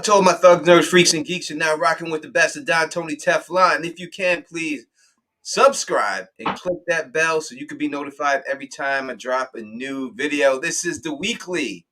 up to all my thugs, nerds, freaks, and geeks? You're now rocking with the best of Don Tony Teflon. And if you can, please subscribe and click that bell so you can be notified every time I drop a new video. This is the weekly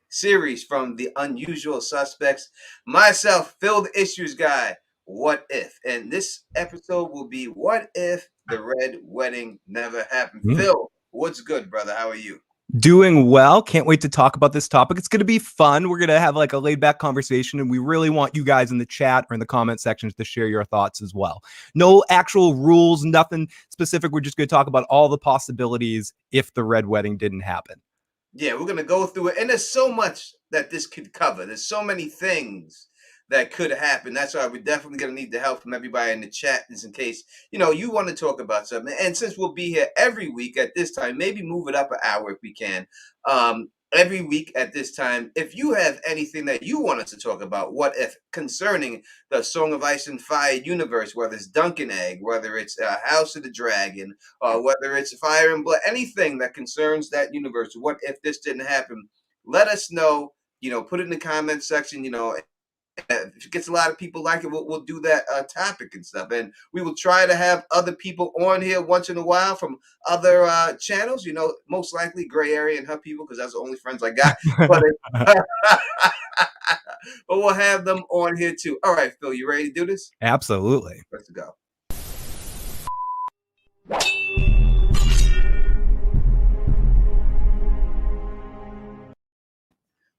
series from the Unusual Suspects. Myself, Phil the Issues Guy, What If? And this episode will be What If the Red Wedding Never Happened? Phil, what's good, brother? How are you? Doing well. Can't wait to talk about this topic. It's going to be fun. We're going to have like a laid back conversation, and we really want you guys in the chat or in the comment sections to share your thoughts as well. No actual rules, nothing specific. We're just going to talk about all the possibilities if the Red Wedding didn't happen. Yeah, we're going to go through it. And there's so much that this could cover. There's so many things that could happen. That's why we're definitely going to need the help from everybody in the chat, just in case, you want to talk about something. And since we'll be here every week at this time, maybe move it up an hour if we can. Every week at this time, if you have anything that you want us to talk about, what if, concerning the Song of Ice and Fire universe, whether it's Dunk and Egg, whether it's House of the Dragon, or whether it's Fire and Blood, anything that concerns that universe, what if this didn't happen, let us know, put it in the comment section, if it gets a lot of people like it, we'll do that topic and stuff. And we will try to have other people on here once in a while from other channels, most likely Gray Area and her people, because that's the only friends I got. But we'll have them on here too. All right, Phil, you ready to do this? Absolutely. Let's go.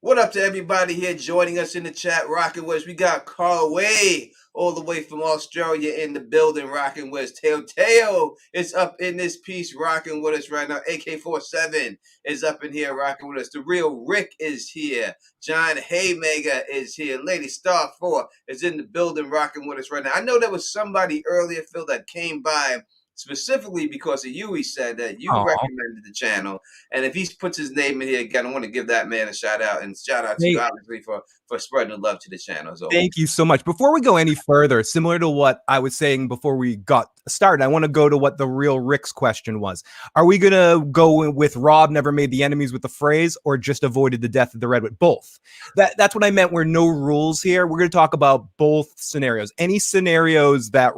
What up to everybody here joining us in the chat, rocking with us? We got Carl Way all the way from Australia in the building, rocking with us. Teo is up in this piece, rocking with us right now. AK-47 is up in here, rocking with us. The Real Rick is here. John Haymaker is here. Lady Star 4 is in the building, rocking with us right now. I know there was somebody earlier, Phil, that came by specifically because of you. He said that you recommended the channel, and if he puts his name in here again, I want to give that man a shout out, and shout out to you obviously for spreading the love to the channel. So thank you so much. Before we go any further, similar to what I was saying before we got started, I want to go to what the Real Rick's question was. Are we gonna go with Robb never made the enemies with the phrase, or just avoided the death of the Red Wedding? Both. That's what I meant. We're no rules here. We're going to talk about both scenarios. Any scenarios that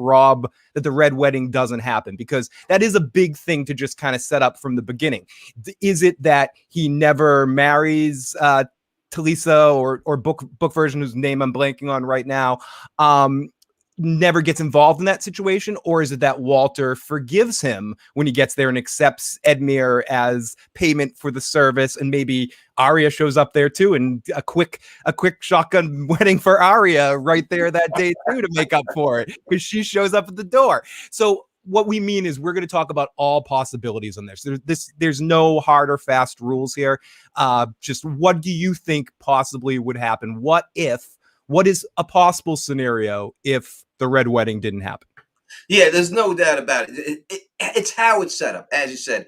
the Red Wedding doesn't happen, because that is a big thing to just kind of set up from the beginning. Is it that he never marries Talisa or book version, whose name I'm blanking on right now, never gets involved in that situation? Or is it that Walter forgives him when he gets there and accepts Edmure as payment for the service, and maybe Arya shows up there too, and a quick shotgun wedding for Arya right there that day too to make up for it, because she shows up at the door. So what we mean is we're going to talk about all possibilities on this. There's no hard or fast rules here. Just what do you think possibly would happen? What is a possible scenario if the Red Wedding didn't happen? Yeah, there's no doubt about it. It's how it's set up, as you said.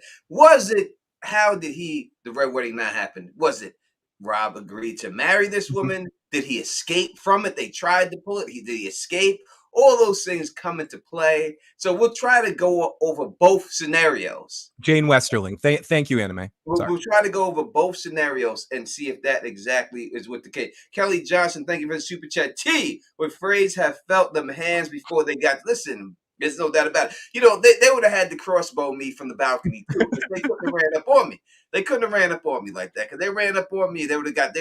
How did the Red Wedding not happen? Was it Robb agreed to marry this woman? Did he escape from it? They tried to pull it. Did he escape? All those things come into play. So we'll try to go over both scenarios. Jane Westerling. Thank you, Anime. We'll try to go over both scenarios and see if that exactly is what the case. Kelly Johnson, thank you for the super chat. T, with phrase have felt them hands before they got. Listen, there's no doubt about it. They would have had to crossbow me from the balcony too. They couldn't have ran up on me. They couldn't have ran up on me like that, because they ran up on me. They would have got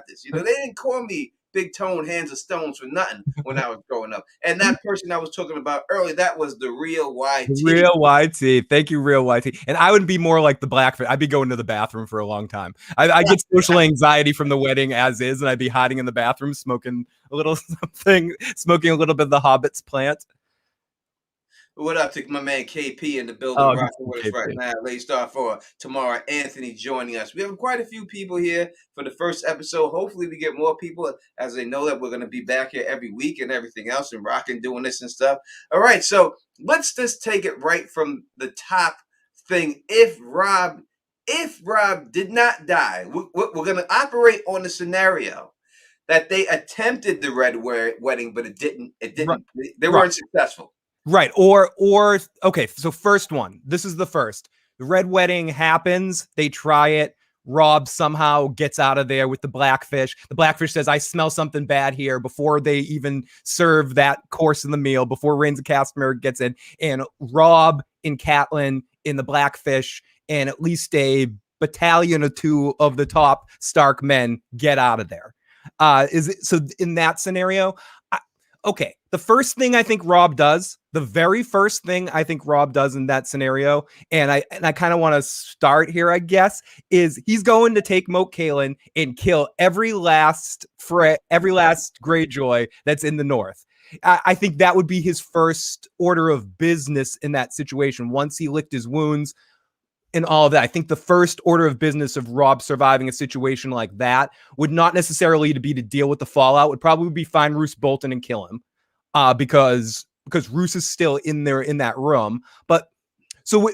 this. They didn't call me Big Tone, Hands of Stones for nothing when I was growing up. And that person I was talking about earlier, that was the Real YT. Real YT. Thank you, Real YT. And I would be more like the Blackfoot. I'd be going to the bathroom for a long time. I get social anxiety from the wedding as is, and I'd be hiding in the bathroom, smoking a little bit of the Hobbit's plant. What up to my man KP in the building, rocking with us right now. Late start for tomorrow. Anthony joining us. We have quite a few people here for the first episode. Hopefully we get more people, as they know that we're going to be back here every week and everything else, and rocking, doing this and stuff. All right, so let's just take it right from the top thing. If Robb did not die, we're going to operate on the scenario that they attempted the Red Wedding, but it didn't. Right. They weren't successful. Right. Or okay, so first one. This is the first. The Red Wedding happens. They try it. Robb somehow gets out of there with the Blackfish. The Blackfish says, I smell something bad here before they even serve that course in the meal, before Rains of Castamere gets in. And Robb and Catelyn in the Blackfish and at least a battalion or two of the top Stark men get out of there. Is it so in that scenario? Okay, the first thing I think Robb does, the very first thing I think Robb does in that scenario, and I kind of want to start here, I guess, is he's going to take Moat Cailin and kill every last Greyjoy that's in the north. I think that would be his first order of business in that situation. Once he licked his wounds and all of that, I think the first order of business of Robb surviving a situation like that would not necessarily be to deal with the fallout. Would probably be find Roose Bolton and kill him, because Roose is still in there in that room. But so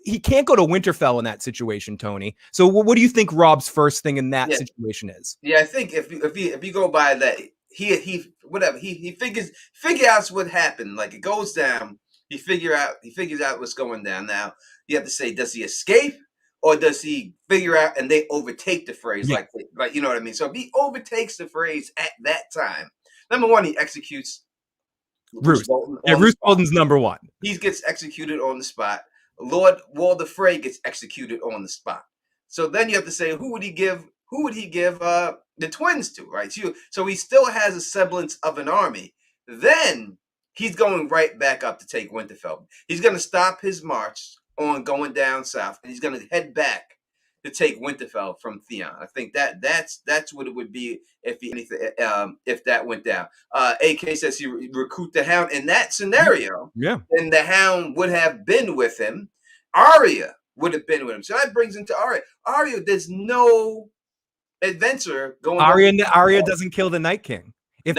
he can't go to Winterfell in that situation, Tony. So what do you think Robb's first thing in that situation is? Yeah, I think if you go by that, he figure out what happened. Like, it goes down. He figures out what's going down. Now you have to say, does he escape or does he figure out and they overtake the Freys? Yeah. Like you know what I mean? So if he overtakes the Freys at that time, number one, he executes Roose. Roose Bolton's number one. He gets executed on the spot. Lord Walder Frey gets executed on the spot. So then you have to say, who would he give the twins to, right? So he still has a semblance of an army. Then he's going right back up to take Winterfell. He's going to stop his march on going down south, and he's going to head back to take Winterfell from Theon. I think that's what it would be if that went down. AK says he recruit the Hound in that scenario. Yeah, and the Hound would have been with him. Arya would have been with him. So that brings into Arya. Arya, there's no adventure going. Arya doesn't kill the Night King. If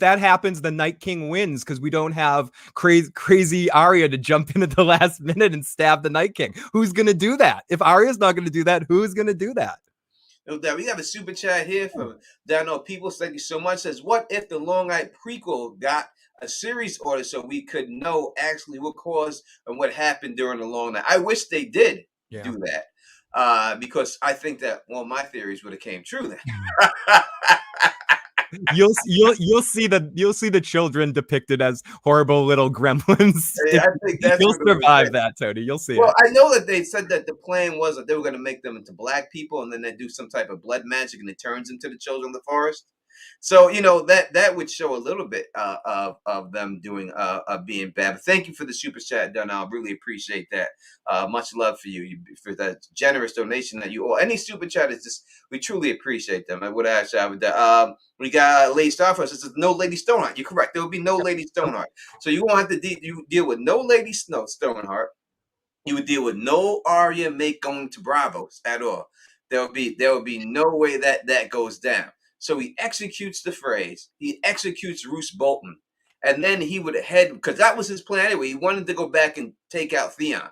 that happens, the Night King wins because we don't have crazy Arya to jump in at the last minute and stab the Night King. Who's gonna do that? If Arya's not gonna do that, who's gonna do that? No doubt. We have a super chat here from Dano People. Thank you so much. Says, what if the Long Night prequel got a series order so we could know actually what caused and what happened during the Long Night? I wish they did do that, because I think that my theories would have came true then. You'll see the children depicted as horrible little gremlins. I think that's you'll survive that, Tony. You'll see. Well, I know that they said that the plan was that they were going to make them into black people, and then they do some type of blood magic, and it turns into the children of the forest. So that would show a little bit of them doing being bad. But thank you for the super chat, Donna. I really appreciate that. Much love for you for that generous donation that you all. Any super chat is just, we truly appreciate them. I would actually we got Lady Starfire says no Lady Stoneheart. You're correct. There will be no Lady Stoneheart. So you won't have to deal with no Lady Stoneheart. You would deal with no Arya going to Bravos at all. There will be no way that goes down. So he executes the Freys. He executes Roose Bolton. And then he would head, because that was his plan anyway. He wanted to go back and take out Theon.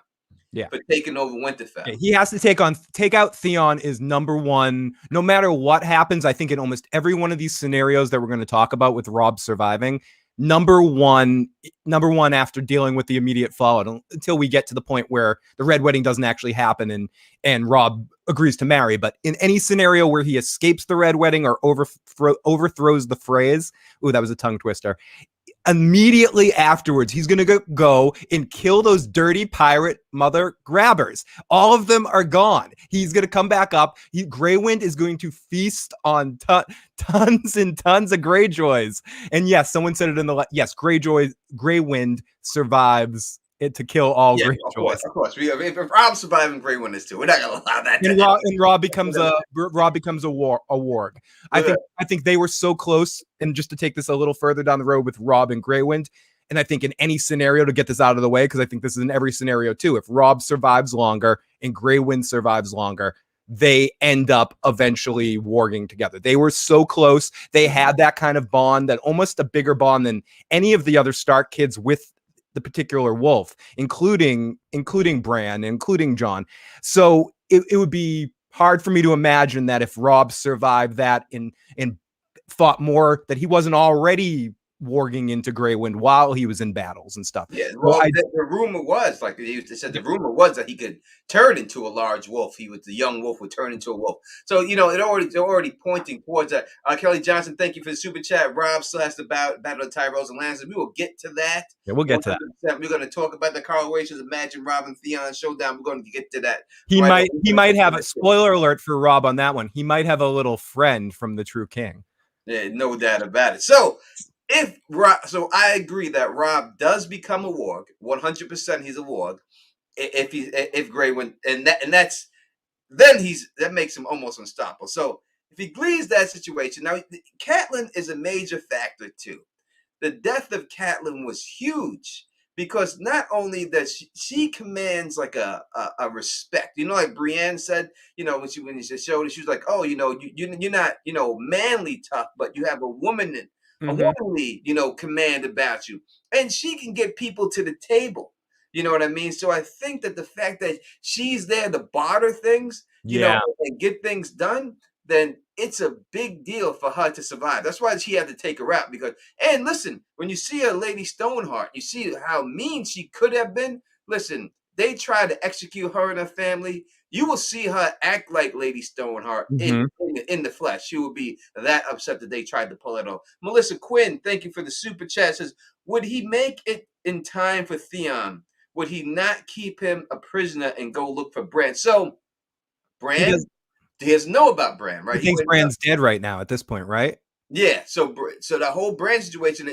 Yeah. But taking over Winterfell. Yeah, he has to take out Theon is number one. No matter what happens, I think in almost every one of these scenarios that we're going to talk about with Robb surviving, number one after dealing with the immediate fallout until we get to the point where the Red Wedding doesn't actually happen and Robb agrees to marry. But in any scenario where he escapes the Red Wedding or overthrows the Freys, ooh, that was a tongue twister. Immediately afterwards, he's going to go and kill those dirty pirate mother grabbers. All of them are gone. He's going to come back up. Grey Wind is going to feast on tons and tons of Greyjoys. And yes, someone said it yes, Grey Wind survives it to kill all Greyjoys. Of course. If Robb's surviving, Grey Wind is too. We're not going to allow that to happen. And Robb becomes a warg. I think they were so close. And just to take this a little further down the road with Robb and Grey Wind, and I think in any scenario to get this out of the way, because I think this is in every scenario too, if Robb survives longer and Grey Wind survives longer, they end up eventually warging together. They were so close. They had that kind of bond, that almost a bigger bond than any of the other Stark kids with the particular wolf, including Bran, including Jon. So it would be hard for me to imagine that if Robb survived that and fought more, that he wasn't already warging into Grey Wind while he was in battles and stuff. Yeah, So well, the rumor was like they said the rumor was that he could turn into a large wolf. He was the young wolf would turn into a wolf. So they're already pointing towards that. Kelly Johnson, thank you for the super chat. Robb slash the battle of Tyrells and Lannisters. We will get to that. Yeah, we'll get to that. We're going to talk about the correlations. Imagine Robb and Theon showdown. We're going to get to that. He might have a spoiler alert for Robb on that one. He might have a little friend from the True King. Yeah, no doubt about it. So I agree that Robb does become a warg. 100% he's a warg. If Grey went that makes him almost unstoppable. So if he leaves that situation, now Catelyn is a major factor too. The death of Catelyn was huge because not only does she commands like a respect. Like Brienne said, when she showed it, she was like, oh, you're not, manly tough, but you have a womanly, command about you. And she can get people to the table. You know what I mean? So I think that the fact that she's there to barter things, and get things done, then it's a big deal for her to survive. That's why she had to take her out and listen, when you see a Lady Stoneheart, you see how mean she could have been. Listen, they try to execute her and her family. You will see her act like Lady Stoneheart in the flesh. She will be that upset that they tried to pull it off. Melissa Quinn, thank you for the super chat. Says, would he make it in time for Theon? Would he not keep him a prisoner and go look for Bran? So, Bran, he doesn't know about Bran, right? He thinks Bran's dead right now at this point, right? Yeah. So the whole Bran situation,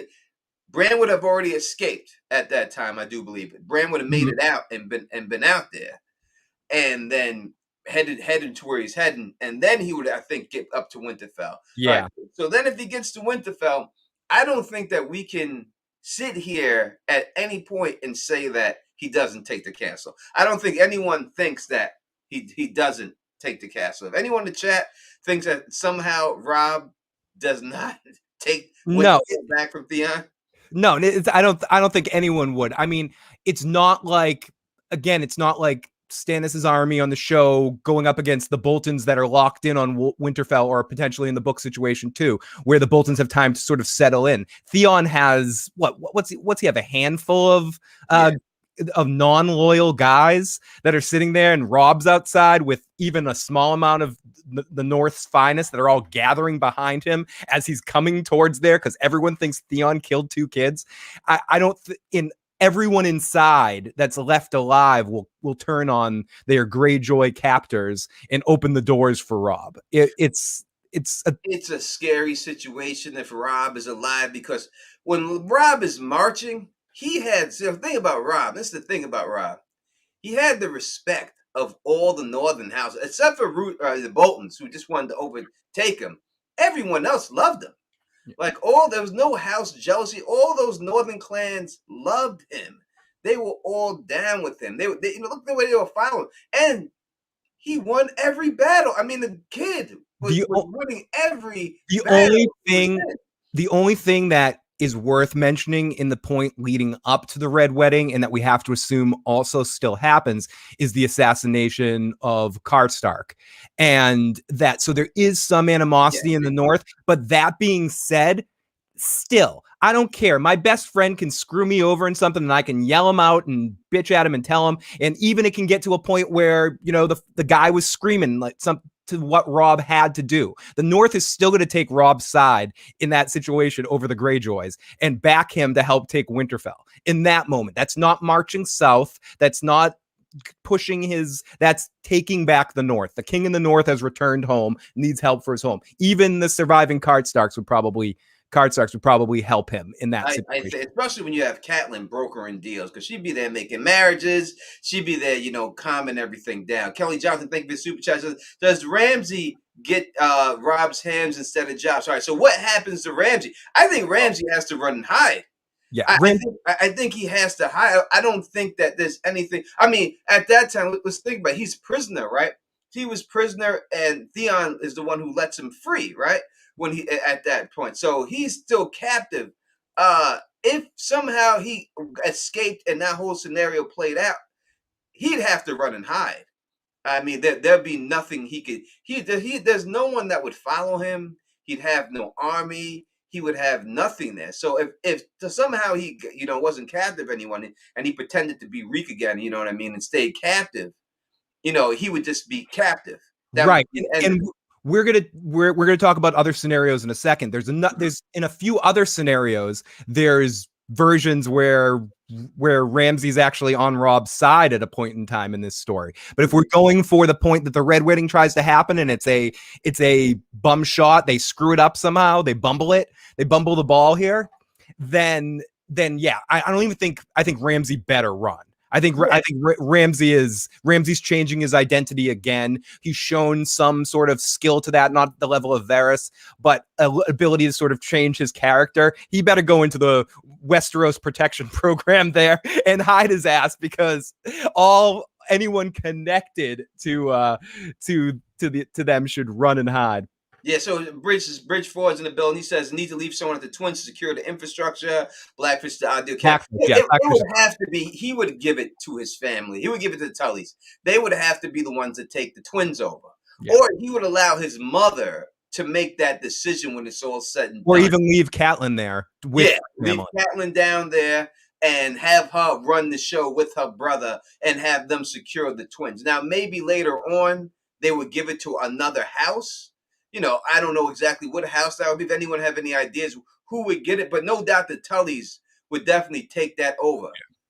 Bran would have already escaped at that time. I do believe it. Bran would have made it out and been out there, and then headed to where he's heading, and then he would, I think, get up to Winterfell. Yeah. Right. So then, if he gets to Winterfell, I don't think that we can sit here at any point and say that he doesn't take the castle. I don't think anyone thinks that he doesn't take the castle. If anyone in the chat thinks that somehow Robb does not take back from Theon, no, I don't think anyone would. I mean, it's not like Stannis' army on the show going up against the Boltons that are locked in on Winterfell, or potentially in the book situation too, where the Boltons have time to sort of settle in. Theon has what's he have, a handful of non-loyal guys that are sitting there, and Robb's outside with even a small amount of the North's finest that are all gathering behind him as he's coming towards there, because everyone thinks Theon killed 2 kids. I don't everyone inside that's left alive will turn on their Greyjoy captors and open the doors for Robb. It's a scary situation if Robb is alive, because when Robb is marching, he had the thing about Robb. This is the thing about Robb. He had the respect of all the northern houses, except for the Boltons, who just wanted to overtake him. Everyone else loved him. Like there was no house jealousy. All those northern clans loved him. They were all down with him. They look the way they were following, and he won every battle. I mean, the kid was winning every. The only thing that is worth mentioning in the point leading up to the Red Wedding, and that we have to assume also still happens, is the assassination of Stark. And so there is some animosity in the North, but that being said, still, I don't care. My best friend can screw me over in something, and I can yell him out and bitch at him and tell him. And even it can get to a point where, the guy was screaming like to what Robb had to do. The North is still going to take Robb's side in that situation over the Greyjoys and back him to help take Winterfell in that moment. That's not marching south. That's not pushing that's taking back the North. The king in the North has returned home, needs help for his home. Even the surviving Starks would probably help him in that situation. Especially when you have Catelyn brokering deals, because she'd be there making marriages. She'd be there, calming everything down. Kelly Johnson, thank you for the super chat. Does Ramsay get Robb's hands instead of Jobs? All right, so what happens to Ramsay? I think Ramsay has to run and hide. Yeah, I think he has to hide. I don't think that there's anything. I mean, at that time, let's think about it. He's prisoner, right? He was prisoner, and Theon is the one who lets him free, right? When he at that point, so he's still captive. If somehow he escaped and that whole scenario played out, he'd have to run and hide. I mean, there'd be nothing he could. There's no one that would follow him. He'd have no army. he would have nothing there. So if somehow he wasn't captive anyone and he pretended to be Reek again, you know what I mean, and stayed captive, he would just be captive. That would Right. be the end of And it. we're gonna talk about other scenarios in a second. There's in a few other scenarios, there's versions where Ramsay's actually on Robb's side at a point in time in this story. But if we're going for the point that the Red Wedding tries to happen and it's a bum shot, they screw it up somehow, they bumble the ball here, then yeah, I don't even think I think Ramsay better run. I think Ramsay's changing his identity again. He's shown some sort of skill to that, not the level of Varys, but ability to sort of change his character. He better go into the Westeros protection program there and hide his ass, because anyone connected to them should run and hide. Yeah, so Bridge Ford's in the building. He says need to leave someone at the Twins to secure the infrastructure. Blackfish the ideal cap. It would have to be. He would give it to his family. He would give it to the Tullys. They would have to be the ones that take the Twins over, or he would allow his mother to make that decision when it's all said and done. Or even leave Catelyn there. Leave Catelyn down there and have her run the show with her brother and have them secure the Twins. Now, maybe later on they would give it to another house. I don't know exactly what house that would be. If anyone have any ideas who would get it, but no doubt the Tullys would definitely take that over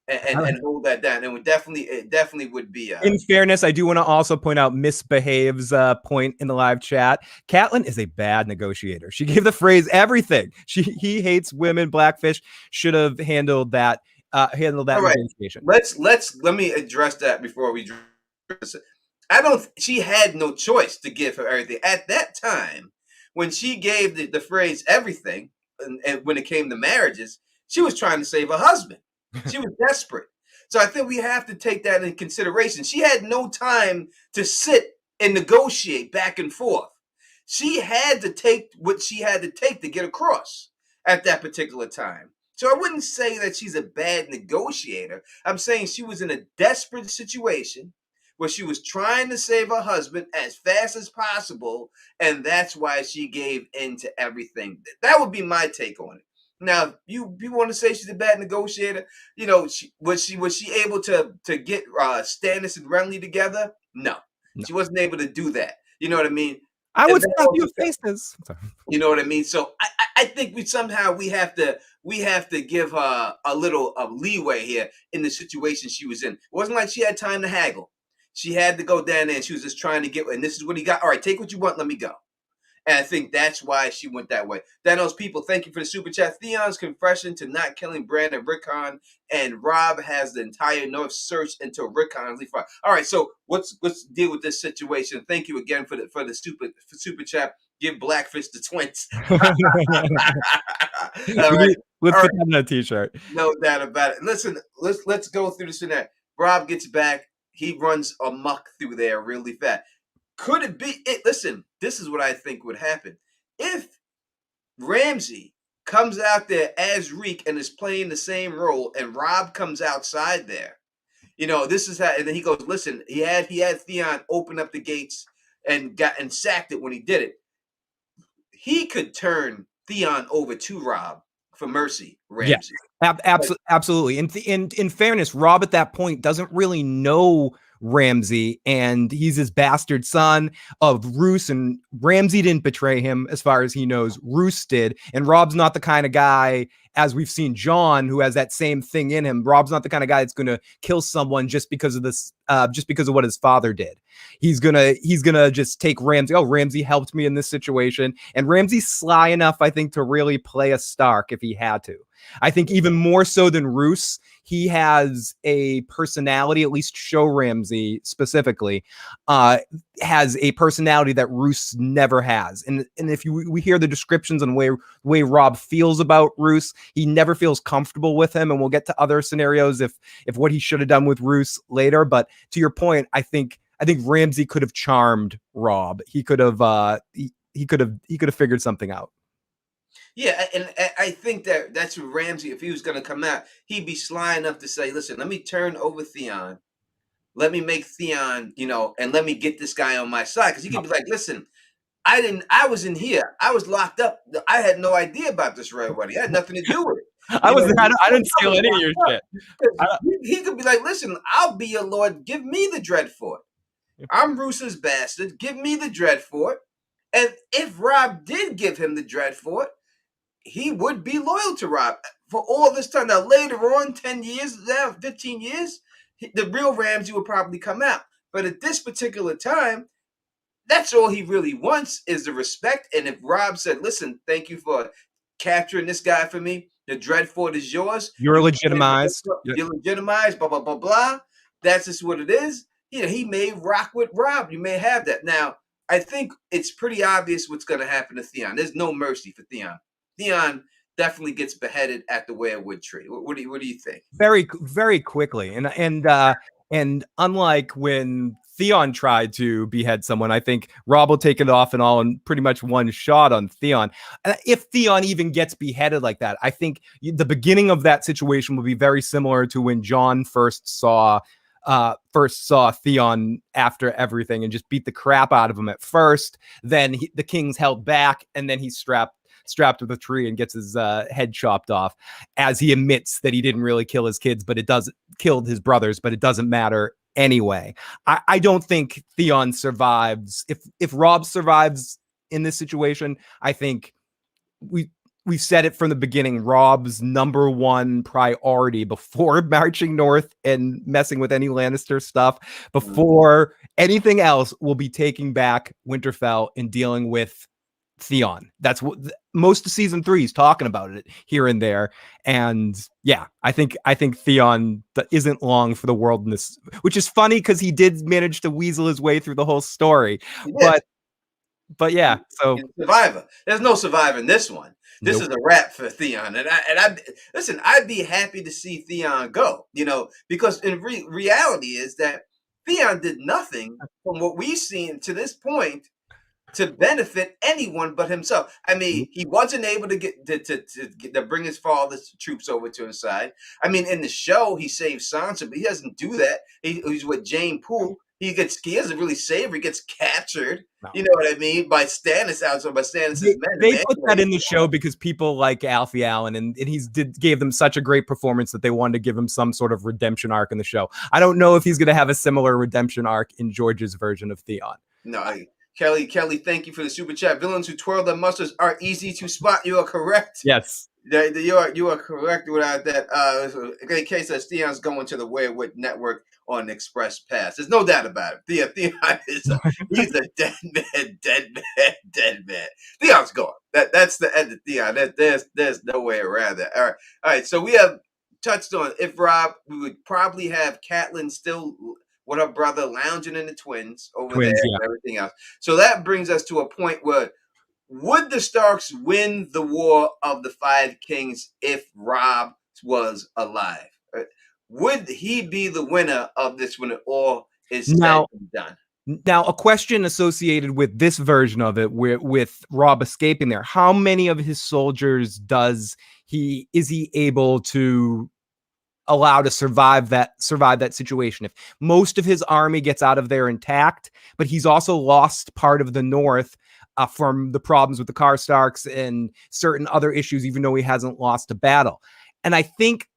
and hold that down. It definitely would be. In fairness, I do want to also point out Misbehave's point in the live chat. Catelyn is a bad negotiator. She gave the phrase everything. He hates women. Blackfish should have handled that. Handled that negotiation. Let me address that before we address it. She had no choice to give her everything. At that time, when she gave the phrase everything, and when it came to marriages, she was trying to save her husband. She was desperate. So I think we have to take that in consideration. She had no time to sit and negotiate back and forth. She had to take what she had to take to get across at that particular time. So I wouldn't say that she's a bad negotiator. I'm saying she was in a desperate situation where she was trying to save her husband as fast as possible, and that's why she gave in to everything. That would be my take on it. Now, you want to say she's a bad negotiator? Was she able to get Stannis and Renly together? No, she wasn't able to do that. You know what I mean? I would slap your faces. You know what I mean? So I think we have to give her a little leeway here in the situation she was in. It wasn't like she had time to haggle. She had to go down there and she was just trying to get, and this is what he got. All right, take what you want, let me go. And I think that's why she went that way. Thanos people, thank you for the super chat. Theon's confession to not killing Bran and Rickon, and Robb has the entire North searched until Rickon leaves fire. All right, so let's deal with this situation. Thank you again for the super chat. Give Blackfish the Twins. All right. Let's put that on a t-shirt. No doubt about it. Listen, let's go through this and that. Robb gets back. He runs amok through there really fast. Could it be it? Listen, this is what I think would happen. If Ramsay comes out there as Reek and is playing the same role, and Robb comes outside there, this is how, and then he goes, listen, he had Theon open up the gates and sacked it when he did it. He could turn Theon over to Robb for mercy, Ramsay. Yeah, absolutely. In fairness, Robb at that point doesn't really know Ramsay, and he's his bastard son of Roose, and Ramsay didn't betray him as far as he knows. Roose did, and Robb's not the kind of guy, as we've seen Jon, who has that same thing in him. Robb's not the kind of guy that's going to kill someone just because of this, just because of what his father did. He's gonna just take Ramsay. Oh, Ramsay helped me in this situation, and Ramsay's sly enough, I think, to really play a Stark if he had to. I think even more so than Roose, he has a personality, at least show Ramsay specifically, has a personality that Roose never has. And if we hear the descriptions and the way Robb feels about Roose, he never feels comfortable with him. And we'll get to other scenarios if what he should have done with Roose later. But to your point, I think Ramsay could have charmed Robb. He could have figured something out. Yeah, and I think that's what Ramsay, if he was going to come out, he'd be sly enough to say, listen, let me turn over Theon. Let me make Theon, and let me get this guy on my side. Because he could be like, listen, I was in here. I was locked up. I had no idea about this red wedding. I had nothing to do with it. I didn't steal any of your shit. He could be like, listen, I'll be your lord. Give me the Dreadfort. I'm Rooster's bastard. Give me the Dreadfort. And if Robb did give him the Dreadfort, he would be loyal to Robb for all this time. Now, later on, 10 years, now 15 years, the real Ramsay would probably come out. But at this particular time, that's all he really wants is the respect. And if Robb said, listen, thank you for capturing this guy for me, the Dreadfort is yours. You're legitimized. You're legitimized, blah, blah, blah, blah. That's just what it is. He may rock with Robb. You may have that. Now, I think it's pretty obvious what's going to happen to Theon. There's no mercy for Theon. Theon definitely gets beheaded at the Weirwood Tree. What do you think? Very, very quickly. And unlike when Theon tried to behead someone, I think Robb will take it off and all in pretty much one shot on Theon. If Theon even gets beheaded like that, I think the beginning of that situation will be very similar to when Jon first saw Theon after everything and just beat the crap out of him at first. Then the king's held back, and then he's strapped to the tree and gets his head chopped off as he admits that he didn't really kill his kids, but killed his brothers, but it doesn't matter anyway. I don't think Theon survives. If Robb survives in this situation, I think we said it from the beginning. Robb's number one priority before marching north and messing with any Lannister stuff, before anything else, will be taking back Winterfell and dealing with Theon. That's what most of season 3 is talking about it here and there. And yeah, I think Theon isn't long for the world in this, which is funny because he did manage to weasel his way through the whole story. But yeah, so survivor. There's no survivor in this one. This is a wrap for Theon. And I listen, I'd be happy to see Theon go, because in reality is that Theon did nothing from what we've seen to this point to benefit anyone but himself. I mean, he wasn't able to get to bring his father's troops over to his side. I mean, in the show, he saves Sansa, but he doesn't do that. He's with Jane Poole. He doesn't really save her. He gets captured. No. You know what I mean? By Stannis, by Stannis' men. They put that in the show because people like Alfie Allen, and gave them such a great performance that they wanted to give him some sort of redemption arc in the show. I don't know if he's going to have a similar redemption arc in George's version of Theon. No, Kelly, thank you for the super chat. Villains who twirl their mustaches are easy to spot. You are correct. Yes. You are correct without that. In case that Theon's going to the Weirwood Network on Express Pass. There's no doubt about it. Theon he's a dead man. Theon's gone. That's the end of Theon. There's no way around that. All right. So we have touched on, if Robb, we would probably have Catelyn still with her brother lounging in the twins there and everything else. So that brings us to a point where, would the Starks win the War of the Five Kings if Robb was alive? Would he be the winner of this when it all is said and done? Now, a question associated with this version of it, with Robb escaping there. How many of his soldiers is he able to allow to survive that situation? If most of his army gets out of there intact, but he's also lost part of the north from the problems with the Karstarks and certain other issues, even though he hasn't lost a battle. And I think,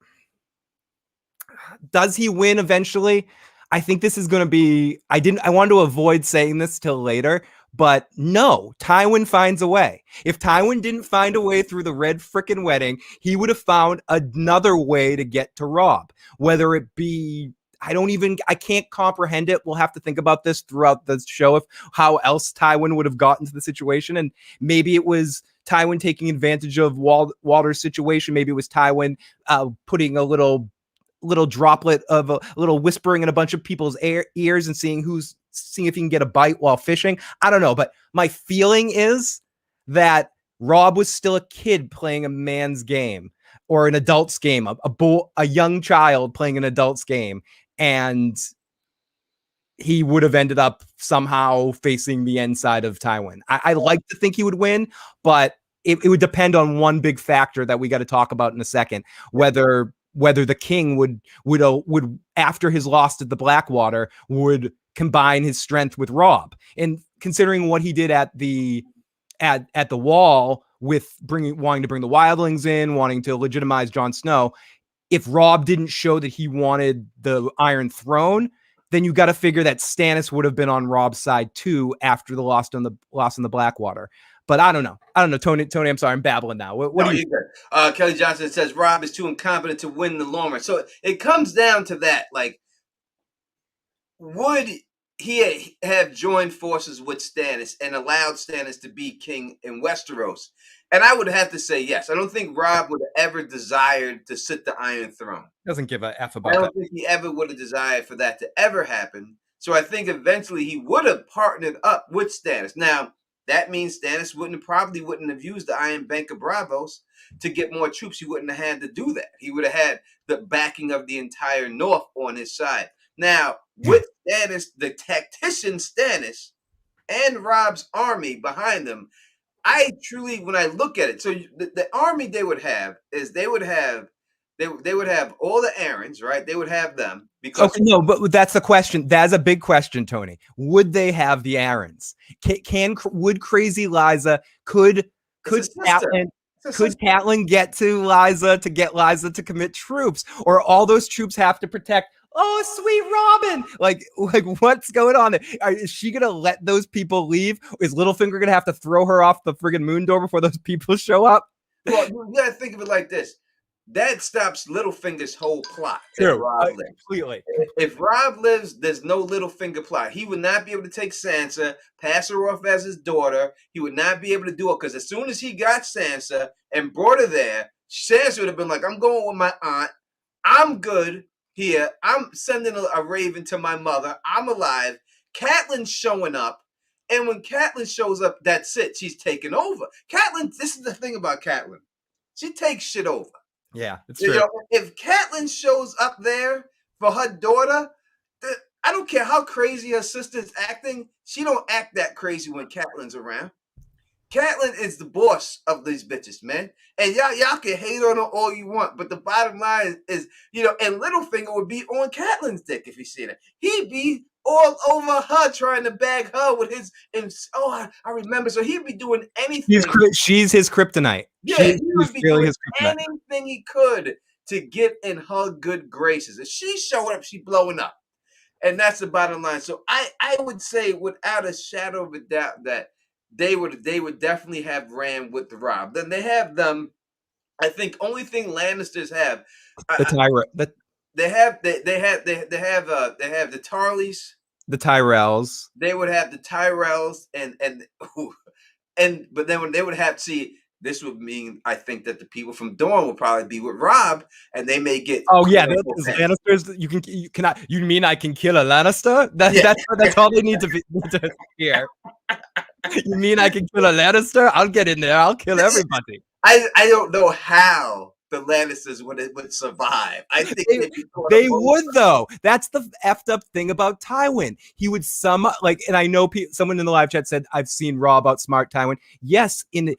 does he win eventually? I think this is going to be, I wanted to avoid saying this till later, but no, Tywin finds a way. If Tywin didn't find a way through the red frickin' wedding, he would have found another way to get to Robb. Whether it be, I can't comprehend it. We'll have to think about this throughout the show, of how else Tywin would have gotten to the situation. And maybe it was Tywin taking advantage of Walder's situation. Maybe it was Tywin putting a little droplet of a little whispering in a bunch of people's ears and seeing if he can get a bite while fishing. I don't know, but my feeling is that Robb was still a kid playing a man's game, or an adult's game, a young child playing an adult's game, and he would have ended up somehow facing the end side of Tywin. I like to think he would win, but it would depend on one big factor that we got to talk about in a second, whether the king would after his loss at the Blackwater would combine his strength with Robb. And considering what he did at the Wall with wanting to bring the wildlings in, wanting to legitimize Jon Snow, if Robb didn't show that he wanted the Iron Throne, then you got to figure that Stannis would have been on Robb's side too after the loss on the Blackwater. But I don't know. Tony, I'm sorry, I'm babbling now. What do you think? Kelly Johnson says Robb is too incompetent to win the long run. So it comes down to that. Like, would he have joined forces with Stannis and allowed Stannis to be king in Westeros? And I would have to say yes. I don't think Robb would have ever desired to sit the Iron Throne. Doesn't give a F about that. I don't think he ever would have desired for that to ever happen. So I think eventually he would have partnered up with Stannis. Now, that means Stannis probably wouldn't have used the Iron Bank of Bravos to get more troops. He wouldn't have had to do that. He would have had the backing of the entire North on his side. Now, with Stannis, the tactician Stannis, and Robb's army behind them, I truly, when I look at it, so the army they would have all the Aarons, right? They would have them because no, but that's the question. That's a big question, Tony. Would they have the Aarons? Would Crazy Liza could Catelyn get to Liza to get Liza to commit troops, or all those troops have to protect? Oh, sweet Robin! Like what's going on there? Is she gonna let those people leave? Is Littlefinger gonna have to throw her off the friggin' moon door before those people show up? Well, you gotta think of it like this. That stops Littlefinger's whole plot. Completely. If Robb lives, there's no Littlefinger plot. He would not be able to take Sansa, pass her off as his daughter. He would not be able to do it because as soon as he got Sansa and brought her there, Sansa would have been like, I'm going with my aunt. I'm good here. I'm sending a raven to my mother. I'm alive. Catelyn's showing up. And when Catelyn shows up, that's it. She's taking over. Catelyn, this is the thing about Catelyn. She takes shit over. Yeah, it's true. If Catelyn shows up there for her daughter, I don't care how crazy her sister's acting. She don't act that crazy when Catelyn's around. Catelyn is the boss of these bitches, man. And y'all can hate on her all you want, but the bottom line is, and Littlefinger would be on Catelyn's dick if you see that. He'd be all over her trying to bag her with his. I remember. So he'd be doing anything. She's his kryptonite. Yeah, he would be doing anything he could to get in her good graces. If she's showing up, she's blowing up, and that's the bottom line. So I would say without a shadow of a doubt that they would definitely have ran with the Robb. Then they have them. I think only thing Lannisters have the Tyrell. They have the Tarleys, the Tyrells. They would have the Tyrells, but then when they would have this would mean I think that the people from Dorne will probably be with Robb, and they may get. Oh yeah, Lannisters. You mean I can kill a Lannister? That's all they need to hear. You mean I can kill a Lannister? I'll get in there. I'll kill everybody. I don't know how the Lannisters would survive. I think they would though. That's the effed up thing about Tywin. He would and I know someone in the live chat said I've seen Robb outsmart Tywin. Yes, in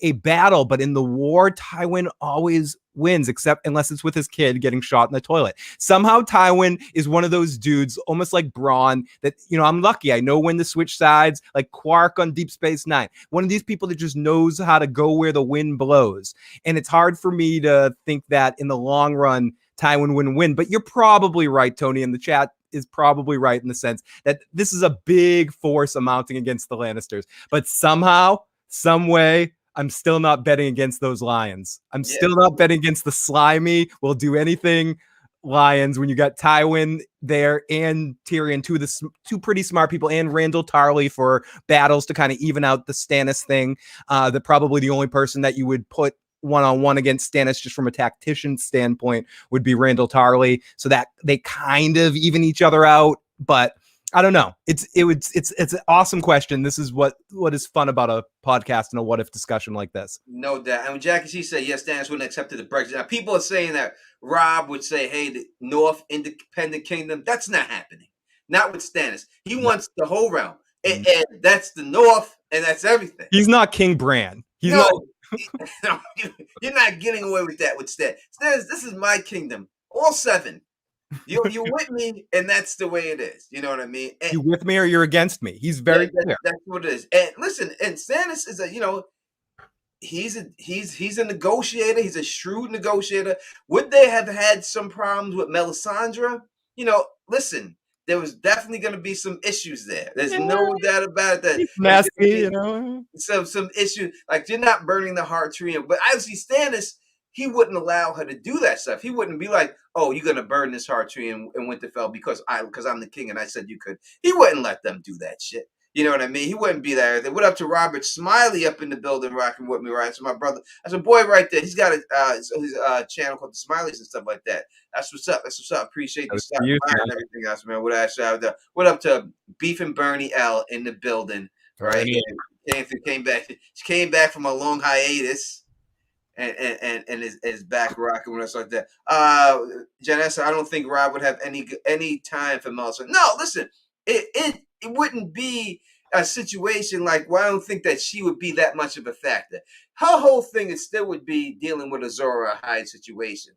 a battle, but in the war, Tywin always wins, except unless it's with his kid getting shot in the toilet. Somehow Tywin is one of those dudes, almost like Bronn, that, I'm lucky. I know when to switch sides, like Quark on Deep Space Nine. One of these people that just knows how to go where the wind blows. And it's hard for me to think that in the long run, Tywin wouldn't win. But you're probably right, Tony, and the chat is probably right in the sense that this is a big force amounting against the Lannisters. But somehow, some way, I'm still not betting against those lions. I'm still not betting against the slimy, will do anything lions when you got Tywin there and Tyrion, two pretty smart people, and Randall Tarley for battles to kind of even out the Stannis thing. That probably the only person that you would put one-on-one against Stannis just from a tactician standpoint would be Randall Tarley, so that they kind of even each other out. But I don't know. It's an awesome question. This is what is fun about a podcast and a what if discussion like this. No doubt. And when Jackie C said yes, Stannis wouldn't accept the Brexit. Now people are saying that Robb would say, "Hey, the North Independent Kingdom." That's not happening. Not with Stannis. He wants the whole realm, and that's the North, and that's everything. He's not King Bran. He's not. No, you're not getting away with that with Stannis. Stannis, this is my kingdom. All 7. You with me, and that's the way it is. You know what I mean? And You with me or you're against me? He's very clear. that's what it is. And listen, and Stannis is he's a negotiator. He's a shrewd negotiator. Would they have had some problems with Melisandre? Listen, there was definitely going to be some issues there. There's no doubt about it. That He's there's messy, going to you be know. some issues. Like you're not burning the heart tree, but obviously Stannis, he wouldn't allow her to do that stuff. He wouldn't be like, "Oh, you're going to burn this heart tree in Winterfell because I'm the king and I said you could." He wouldn't let them do that shit. You know what I mean? He wouldn't be there. They went up to Robert Smiley up in the building, rocking with me, right? So my brother, that's a boy right there. He's got his channel called the Smileys and stuff like that. That's what's up. That's what's up. Appreciate you stopping by and everything else, man. What up to Beef and Bernie L in the building, right? Came back. She came back from a long hiatus. And is back rocking with us like that. Janessa, I don't think Robb would have any time for Melissa. No, listen, it wouldn't be a situation like, well, I don't think that she would be that much of a factor. Her whole thing is still would be dealing with a Zora Hyde situation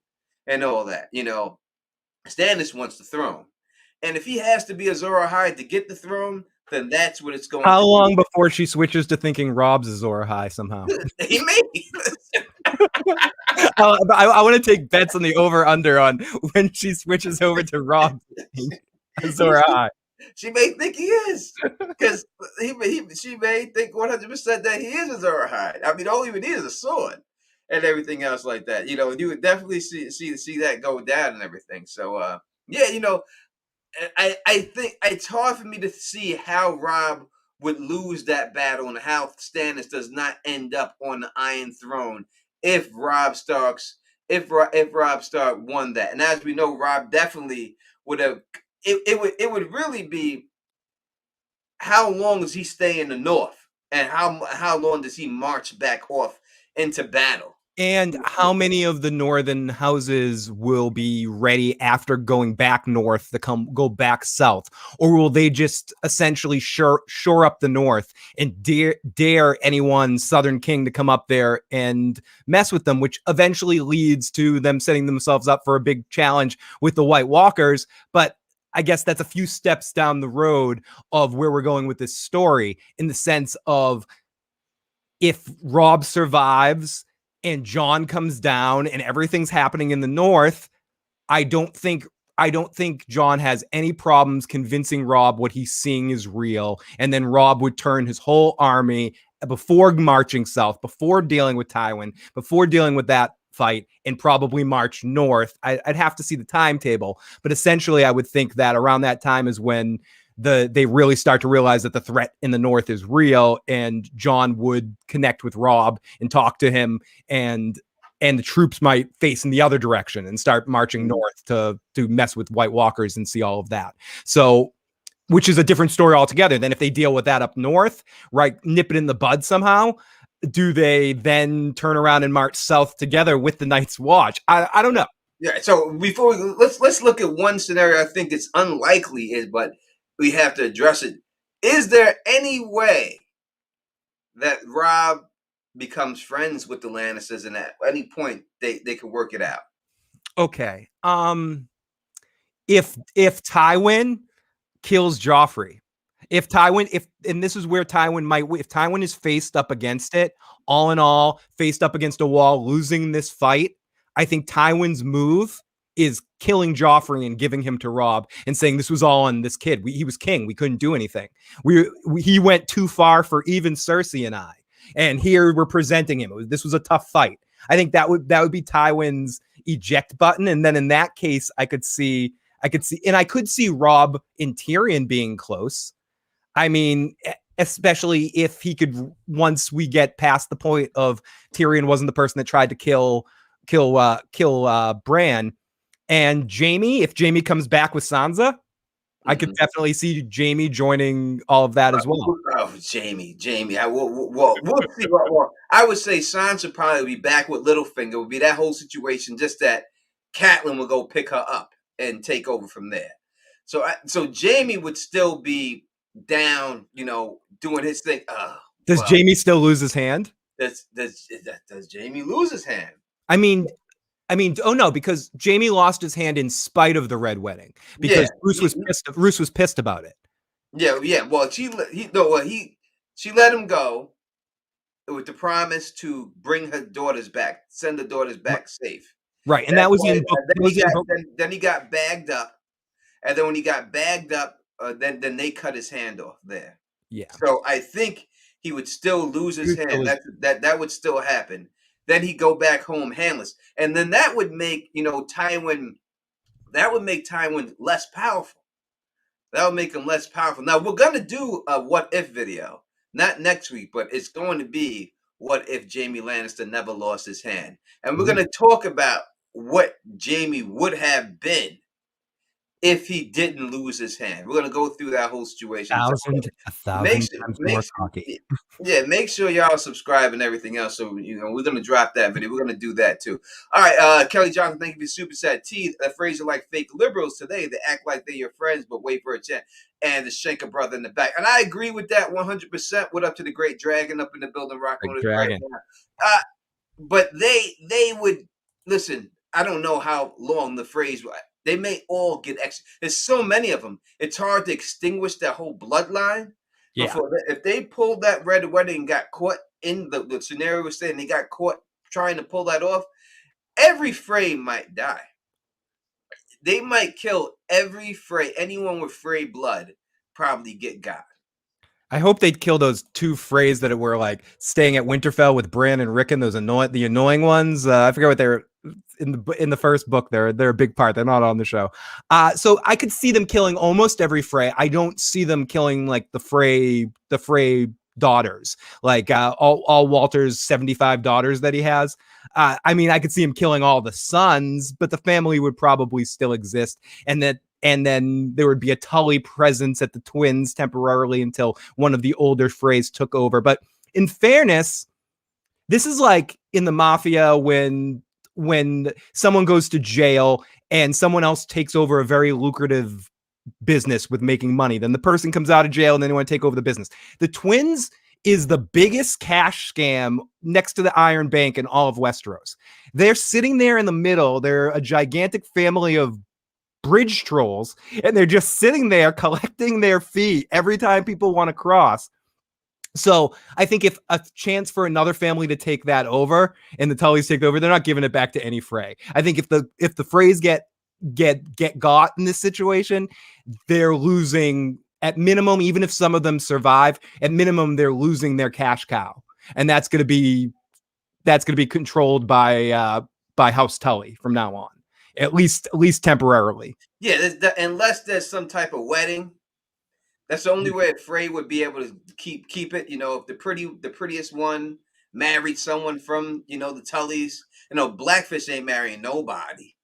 and all that. Stannis wants the throne, and if he has to be a Zora Hyde to get the throne, then that's what it's going. How long before she switches to thinking Robb's Azor High somehow? He may. I want to take bets on the over/under on when she switches over to Robb Azor High. She may think he is, because she may think 100% that he is Azor Hyde. I mean, all he would need is a sword and everything else like that. You would definitely see that go down and everything. So yeah, I think it's hard for me to see how Robb would lose that battle and how Stannis does not end up on the Iron Throne if Robb Stark won that. And as we know, Robb definitely would have. It would really be, how long does he stay in the North, and how long does he march back off into battle? And how many of the northern houses will be ready after going back north to go back south? Or will they just essentially shore up the north and dare anyone southern king to come up there and mess with them, which eventually leads to them setting themselves up for a big challenge with the White Walkers. But I guess that's a few steps down the road of where we're going with this story, in the sense of, if Robb survives and Jon comes down and everything's happening in the north, I don't think Jon has any problems convincing Robb what he's seeing is real. And then Robb would turn his whole army before marching south, before dealing with Tywin, before dealing with that fight, and probably march north. I'd have to see the timetable, but essentially I would think that around that time is when they really start to realize that the threat in the north is real, and Jon would connect with Robb and talk to him, and the troops might face in the other direction and start marching north to mess with White Walkers and see all of that. So, which is a different story altogether than if they deal with that up north, right? Nip it in the bud somehow. Do they then turn around and march south together with the Night's Watch? I don't know. Yeah. So before let's look at one scenario. I think it's unlikely, but we have to address it. Is there any way that Robb becomes friends with the Lannisters, and at any point they could work it out? Okay. If Tywin kills Joffrey, and this is where Tywin might, if Tywin is faced up against it, all in all, faced up against a wall, losing this fight, I think Tywin's move is killing Joffrey and giving him to Robb and saying this was all on this kid. He was king. We couldn't do anything. He went too far for even Cersei and I. And here we're presenting him. This was a tough fight. I think that would be Tywin's eject button. And then in that case, I could see Robb and Tyrion being close. I mean, especially if he could, once we get past the point of Tyrion wasn't the person that tried to kill Bran, and Jaime, if Jaime comes back with Sansa, I could definitely see Jaime joining all of that as well. Oh, Jaime. We'll see. I would say Sansa probably be back with Littlefinger. It would be that whole situation, just that Catelyn will go pick her up and take over from there. So Jaime would still be down, doing his thing. Does Jaime still lose his hand? Does Jaime lose his hand? I mean, I mean, oh no, because Jaime lost his hand in spite of the Red Wedding because Yeah, Roose was pissed. Roose was pissed about it. yeah. Well, she let him go with the promise to bring her daughters back, send the daughters back safe. Right, and That's that was why. in book. Then That he was in got book. then he got bagged up, and then when he got bagged up, then they cut his hand off there. Yeah, So I think he would still lose his hand. That would still happen. Then he go back home handless, and then that would make Tywin. That would make Tywin less powerful. That would make him less powerful. Now we're gonna do a what if video, not next week, but it's going to be what if Jaime Lannister never lost his hand, and we're gonna talk about what Jaime would have been if he didn't lose his hand. We're gonna go through that whole situation. So a make thousand sure, times make more sure, cocky. yeah, make sure y'all subscribe and everything else. So we're gonna drop that video. We're gonna do that too. All right, Kelly Johnson, thank you for super sad teeth. That phrase are like fake liberals today. They act like they're your friends, but wait for a chance. And the Schenker brother in the back, and I agree with that 100%. What up to the Great Dragon up in the building, rocking Big with us right dragon. now. But they would listen. I don't know how long the phrase. They may all get there's so many of them. It's hard to extinguish that whole bloodline. Yeah. Before if they pulled that red wedding and got caught in the scenario was saying they got caught trying to pull that off, every Frey might die. They might kill every Frey. Anyone with Frey blood probably get got. I hope they'd kill those two Freys that were like staying at Winterfell with Bran and Rickon. Those the annoying ones. I forget what they're in the first book. They're a big part. They're not on the show. So I could see them killing almost every Frey. I don't see them killing like the Frey daughters, like all Walter's 75 daughters that he has. I mean, I could see him killing all the sons, but the family would probably still exist, and then there would be a Tully presence at the twins temporarily until one of the older Freys took over. But in fairness, this is like in the mafia when someone goes to jail and someone else takes over a very lucrative business with making money. Then the person comes out of jail and then they want to take over the business. The twins is the biggest cash scam next to the Iron Bank in all of Westeros. They're sitting there in the middle. They're a gigantic family of bridge trolls, and they're just sitting there collecting their fee every time people want to cross. So I think if a chance for another family to take that over and the Tullys take over, they're not giving it back to any Frey. I think if the Freys get got in this situation, they're losing at minimum. Even if some of them survive, at minimum they're losing their cash cow, and that's going to be controlled by House Tully from now on, at least temporarily. Yeah, unless there's some type of wedding. That's the only way Frey would be able to keep it. If the prettiest one married someone from the Tullys. Blackfish ain't marrying nobody.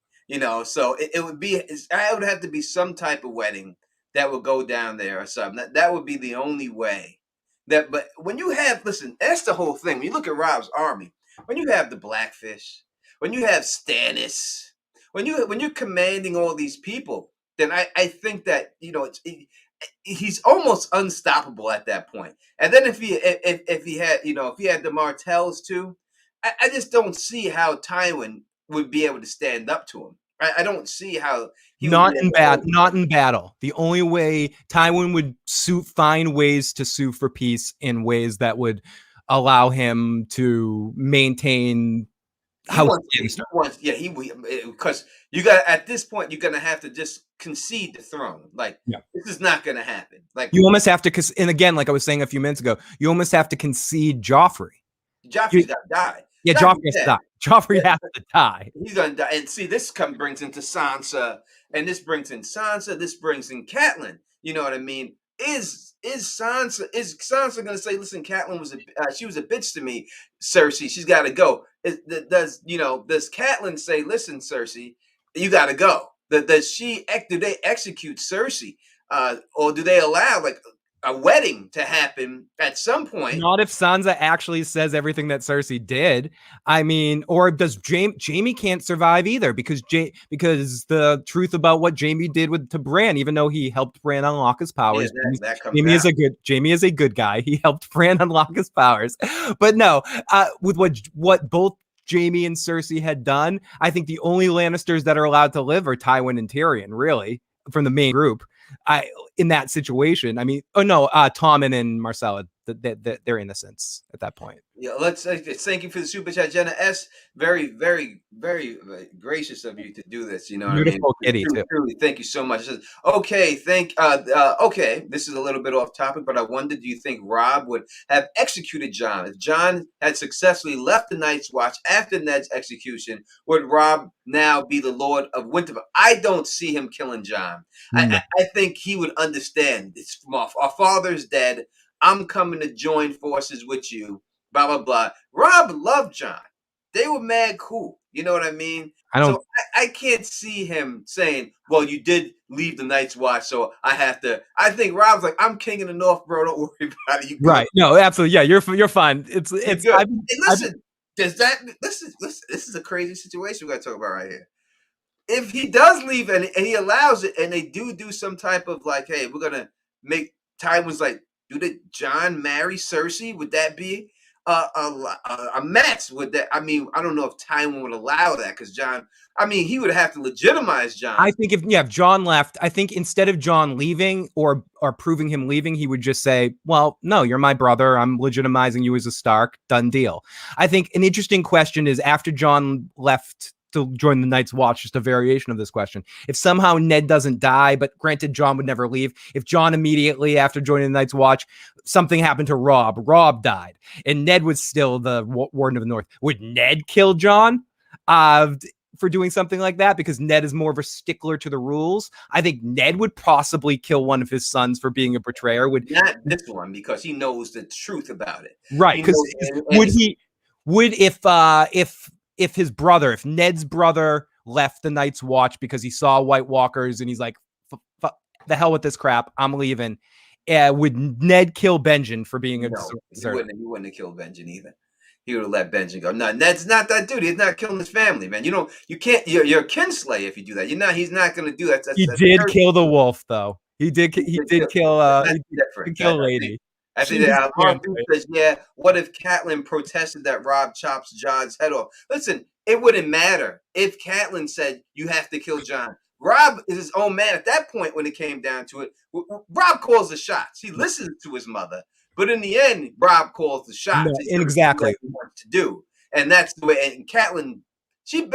So it would be. I would have to be some type of wedding that would go down there or something. That would be the only way. But when you have, listen, that's the whole thing. When you look at Robb's army, when you have the Blackfish, when you have Stannis, when you're commanding all these people, then I think that he's almost unstoppable at that point. And then if he had the Martells too, I just don't see how Tywin would be able to stand up to him. I don't see how he not would in battle. The only way Tywin would find ways to sue for peace in ways that would allow him to maintain because you got at this point you're gonna have to just concede the throne. This is not gonna happen. You almost have to, and again, like I was saying a few minutes ago, you almost have to concede Joffrey. Joffrey's got to die. Yeah, Joffrey has to die. Joffrey has to die. He's gonna die. And see, this brings into Sansa, and this brings in Sansa. This brings in Catelyn. You know what I mean? Is Sansa gonna say, "Listen, Catelyn she was a bitch to me, Cersei. She's got to go." Does Catelyn say, "Listen, Cersei, you got to go"? Do they execute Cersei, or do they allow a wedding to happen at some point? Not if Sansa actually says everything that Cersei did. I mean, or does Jaime can't survive either because the truth about what Jaime did to Bran, even though he helped Bran unlock his powers, Jaime is a good guy. He helped Bran unlock his powers, but no, with what both Jaime and Cersei had done, I think the only Lannisters that are allowed to live are Tywin and Tyrion, really, from the main group. In that situation, I mean, Tommen and Marcella, they're innocents at that point. Yeah, let's thank you for the super chat, Jenna S. Very, very, very gracious of you to do this. You know what I mean? Beautiful kitty Truly, too. truly, thank you so much. It says, okay, okay, this is a little bit off topic, but I wonder, do you think Robb would have executed Jon if Jon had successfully left the Night's Watch after Ned's execution? Would Robb now be the Lord of Winterfell? I don't see him killing Jon. No. I think he would understand. It's our father's dead. I'm coming to join forces with you. Blah blah blah. Robb loved Jon. They were mad cool. You know what I mean? I don't. So I can't see him saying, "Well, you did leave the Night's Watch, so I have to." I think Robb's like, "I'm king of the North, bro. Don't worry about it. You good. Right? No, absolutely. Yeah, you're fine. It's Good." I've, And listen, does that listen? This is a crazy situation we got to talk about right here. If he does leave and he allows it, and they do some type of like, "Hey, we're gonna make," Tywin's like, "Did Jon marry Cersei? Would that be a mess?" With that, I mean, I don't know if Tywin would allow that because Jon. I mean, he would have to legitimize Jon. I think if Jon left, I think instead of Jon leaving or proving him leaving, he would just say, "Well, no, you're my brother. I'm legitimizing you as a Stark. Done deal." I think an interesting question is after Jon left to join the Night's Watch, just a variation of this question. If somehow Ned doesn't die, but granted, Jon would never leave. If Jon immediately after joining the Night's Watch, something happened to Robb died, and Ned was still the Warden of the North, would Ned kill Jon? For doing something like that, because Ned is more of a stickler to the rules. I think Ned would possibly kill one of his sons for being a betrayer. Not this one, because he knows the truth about it. Right? Because if his brother, if Ned's brother left the Night's Watch because he saw White Walkers and he's like, the hell with this crap, I'm leaving. Would Ned kill Benjen for being a deserter? He wouldn't have killed Benjen either. He would have let Benjen go. No, Ned's not that dude. He's not killing his family, man. You can't. You're a kinslayer if you do that. He's not going to do that. He did kill the wolf, though. He did kill Lady. I think that Mark says, "Yeah, what if Catelyn protested that Robb chops Jon's head off?" Listen, it wouldn't matter if Catelyn said you have to kill Jon. Robb is his own man at that point. When it came down to it, Robb calls the shots. He listens to his mother. But in the end, Robb calls the shots. No, exactly. What he wants to do, and that's the way. And Catelyn, she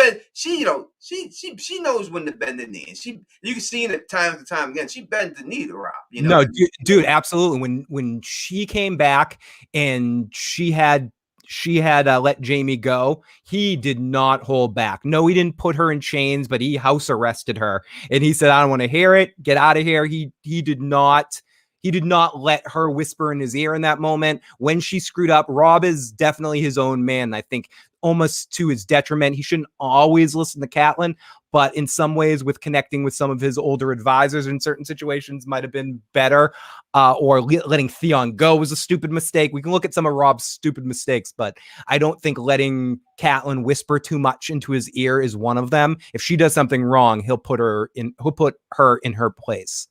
knows when to bend the knee, and you can see it time after time again. She bends the knee to Robb. No, dude, absolutely. When she came back and she had let Jaime go, he did not hold back. No, he didn't put her in chains, but he house arrested her, and he said, "I don't want to hear it. Get out of here." He did not. He did not let her whisper in his ear in that moment. When she screwed up, Robb is definitely his own man. I think almost to his detriment. He shouldn't always listen to Catelyn, but in some ways with connecting with some of his older advisors in certain situations might have been better. Or letting Theon go was a stupid mistake. We can look at some of Robb's stupid mistakes, but I don't think letting Catelyn whisper too much into his ear is one of them. If she does something wrong, he'll put her in her place.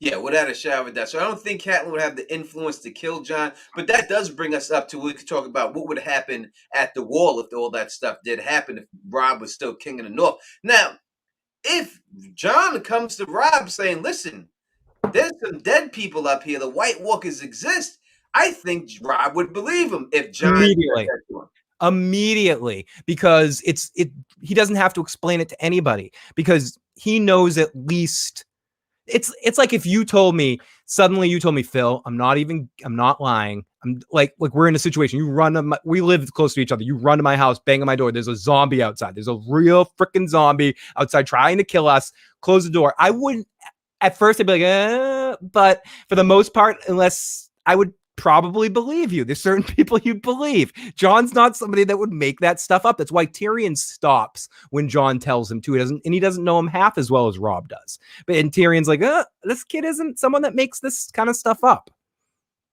Yeah, without a shadow of a doubt. So I don't think Catelyn would have the influence to kill Jon, but that does bring us up to we could talk about what would happen at the Wall if all that stuff did happen, if Robb was still king of the North. Now, if Jon comes to Robb saying, "Listen, there's some dead people up here. The White Walkers exist," I think Robb would believe him if Jon immediately, because he doesn't have to explain it to anybody, because he knows at least. It's like if you told me, Phil, I'm not lying. I'm like we're in a situation. We live close to each other. You run to my house, bang on my door. There's a zombie outside. There's a real freaking zombie outside trying to kill us. Close the door. I wouldn't, at first I'd be like, but for the most part, unless I would probably believe you. There's certain people you believe. Jon's not somebody that would make that stuff up. That's why Tyrion stops when Jon tells him to. He doesn't know him half as well as Robb does. And Tyrion's like, this kid isn't someone that makes this kind of stuff up.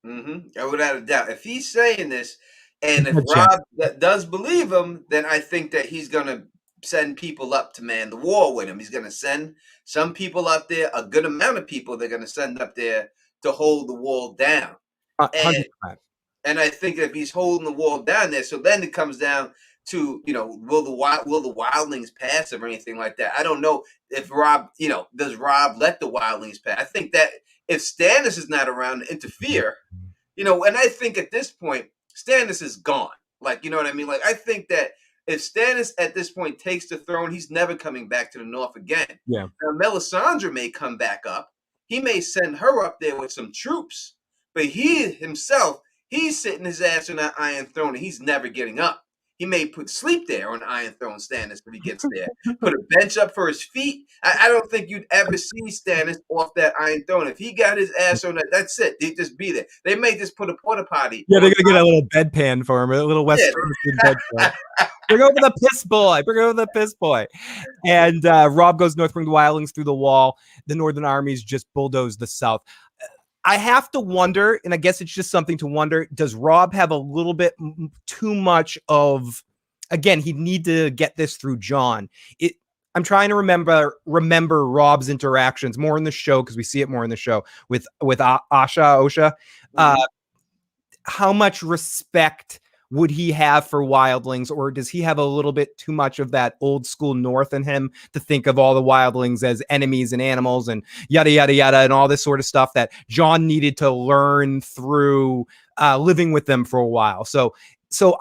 Without a doubt. If he's saying this, and if Robb does believe him, then I think that he's going to send people up to man the wall with him. He's going to send some people up there, a good amount of people they're going to send up there to hold the wall down. And I think if he's holding the wall down there, so then it comes down to, will the wildlings pass or anything like that. I don't know if Robb, does Robb let the wildlings pass? I think that if Stannis is not around to interfere, and I think at this point Stannis is gone. Like, you know what I mean? Like, I think that if Stannis at this point takes the throne, he's never coming back to the north again. Yeah. Now, Melisandre may come back up. He may send her up there with some troops, but he himself, he's sitting his ass on that Iron Throne, and he's never getting up. He may put sleep there on Iron Throne, Stannis, when he gets there. Put a bench up for his feet. I don't think you'd ever see Stannis off that Iron Throne. If he got his ass on that, that's it. They'd just be there. They may just put a porta potty. Yeah, they're gonna get a little bedpan for him, a little Western bedpan. Bring over the piss boy. Bring over the piss boy. And Robb goes north, bring the wildlings through the wall. The northern armies just bulldoze the south. I have to wonder, and I guess it's just something to wonder, does Robb have a little bit too much of, again, he'd need to get this through Jon. I'm trying to remember Robb's interactions more in the show, because we see it more in the show with Osha. How much respect would he have for wildlings, or does he have a little bit too much of that old school North in him to think of all the wildlings as enemies and animals and yada, yada, yada, and all this sort of stuff that Jon needed to learn through living with them for a while? So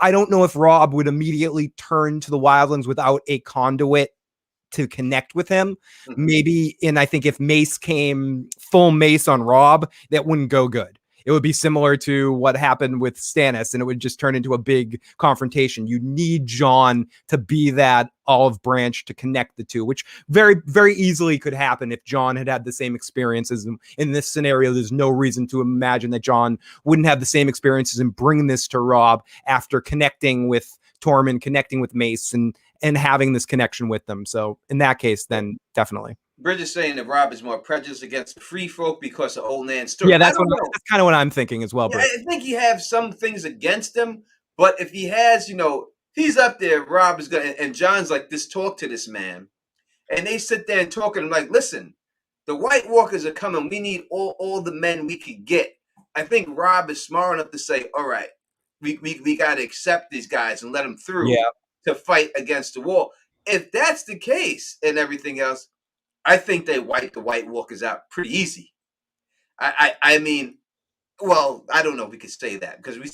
I don't know if Robb would immediately turn to the wildlings without a conduit to connect with him. Maybe, and I think if Mace came full Mace on Robb, that wouldn't go good. It would be similar to what happened with Stannis, and it would just turn into a big confrontation. You need Jon to be that olive branch to connect the two, which very, very easily could happen if Jon had the same experiences. In this scenario, there's no reason to imagine that Jon wouldn't have the same experiences and bring this to Robb after connecting with Tormund, connecting with Mace, and having this connection with them. So in that case, then definitely. Bridget's saying that Robb is more prejudiced against free folk because of old Nan's story. Yeah, that's kind of what I'm thinking as well. Yeah, I think he has some things against him, but if he has, he's up there, Robb is going to, and Jon's like, this talk to this man. And they sit there and talk, and I'm like, listen, the White Walkers are coming. We need all the men we could get. I think Robb is smart enough to say, all right, we got to accept these guys and let them through to fight against the wall. If that's the case and everything else, I think they wipe the White Walkers out pretty easy. I mean, well, I don't know if we could say that, because we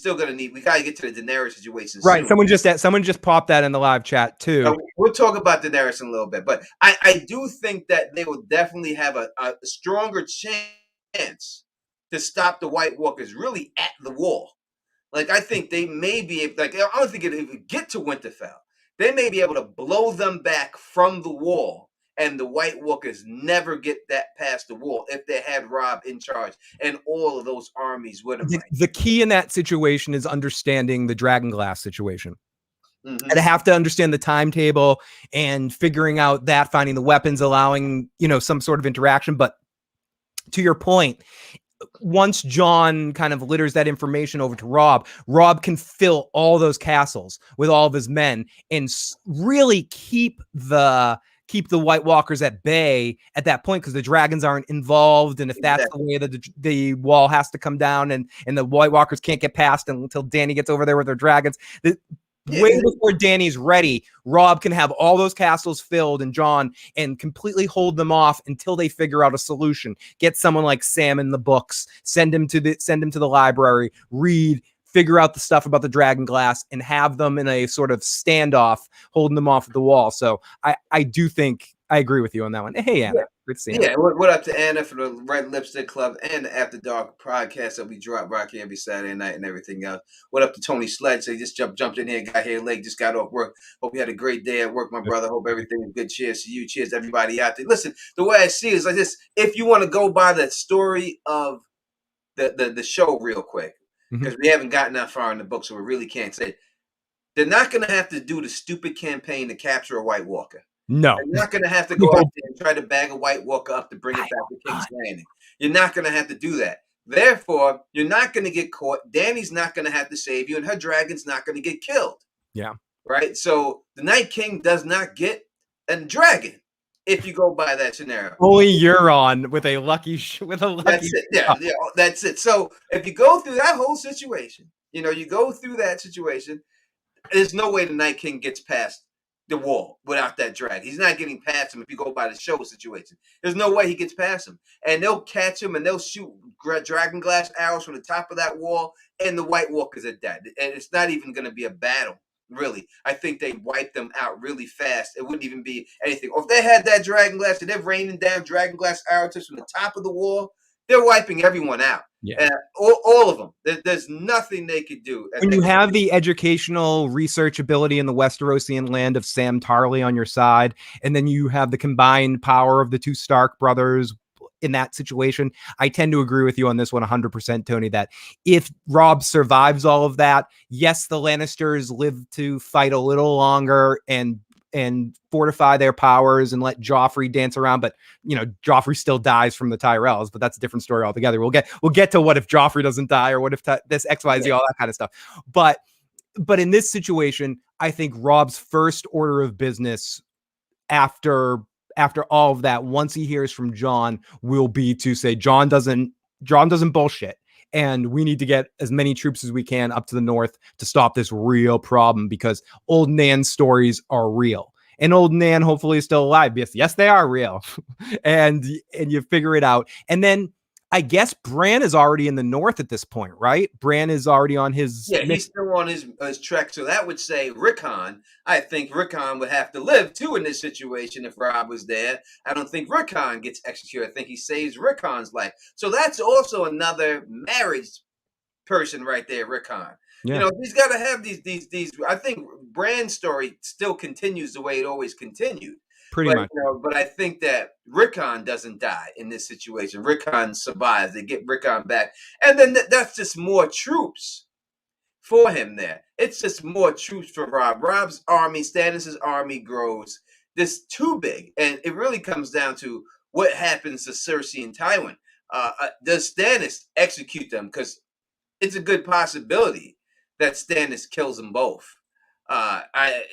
got to get to the Daenerys situation. Right. Soon. Someone just popped that in the live chat too. Now, we'll talk about Daenerys in a little bit, but I do think that they will definitely have a stronger chance to stop the White Walkers really at the wall. Like, I think they may be able, like, I don't think it would get to Winterfell. They may be able to blow them back from the wall, and the White Walkers never get that past the wall if they had Robb in charge and all of those armies with him. The key in that situation is understanding the Dragonglass situation. And I have to understand the timetable and figuring out that, finding the weapons, allowing, some sort of interaction. But to your point, once Jon kind of litters that information over to Robb can fill all those castles with all of his men and really keep the White Walkers at bay at that point, because the dragons aren't involved. And if that's the way that the wall has to come down and the White Walkers can't get past until Dany gets over there with their dragons, way before Dany's ready, Robb can have all those castles filled and Jon and completely hold them off until they figure out a solution. Get someone like Sam in the books, send him to the library, read, figure out the stuff about the Dragonglass, and have them in a sort of standoff, holding them off at the wall. So I do think I agree with you on that one. Hey, Anna. Good to see you. Yeah, what up to Anna for the Red Lipstick Club and the After Dark podcast that we drop Rocky every Saturday night and everything else. What up to Tony Sledge? He just jumped in here, got here late, just got off work. Hope you had a great day at work, my brother. Hope everything is good. Cheers to you. Cheers to everybody out there. Listen, the way I see it is like this. If you want to go by the story of the show real quick, because we haven't gotten that far in the book, so we really can't say it. They're not going to have to do the stupid campaign to capture a White Walker. No. You're not going to have to go out there and try to bag a White Walker up to bring it back to King's Landing. You're not going to have to do that. Therefore, you're not going to get caught. Dany's not going to have to save you, and her dragon's not going to get killed. Yeah. Right? So the Night King does not get a dragon if you go by that scenario. Only Euron with a lucky. That's it. Yeah, that's it. So if you go through that whole situation, you go through that situation, There's no way the Night King gets past the wall without that drag. He's not getting past him if you go by the show situation. There's no way he gets past him. And they'll catch him and they'll shoot dragon glass arrows from the top of that wall, and the White Walkers are dead. And it's not even going to be a battle, really. I think they wipe them out really fast. It wouldn't even be anything. Or if they had that dragon glass and they're raining down dragon glass arrows from the top of the wall, they're wiping everyone out. Yeah. All of them. There's nothing they could do. When you have the educational research ability in the Westerosian land of Sam Tarly on your side, and then you have the combined power of the two Stark brothers in that situation, I tend to agree with you on this one 100%, Tony, that if Robb survives all of that, yes, the Lannisters live to fight a little longer and fortify their powers and let Joffrey dance around, but Joffrey still dies from the Tyrells, but that's a different story altogether. We'll get to what if Joffrey doesn't die, or what if this XYZ, all that kind of stuff. But in this situation, I think Robb's first order of business after all of that, once he hears from Jon, will be to say Jon doesn't bullshit. And we need to get as many troops as we can up to the north to stop this real problem, because old Nan's stories are real. And old Nan hopefully is still alive. Yes, they are real. and you figure it out. And then I guess Bran is already in the north at this point, right? Bran is already on his... Yeah, he's still on his trek. So that would say Rickon. I think Rickon would have to live, too, in this situation if Robb was there. I don't think Rickon gets executed. I think he saves Rickon's life. So that's also another marriage person right there, Rickon. Yeah. He's got to have these. I think Bran's story still continues the way it always continued. Pretty much. But I think that Rickon doesn't die in this situation. Rickon survives. They get Rickon back. And then that's just more troops for him there. It's just more troops for Robb. Robb's army, Stannis' army grows this too big. And it really comes down to what happens to Cersei and Tywin. Does Stannis execute them? Because it's a good possibility that Stannis kills them both.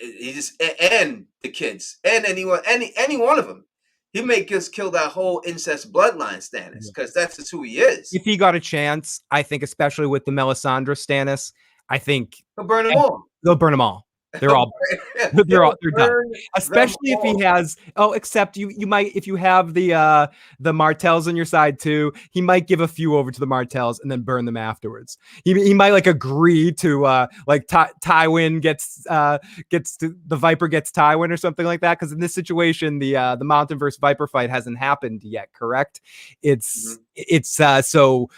He just, and the kids, and any one of them. He may just kill that whole incest bloodline Stannis, because that's just who he is. If he got a chance, I think, especially with the Melisandre Stannis, I think he'll burn them all. They'll burn them all. They're all they're done. Especially if he has except you might, if you have the Martells on your side too, he might give a few over to the Martells and then burn them afterwards. He might agree to Tywin gets to, the Viper gets Tywin or something like that, because in this situation the Mountain versus Viper fight hasn't happened yet, correct? It's so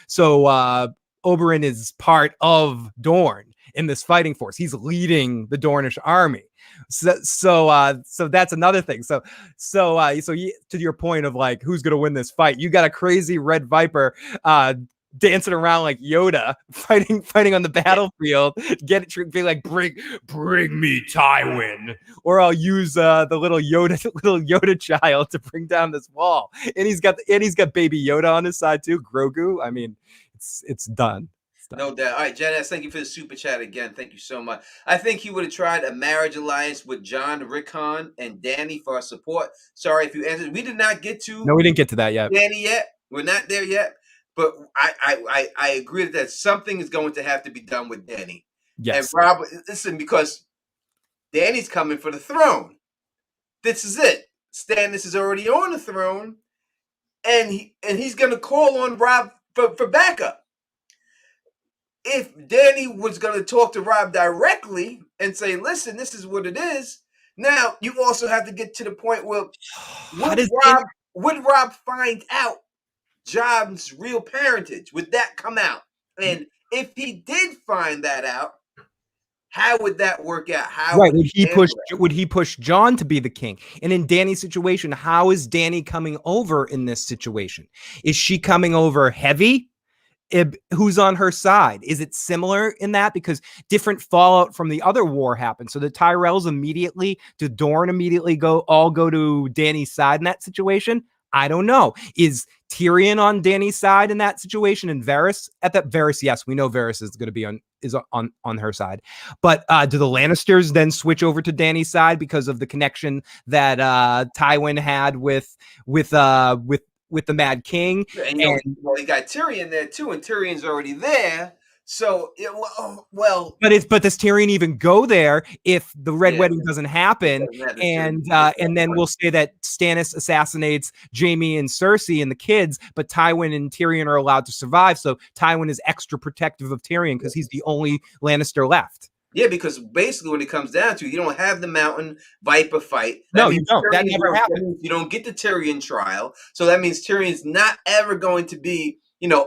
Oberyn is part of Dorne in this fighting force. He's leading the Dornish army. So that's another thing. So to your point of who's going to win this fight, you got a crazy Red Viper dancing around like Yoda, fighting on the battlefield, be like, bring me Tywin, or I'll use the little Yoda child to bring down this wall. And he's got baby Yoda on his side too, Grogu. I mean, it's done. No doubt. All right, Janice, thank you for the super chat again. Thank you so much. I think he would have tried a marriage alliance with Jon, Rickon, and Dany for our support. Sorry if you answered. We did not get to. No, we didn't get to that yet. Dany yet. We're not there yet. But I agree that something is going to have to be done with Dany. Yes. And Robb, listen, because Dany's coming for the throne. This is it. Stannis is already on the throne, and he's going to call on Robb for backup. If Dany was going to talk to Robb directly and say, listen, this is what it is, now you also have to get to the point where would Robb find out Jon's real parentage? Would that come out? And if he did find that out, how would that work out? Would he push Jon to be the king? And in Dany's situation, how is Dany coming over in this situation? Is she coming over heavy? Who's on her side? Is it similar in that? Because different fallout from the other war happened. So the Tyrells immediately, to Dorne immediately go to Dany's side in that situation? I don't know. Is Tyrion on Dany's side in that situation? And Varys? Yes, we know Varys is going to be on her side. But do the Lannisters then switch over to Dany's side because of the connection that Tywin had with the Mad King? And you got Tyrion there too, and Tyrion's already there. So well, but does Tyrion even go there if the Red yeah, Wedding doesn't happen? it doesn't have the And Tyrion. then we'll say that Stannis assassinates Jaime and Cersei and the kids, but Tywin and Tyrion are allowed to survive. So Tywin is extra protective of Tyrion because he's the only Lannister left. Yeah, because basically when it comes down to it, you don't have the Mountain Viper fight. That No, you means don't. That Tyrion, never happened. that means you don't get the Tyrion trial. So that means Tyrion's not ever going to be,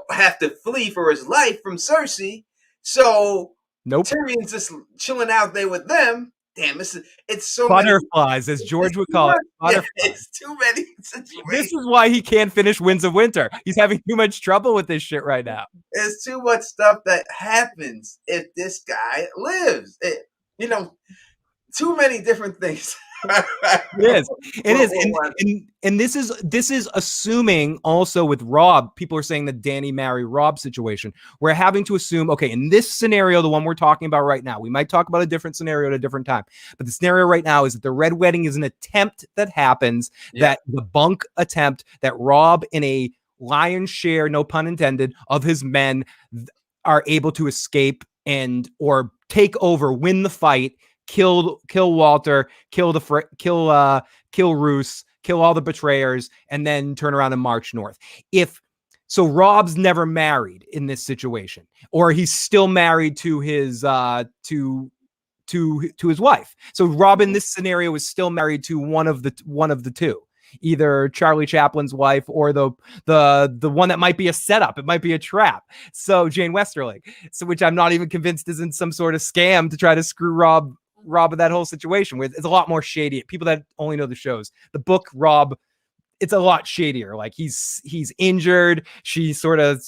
have to flee for his life from Cersei. So Nope. Tyrion's just chilling out there with them. Damn, it's so butterflies, as George would call it. Butterflies. Yeah, it's too many situations. This is why he can't finish Winds of Winter. He's having too much trouble with this shit right now. There's too much stuff that happens if this guy lives. Too many different things. It is. And this is assuming also with Robb, people are saying the Dany marry Robb situation. We're having to assume, okay, in this scenario, the one we're talking about right now, we might talk about a different scenario at a different time, but the scenario right now is that the Red Wedding is an attempt that happens, that the bunk attempt that Robb in a lion's share, no pun intended, of his men are able to escape or take over, win the fight, kill Walter, kill Roose, kill all the betrayers, and then turn around and march north. So Robb's never married in this situation, or he's still married to his to his wife. So Robb in this scenario is still married to one of the two, either Charlie Chaplin's wife or the one that might be a setup. It might be a trap. So Jane Westerling, which I'm not even convinced isn't some sort of scam to try to screw Robb of that whole situation with. It's a lot more shady. People that only know the shows, the book Robb, it's a lot shadier. Like he's injured. She sort of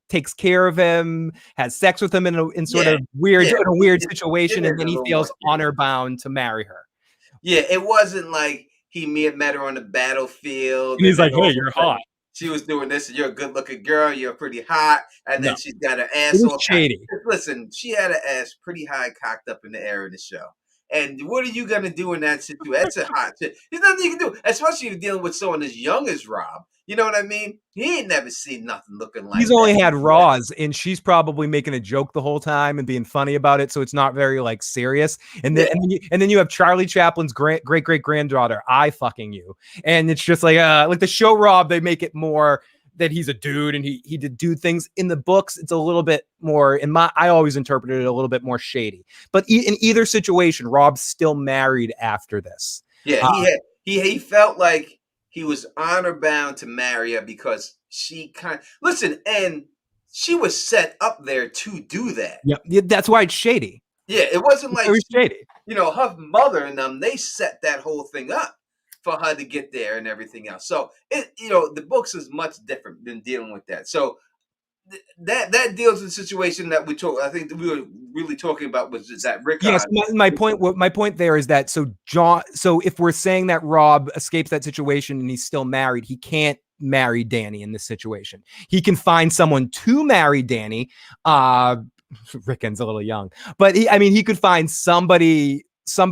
takes care of him, has sex with him in a weird situation, and then he feels honor bound to marry her. Yeah, it wasn't like he met her on the battlefield. And he's like, "Hey, you're hot." She was doing this. You're a good-looking girl. You're pretty hot, and then she's got her ass all shady. Listen, she had her ass pretty high, cocked up in the air in the show. And what are you gonna do in that situation? That's a hot shit. There's nothing you can do, especially if you're dealing with someone as young as Robb. You know what I mean? He ain't never seen nothing looking like. He's only had Raws, and she's probably making a joke the whole time and being funny about it, so it's not very like serious. And then you have Charlie Chaplin's great great granddaughter, I fucking you, and it's just like the show Robb, they make it more that he's a dude and he did do things. In the books, it's a little bit more, I always interpreted it a little bit more shady. But in either situation, Robb's still married after this. Yeah, he felt like he was honor bound to marry her because she and she was set up there to do that. Yeah, that's why it's shady. Yeah, it wasn't like shady. Her mother and them, they set that whole thing up for her to get there and everything else. So the books is much different than dealing with that. So that deals with the situation that I think that we were really talking about was that Rickon. Yes, my point there is that so if we're saying that Robb escapes that situation and he's still married, he can't marry Dany in this situation. He can find someone to marry Dany. Rickon's a little young, but he could find somebody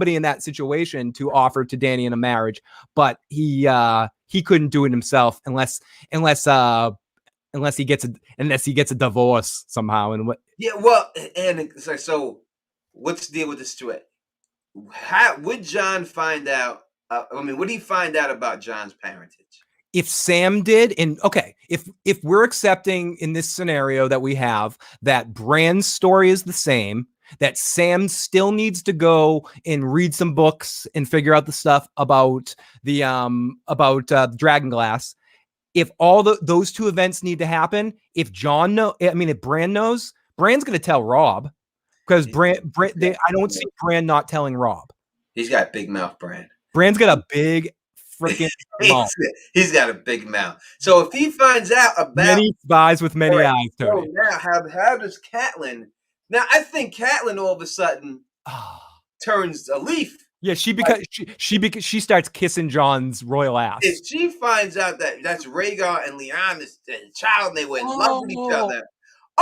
in that situation to offer to Dany in a marriage, but he couldn't do it himself unless he gets a divorce somehow. And it's like, so what's the deal with this situation? How would Jon find out? Would he find out about Jon's parentage? If Sam did, if we're accepting in this scenario that we have that Bran's story is the same, that Sam still needs to go and read some books and figure out the stuff about the Dragonglass. If all those two events need to happen, if Bran knows, Bran's going to tell Robb, because I don't see Bran not telling Robb. He's got big mouth, Bran. Bran's got a big freaking mouth. He's got a big mouth. So if he finds out about many spies with many eyes, Tony. So now how does Catelyn? Now I think Catelyn all of a sudden turns a leaf. Yeah, she starts kissing Jon's royal ass. If she finds out that that's Rhaegar and Lyanna's child, and they were in love with each other.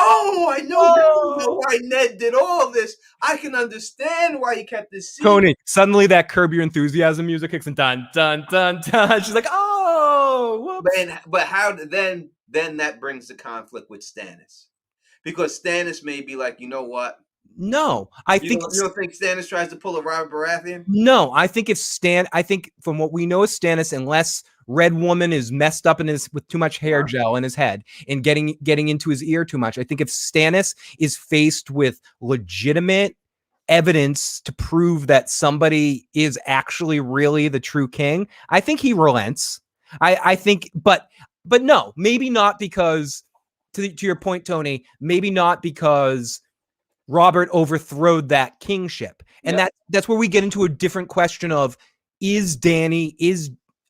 I know why Ned did all this. I can understand why he kept this secret. Tony, suddenly that Curb Your Enthusiasm music kicks and dun dun dun dun. She's like, whoops. But how then that brings the conflict with Stannis. Because Stannis may be like, you know what? No, I You think don't think Stannis tries to pull a Robert Baratheon? no. I think I think from what we know of Stannis, unless Red Woman is messed up in his with too much hair gel in his head and getting into his ear too much. I think if Stannis is faced with legitimate evidence to prove that somebody is actually really the true king, I think he relents. I think, but no, maybe not because to your point, Tony, maybe not because Robert overthrowed that kingship. And that's where we get into a different question of is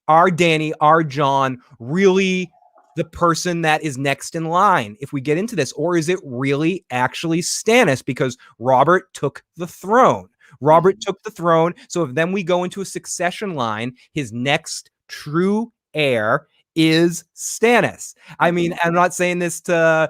our Jon really the person that is next in line if we get into this, or is it really actually Stannis because Robert took the throne? Robert took the throne. So if then we go into a succession line, his next true heir is Stannis. I mean, I'm not saying this to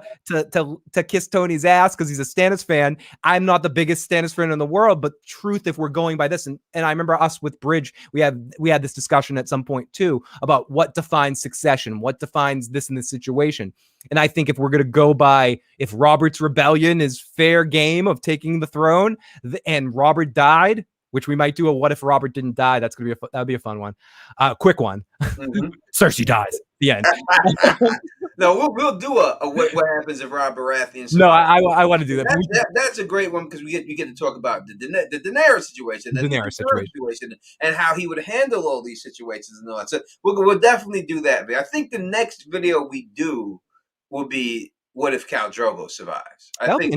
kiss Tony's ass because he's a Stannis fan. I'm not the biggest Stannis fan in the world, but truth, if we're going by this, and I remember us with Bridge, we had this discussion at some point too about what defines succession, what defines this in this situation. And I think if we're going to go by if Robert's rebellion is fair game of taking the throne, and Robert died, which we might do a what if Robert didn't die. That's gonna be that'd be a fun one, quick one. Cersei dies. The end. No, we'll do a what happens if Robb Baratheon survives. No, I want to do that. That's a great one because we get to talk about the Daenerys situation, the Daenerys situation, and how he would handle all these situations and all that. So we'll definitely do that. But I think the next video we do will be what if Khal Drogo survives. That'll be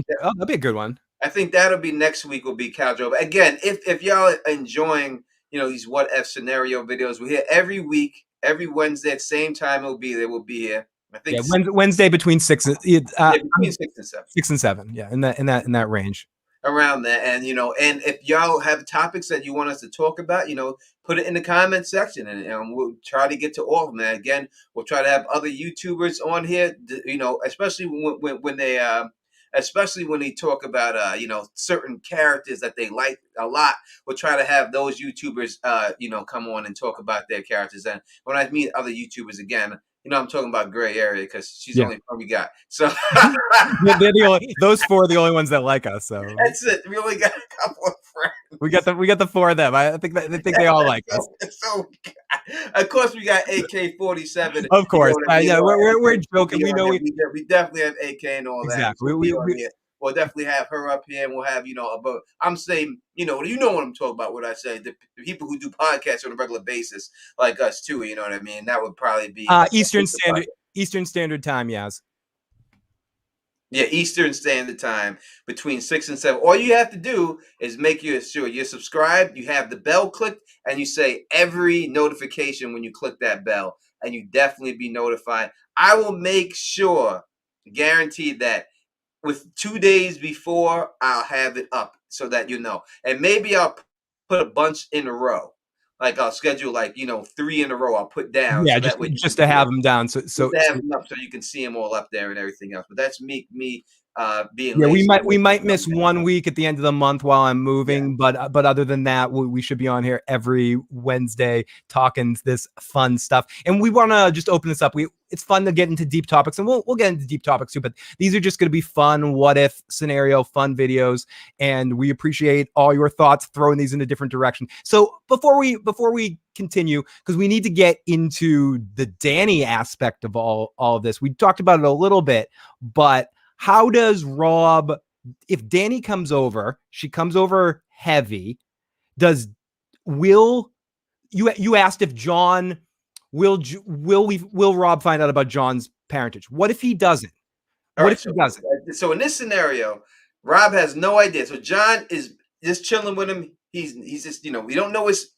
a good one. I think that'll be next week. Will be Khal Drogo again. If y'all enjoying these what if scenario videos, we're here every week, every Wednesday at the same time. We'll be here. I think Wednesday between 6 and between 6 and 7. 6 and 7, yeah, in that range. Around that, and and if y'all have topics that you want us to talk about, put it in the comment section, and we'll try to get to all of them. And again, we'll try to have other YouTubers on here, especially when they especially when they talk about certain characters that they like a lot. We'll try to have those YouTubers come on and talk about their characters. And when I mean other YouTubers, again, I'm talking about Gray Area because she's the only one we got. So those 4 are the only ones that like us. So that's it. We only got a couple of friends. We got the 4 of them. I think they all like us. So of course we got AK-47. Of course, yeah, we're joking. We know we definitely have AK and all that. Exactly. We'll definitely have her up here, and we'll have about. I'm saying you know what I'm talking about. What I say, the people who do podcasts on a regular basis, like us too. You know what I mean? That would probably be Eastern Standard Time. Yes. Yeah, Eastern Standard Time between 6 and 7. All you have to do is make sure you're subscribed, you have the bell clicked, and you say every notification when you click that bell, and you definitely be notified. I will make sure, guaranteed that with 2 days before, I'll have it up so that you know. And maybe I'll put a bunch in a row. Like I'll schedule 3 in a row. I'll put down. Yeah, so just to have them down. So to have them up so you can see them all up there and everything else. But that's me being. Yeah, we might miss 1 week at the end of the month while I'm moving, but other than that, we should be on here every Wednesday talking this fun stuff. And we want to just open this up. It's fun to get into deep topics, and we'll get into deep topics too. But these are just going to be fun, what if scenario, fun videos, and we appreciate all your thoughts, throwing these in a different direction. So before we continue, because we need to get into the Dany aspect of all of this. We talked about it a little bit, but how does Robb, if Dany comes over, she comes over heavy, you asked if Jon, will Robb find out about Jon's parentage? What if he doesn't? He doesn't? So in this scenario, Robb has no idea. So Jon is just chilling with him. He's just, we don't know his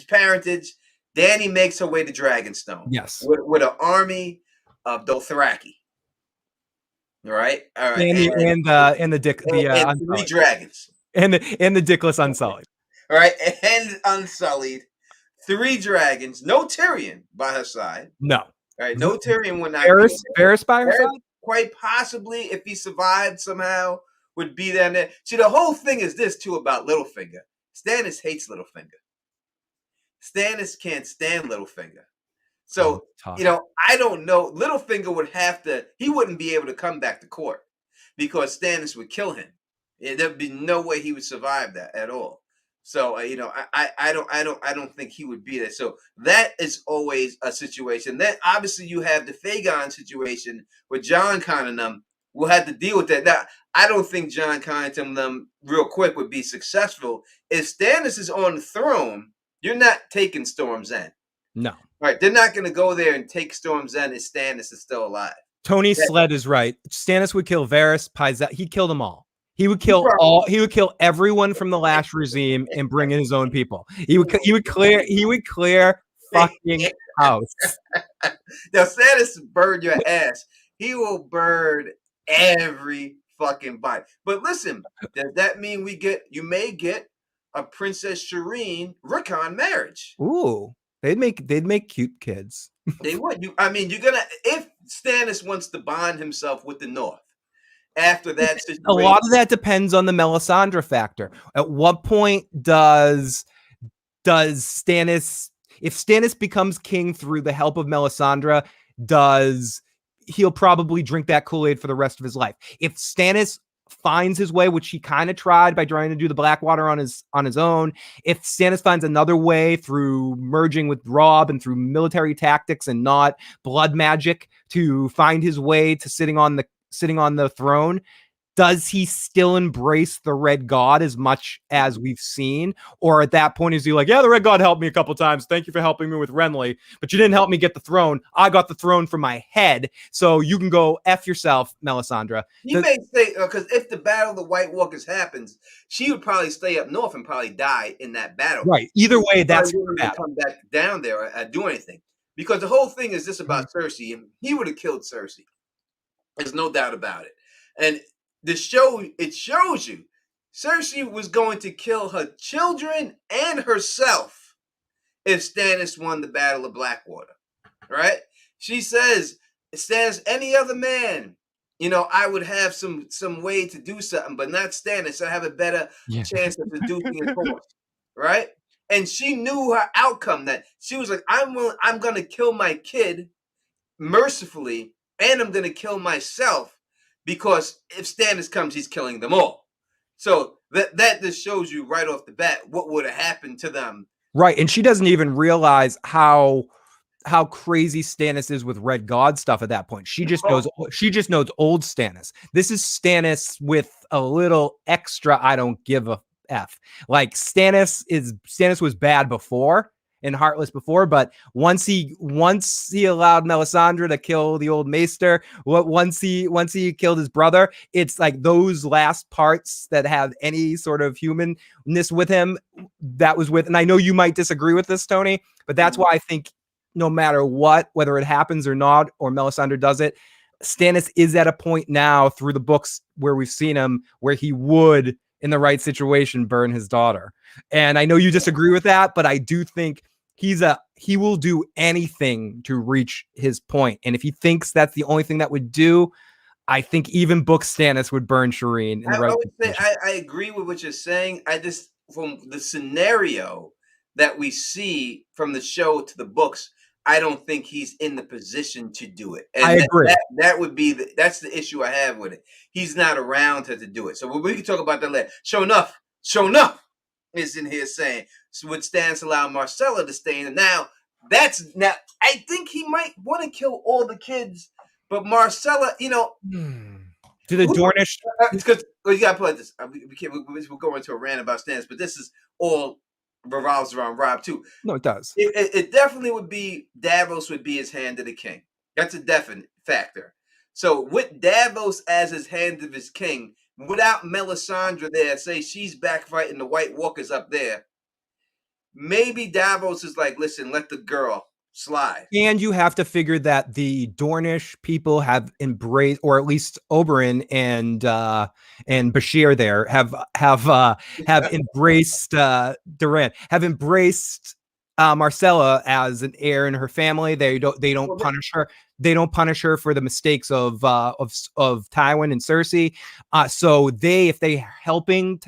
parentage. Dany makes her way to Dragonstone. Yes. With an army of Dothraki. All right. And the 3 dragons. And the Dickless Unsullied. All right, and Unsullied. 3 dragons. No Tyrion by her side. No. All right, no Tyrion when Varys by her side? Quite possibly, if he survived somehow, would be down there. See, the whole thing is this too about Littlefinger. Stannis hates Littlefinger. Stannis can't stand Littlefinger. So, I don't know. Littlefinger he wouldn't be able to come back to court because Stannis would kill him. There'd be no way he would survive that at all. So I don't think he would be there. So that is always a situation. Then obviously you have the Fagon situation where Jon kind of them will have to deal with that. Now I don't think Jon Connington them real quick would be successful. If Stannis is on the throne, you're not taking Storm's End. No. Right, they're not going to go there and take Storm's End if Stannis is still alive. Tony Sled is right. Stannis would kill Varys, Pyzet. He killed them all. He would kill all. He would kill everyone from the last regime and bring in his own people. He would clear fucking house. Now Stannis burn your ass. He will burn every fucking body. But listen, does that mean you may get a Princess Shireen Rickon marriage? Ooh, they'd make cute kids. They would. You're gonna, if Stannis wants to bond himself with the North. After that situation. A lot of that depends on the Melisandre factor. At what point does Stannis, if Stannis becomes king through the help of Melisandre, he'll probably drink that Kool-Aid for the rest of his life. If Stannis finds his way, which he kind of tried by trying to do the Blackwater on his own, if Stannis finds another way through merging with Robb and through military tactics and not blood magic to find his way to sitting on the throne, does he still embrace the Red God as much as we've seen? Or at that point, is he like, yeah, the Red God helped me a couple times. Thank you for helping me with Renly, but you didn't help me get the throne. I got the throne from my head. So you can go F yourself, Melisandre. He may say, because if the Battle of the White Walkers happens, she would probably stay up north and probably die in that battle. Right. Either way, that's going to come back down there or do anything. Because the whole thing is this about Cersei, and he would have killed Cersei. There's no doubt about it. And it shows you Cersei was going to kill her children and herself if Stannis won the Battle of Blackwater. Right? She says, Stannis, any other man, I would have some way to do something, but not Stannis. I have a better chance of seducing his horse. Right? And she knew her outcome, that she was like, I'm going to kill my kid mercifully, and I'm going to kill myself, because if Stannis comes, he's killing them all. So that just shows you right off the bat what would have happened to them. Right, and she doesn't even realize how crazy Stannis is with Red God stuff at that point. She just knows old Stannis. This is Stannis with a little extra I don't give a F. Like Stannis was bad before and heartless before, but once he allowed Melisandre to kill the old maester, once he killed his brother, it's like those last parts that have any sort of humanness with him, and I know you might disagree with this, Tony, but that's why I think no matter what, whether it happens or not, or Melisandre does it, Stannis is at a point now through the books where we've seen him where he would, in the right situation, burn his daughter. And I know you disagree with that, but I do think he will do anything to reach his point. And if he thinks that's the only thing that would do, I think even Book Stannis would burn Shireen. I agree with what you're saying. I just, from the scenario that we see from the show to the books, I don't think he's in the position to do it. And I agree. That would be that's the issue I have with it. He's not around to do it. So we can talk about that later. Show enough is in here saying, so would Stannis allow Marcella to stay in? Now I think he might want to kill all the kids, but Marcella, to the Dornish, because you got to put this. We'll go into a rant about Stannis, but this is all revolves around Robb too. No, it does. It definitely would be Davos would be his hand to the king. That's a definite factor. So with Davos as his hand of his king, without Melisandre there, say she's back fighting the White Walkers up there, maybe Davos is like, listen, let the girl slide. And you have to figure that the Dornish people have embraced, or at least Oberyn and Bashir there have embraced Durant, have embraced Marcella as an heir in her family. They don't punish her. They don't punish her for the mistakes of Tywin and Cersei. So if they helping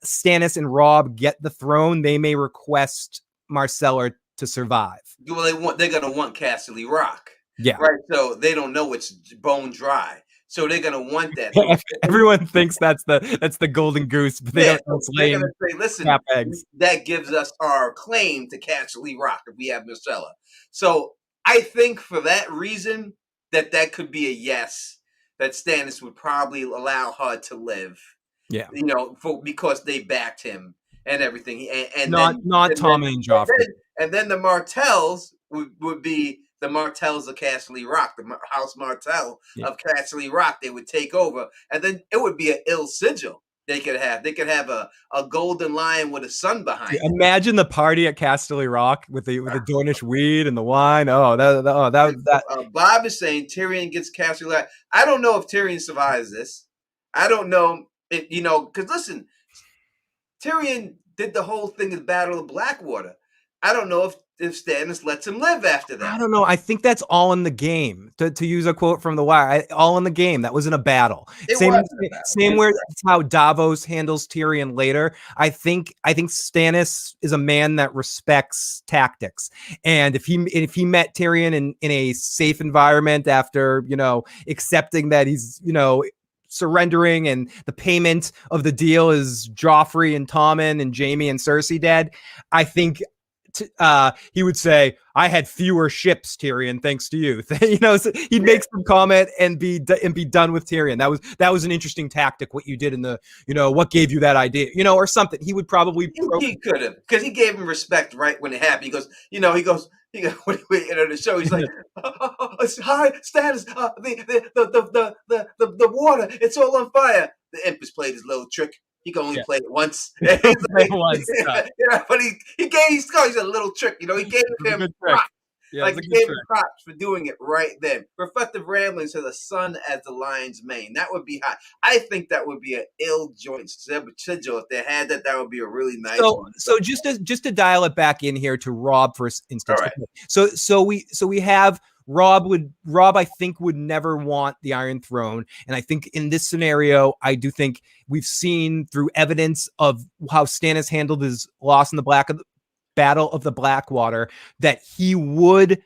Stannis and Robb get the throne, they may request Marcella to survive. Well, they're gonna want Casterly Rock. Yeah. Right. So they don't know it's bone dry. So they're gonna want that. Everyone thinks that's the golden goose, but they don't know it's they're gonna laying say, listen, crap eggs. that gives us our claim to Castle Rock if we have Myrcella. So I think for that reason that could be a yes, that Stannis would probably allow her to live. Yeah. Because they backed him and everything. And not then, Tommen and Joffrey. And then the Martells would be the Martells of Castle Rock, the House Martell of Castle Rock. They would take over, and then it would be an ill sigil. They could have a golden lion with a sun behind it. Imagine the party at Castle Rock with the Dornish weed and the wine. Bob is saying Tyrion gets Castle Rock. I don't know if Tyrion survives this. I don't know if, because listen, Tyrion did the whole thing in Battle of Blackwater. I don't know if Stannis lets him live after that. I don't know. I think that's all in the game. To use a quote from The Wire, all in the game. That wasn't a battle. Same where it's how Davos handles Tyrion later. I think Stannis is a man that respects tactics, and if he met Tyrion in a safe environment after accepting that he's surrendering and the payment of the deal is Joffrey and Tommen and Jaime and Cersei dead, I think he would say, I had fewer ships, Tyrion, thanks to you. So he'd make some comment and be done with Tyrion. That was an interesting tactic, what you did in the, what gave you that idea, or something. He would probably he could have, because he gave him respect right when it happened. He goes, when we enter the show, he's like, hi, Stannis, the water, it's all on fire. The imp has played his little trick. He can only play it once. But he gave he's a little trick. He gave him props. He gave him props for doing it right then. Reflective ramblings to the sun as the lion's mane. That would be hot. I think that would be an ill joint sigil. If they had that, that would be a really nice one. So just to dial it back in here to Robb for instance. Right. So we have Robb, I think, would never want the Iron Throne. And I think in this scenario, I do think we've seen through evidence of how Stannis handled his loss in the Battle of the Blackwater that he would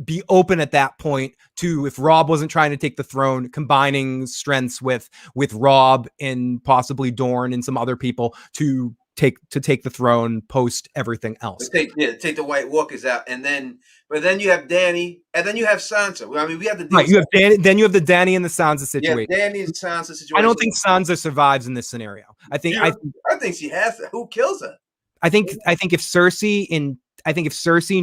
be open at that point to, if Robb wasn't trying to take the throne, combining strengths with Robb and possibly Dorne and some other people to take the throne post everything else. Take the White Walkers out, but then you have Dany, and then you have Sansa. I mean, we have the right. You have Dany, then you have the Dany and the Sansa situation. Yeah, Dany and Sansa situation. I don't think Sansa survives in this scenario. I think she has to. Who kills her? I think if Cersei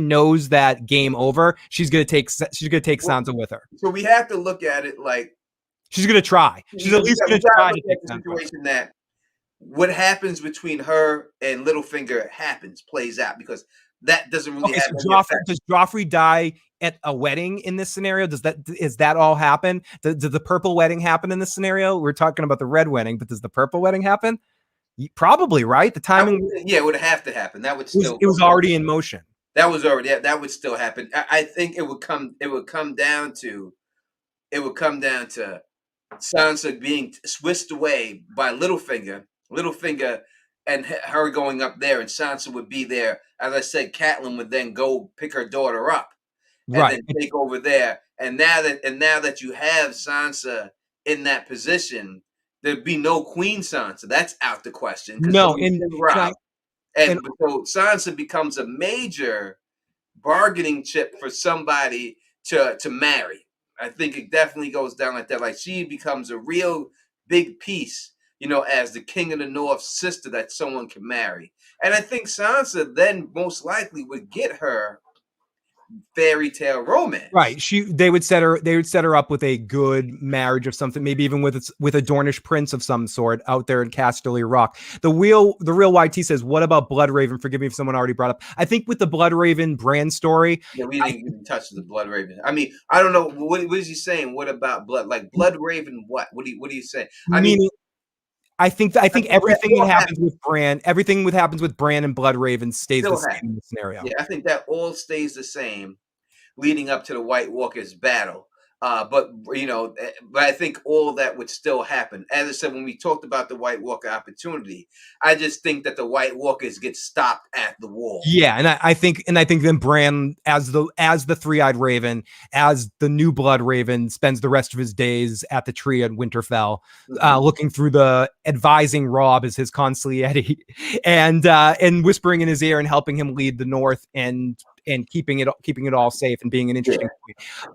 knows that game over, she's gonna take Sansa with her. So we have to look at it like she's gonna try. She's at least gonna try to take the situation that what happens between her and Littlefinger plays out, because that doesn't really happen. Does Joffrey die at a wedding in this scenario? Does that all happen? Does the purple wedding happen in this scenario? We're talking about the red wedding, but does the purple wedding happen? Probably, right? The timing. It would have to happen. That would still. It was already in motion. That would still happen. I think it would come down to Sansa being whisked away by Littlefinger and her going up there, and Sansa would be there. As I said, Catelyn would then go pick her daughter up and then take over there. And now that you have Sansa in that position, there'd be no Queen Sansa. That's out the question. No, so Sansa becomes a major bargaining chip for somebody to marry. I think it definitely goes down like that. Like, she becomes a real big piece, as the King of the North's sister that someone can marry. And I think Sansa then most likely would get her fairy tale romance. Right. They would set her up with a good marriage of something, maybe even with a Dornish prince of some sort out there in Casterly Rock. The real YT says, what about Bloodraven? Forgive me if someone already brought up. I think with the Bloodraven Bran story. Yeah, we didn't even touch the Bloodraven. I mean, I don't know. What is he saying? What about Bloodraven? What are you saying? I think everything that happens with Bran, everything that happens with Bran and Bloodraven stays the same in the scenario. Yeah, I think that all stays the same leading up to the White Walkers battle. But but I think all that would still happen. As I said, when we talked about the White Walker opportunity, I just think that the White Walkers get stopped at the wall. Yeah, and I think then Bran, as the three-eyed raven, as the new blood raven, spends the rest of his days at the tree at Winterfell, looking through advising Robb as his consigliere, and whispering in his ear and helping him lead the North and keeping it all safe and being an interesting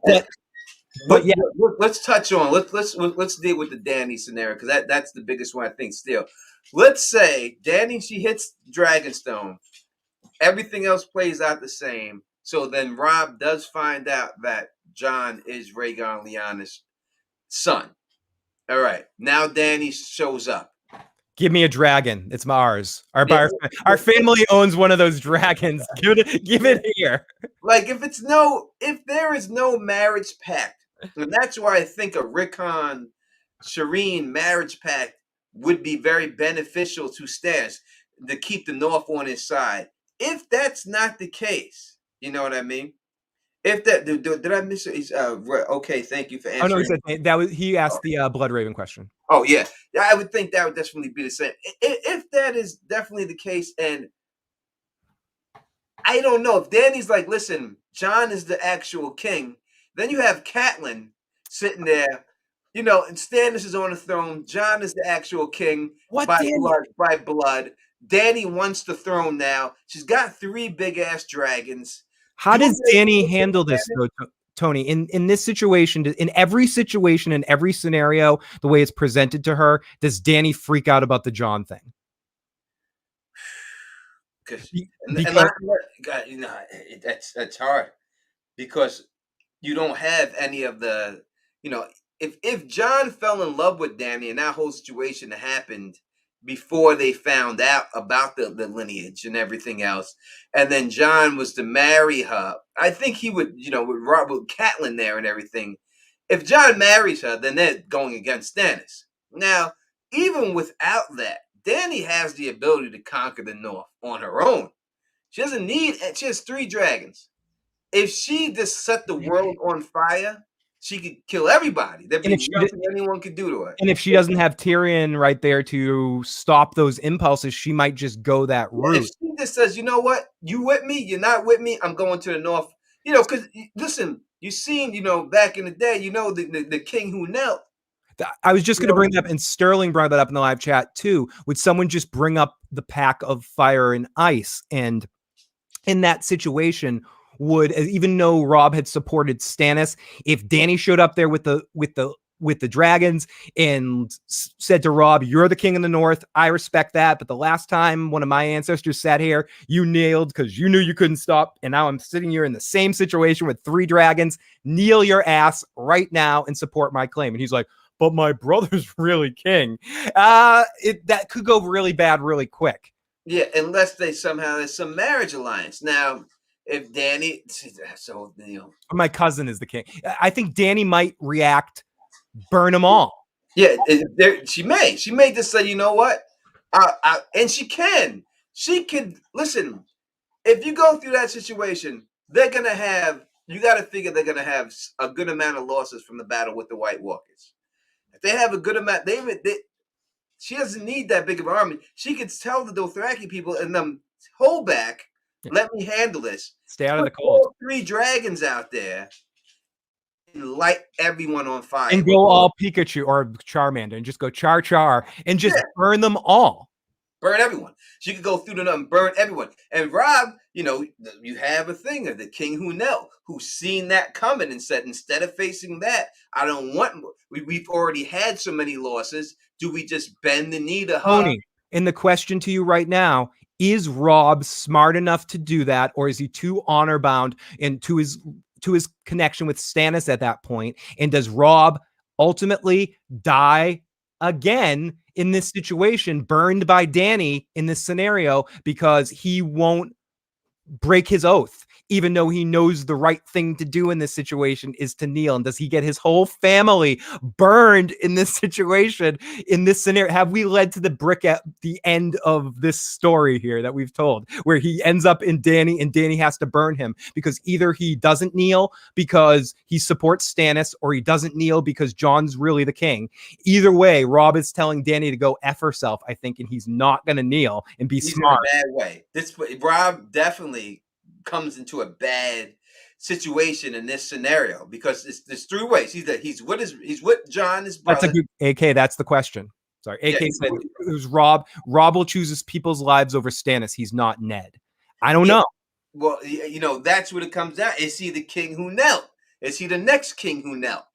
point. But yeah, let's touch on let's deal with the Dany scenario, because that's the biggest one I think still. Let's say Dany, she hits Dragonstone, everything else plays out the same. So then Robb does find out that Jon is Rhaegar Lyanna's son. All right, now Dany shows up. Give me a dragon. It's ours. Our family owns one of those dragons. Give it here. Like if there is no marriage pact, and that's why I think a Rickon Shireen marriage pact would be very beneficial to Stannis to keep the North on his side. If that's not the case, you know what I mean? If that did I miss it? Okay, thank you for answering. Oh no, he asked the Blood Raven question. Oh yeah, I would think that would definitely be the same. If that is definitely the case, and I don't know if Dany's like, listen, Jon is the actual king. Then you have Catelyn sitting there, and Stannis is on the throne. Jon is the actual king by blood. Dany wants the throne now. She's got 3 big ass dragons. How does Dany handle this though, Tony? In this situation, in every situation, in every scenario, the way it's presented to her, does Dany freak out about the Jon thing? That's hard, because you don't have any of the, if Jon fell in love with Dany and that whole situation happened before they found out about the lineage and everything else, and then Jon was to marry her, I think he would, with Catelyn there and everything. If Jon marries her, then they're going against Stannis. Now, even without that, Dany has the ability to conquer the North on her own. She has 3 dragons. If she just set the world on fire, she could kill everybody. There'd be nothing anyone could do to her. And if she doesn't have Tyrion right there to stop those impulses, she might just go that route. If she just says, you know what, you with me, you're not with me, I'm going to the North. Because, listen, you've seen, back in the day, the king who knelt. I was just going to bring that up, and Sterling brought that up in the live chat too. Would someone just bring up the pack of fire and ice? And in that situation, even though Robb had supported Stannis, if Dany showed up there with the dragons and said to Robb, "You're the king of the North. I respect that. But the last time one of my ancestors sat here, you nailed because you knew you couldn't stop. And now I'm sitting here in the same situation with 3 dragons. Kneel your ass right now and support my claim." And he's like, "But my brother's really king." That could go really bad really quick. Yeah, unless there's some marriage alliance. Now, if Dany, my cousin is the king, I think Dany might react, burn them all. Yeah, she may just say, you know what, and she can listen. If you go through that situation, they're gonna have. You got to figure they're gonna have a good amount of losses from the battle with the White Walkers. If they have a good amount, she doesn't need that big of an army. She could tell the Dothraki people and them, hold back. Let me handle this. Stay out of the cold. 3 dragons out there and light everyone on fire. And go all Pikachu or Charmander and just go char and just burn them all. Burn everyone. She could go through the and burn everyone. And Robb, you have a thing of the king who knelt, who's seen that coming and said, instead of facing that, I don't want. We've already had so many losses. Do we just bend the knee to her? Tony, and the question to you right now, is Robb smart enough to do that, or is he too honor bound and to his connection with Stannis at that point? And does Robb ultimately die again in this situation, burned by Dany in this scenario, because he won't break his oath? even though he knows the right thing to do in this situation is to kneel? And does he get his whole family burned in this situation, in this scenario? Have we led to the brick at the end of this story here that we've told, where he ends up in Dany and Dany has to burn him because either he doesn't kneel because he supports Stannis, or he doesn't kneel because Jon's really the king? Either way, Robb is telling Dany to go F herself, I think, and he's not going to kneel and be smart. In a bad way. Robb definitely comes into a bad situation in this scenario because there's three ways. He's with Jon, his brother. That's a good AK. That's the question. Sorry, AK said it was Robb. Robb will choose people's lives over Stannis. He's not Ned. I don't know. Well, that's what it comes down. Is he the king who knelt? Is he the next king who knelt?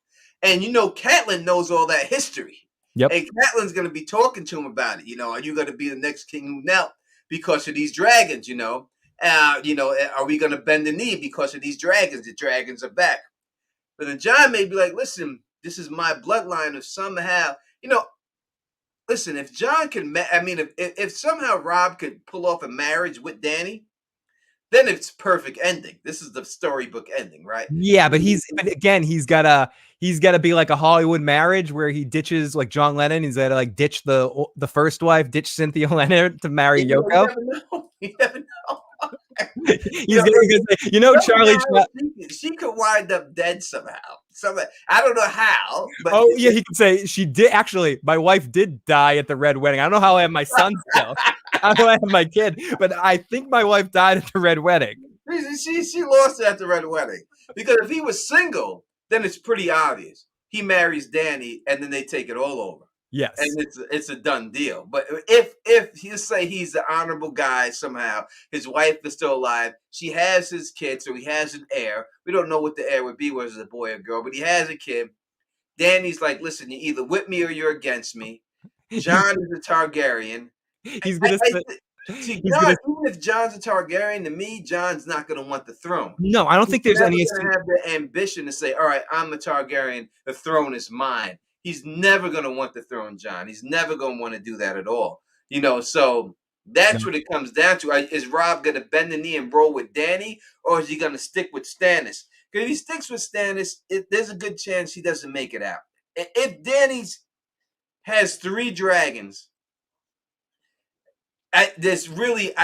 And Catelyn knows all that history. Yep. And Catelyn's going to be talking to him about it. Are you going to be the next king who knelt because of these dragons? Are we going to bend the knee because of these dragons? The dragons are back. But then Jon may be like, listen, this is my bloodline. If somehow, listen, if Jon can, if somehow Robb could pull off a marriage with Dany, then it's perfect ending. This is the storybook ending, right? Yeah, but he's gotta be like a Hollywood marriage where he ditches like John Lennon. He's gotta like ditch the first wife, ditch Cynthia Leonard to marry Yoko. You never know. He's gonna say, Charlie. She could wind up dead somehow. I don't know how. But he could say she did. Actually, my wife did die at the red wedding. I don't know how I have my son still. I don't know how I have my kid, but I think my wife died at the red wedding. She lost it at the red wedding because if he was single, then it's pretty obvious. He marries Dany, and then they take it all over. Yes, and it's a done deal. But if you say he's the honorable guy somehow, his wife is still alive, she has his kid, so he has an heir. We don't know what the heir would be, whether it's a boy or girl, but he has a kid. Dany's like, listen, you're either with me or you're against me. Jon is a Targaryen. He's gonna even if Jon's a Targaryen, to me, Jon's not going to want the throne. No, I don't think there's any. He's going to have the ambition to say, all right, I'm a Targaryen. The throne is mine. He's never going to want the throne, Jon. He's never going to want to do that at all. So that's what it comes down to. Is Robb going to bend the knee and roll with Dany, or is he going to stick with Stannis? Because if he sticks with Stannis, there's a good chance he doesn't make it out. If Dany has 3 dragons, I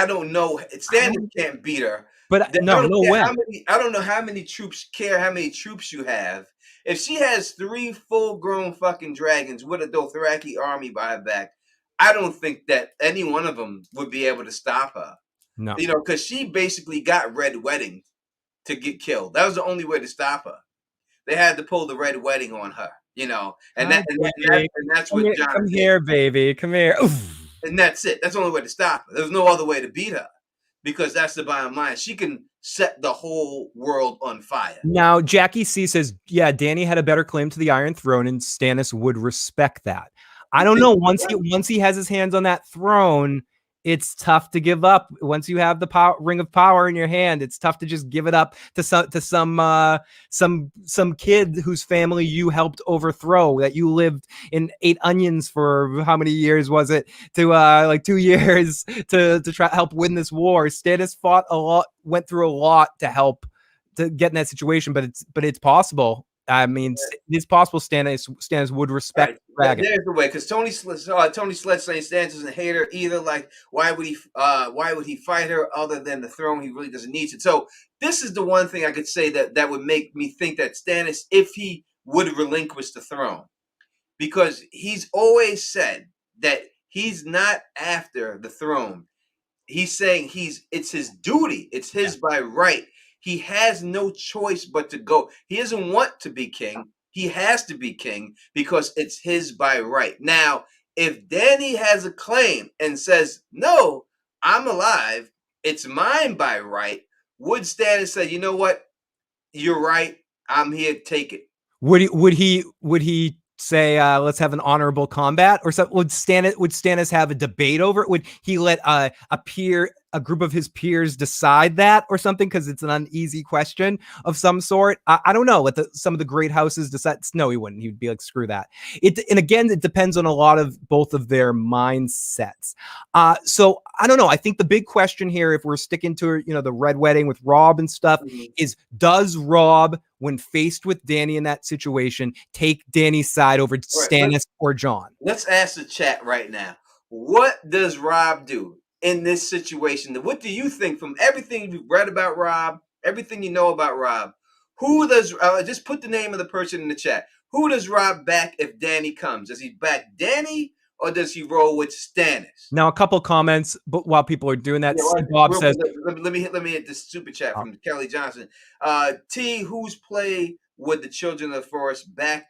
don't know. Stannis can't beat her. But no way. I don't know how many troops you have. If she has 3 full-grown fucking dragons with a Dothraki army by her back, I don't think that any one of them would be able to stop her. No. Because she basically got Red Wedding to get killed. That was the only way to stop her. They had to pull the Red Wedding on her, and that's what Jon Come here, baby. Come here. Oof. And that's it. That's the only way to stop her. There's no other way to beat her. Because that's the bottom line. She can set the whole world on fire. Now, Jackie C says, yeah, Dany had a better claim to the Iron Throne, and Stannis would respect that. I don't know. Once he has his hands on that throne, it's tough to give up. Once you have the ring of power in your hand, it's tough to just give it up to some kid whose family you helped overthrow, that you lived in 8 onions for how many years was it? To like 2 years to try to help win this war. Stannis fought a lot, went through a lot to help to get in that situation, but it's possible. I mean, it's possible Stannis would respect Dragon. There's the way, because Tony Sledge saying Stannis doesn't hate her either. Like, why would he fight her other than the throne? He really doesn't need it. So this is the one thing I could say that would make me think that Stannis, if he would relinquish the throne, because he's always said that he's not after the throne. He's saying it's his duty. It's his by right. He has no choice but to go. He doesn't want to be king. He has to be king because it's his by right. Now, if Dany has a claim and says, no, I'm alive, it's mine by right, would Stannis say, you know what? You're right. I'm here. Take it. Would he say, let's have an honorable combat, or something? Would Stannis have a debate over it? Would he let a peer a group of his peers decide that or something, because it's an uneasy question of some sort. I don't know. Let some of the great houses decide. No, he wouldn't. He'd be like, screw that. And again, it depends on a lot of both of their mindsets. So I don't know. I think the big question here, if we're sticking to, you know, the Red Wedding with Robb and stuff, is does Robb, when faced with Dany in that situation, take Dany's side over Stannis or Jon? Let's ask the chat right now. What does Robb do in this situation? What do you think, from everything you've read about Robb, everything you know about Robb? Who does, just put the name of the person in the chat. Who does Robb back if Dany comes? Does he back Dany or does he roll with Stannis? Now, a couple comments, but while people are doing that, Bob says, let me hit this super chat from Kelly Johnson. T, whose play would the Children of the Forest back?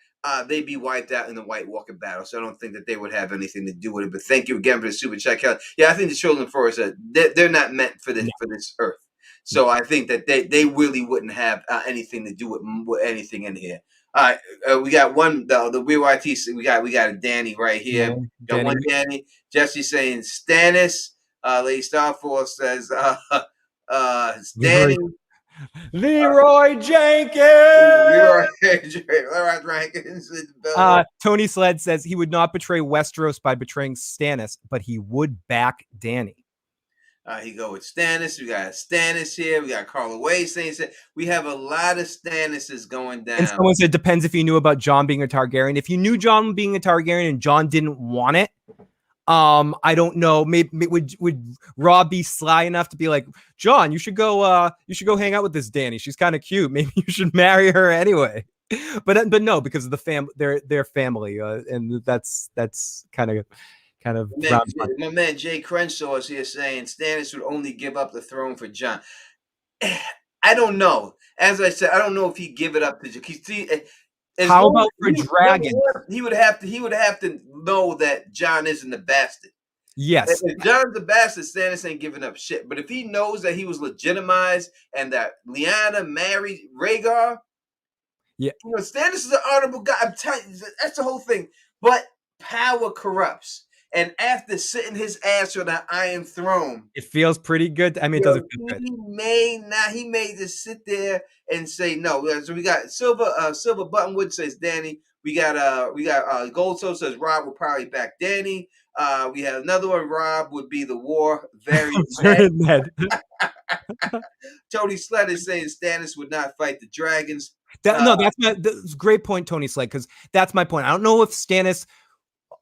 They'd be wiped out in the White Walker battle, so I don't think that they would have anything to do with it. But thank you again for the super chat, Kelly. Yeah, I think the Children of the Forest, they're not meant for this earth. So I think that they really wouldn't have anything to do with anything in here. All right, we got one the WYT. We got a Danny right here. Got one Danny. Jesse saying Stannis. Lady Starfall says Stannis. Leroy Jenkins. Leroy Jenkins. Tony Sled says he would not betray Westeros by betraying Stannis, but he would back Dany. He go with Stannis. We got Stannis here. We got Carla Way saying we have a lot of Stannises going down. And someone said it depends if you knew about Jon being a Targaryen. If you knew Jon being a Targaryen and Jon didn't want it, I don't know. Maybe would Robb be sly enough to be like, Jon, you should go hang out with this Dany. She's kind of cute. Maybe you should marry her anyway. But no, because of the their family, and that's kind of. My man Jay Crenshaw is here saying Stannis would only give up the throne for Jon. I don't know. As I said, I don't know if he'd give it up to. How about for dragons? He would have to know that Jon isn't the bastard. Yes. If Jon's the bastard, Stannis ain't giving up shit. But if he knows that he was legitimized and that Lyanna married Rhaegar, yeah, you know, Stannis is an honorable guy. I'm telling you, that's the whole thing. But power corrupts. And after sitting his ass on that Iron Throne, it feels pretty good. I mean, it doesn't feel good. He may just sit there and say no. So we got Silver Buttonwood says Dany. We got Goldstone says Robb will probably back Dany. We have another one. Robb would be the war very Ned. Tony Sled is saying Stannis would not fight the dragons. That's a great point, Tony Sled, because that's my point. I don't know if Stannis.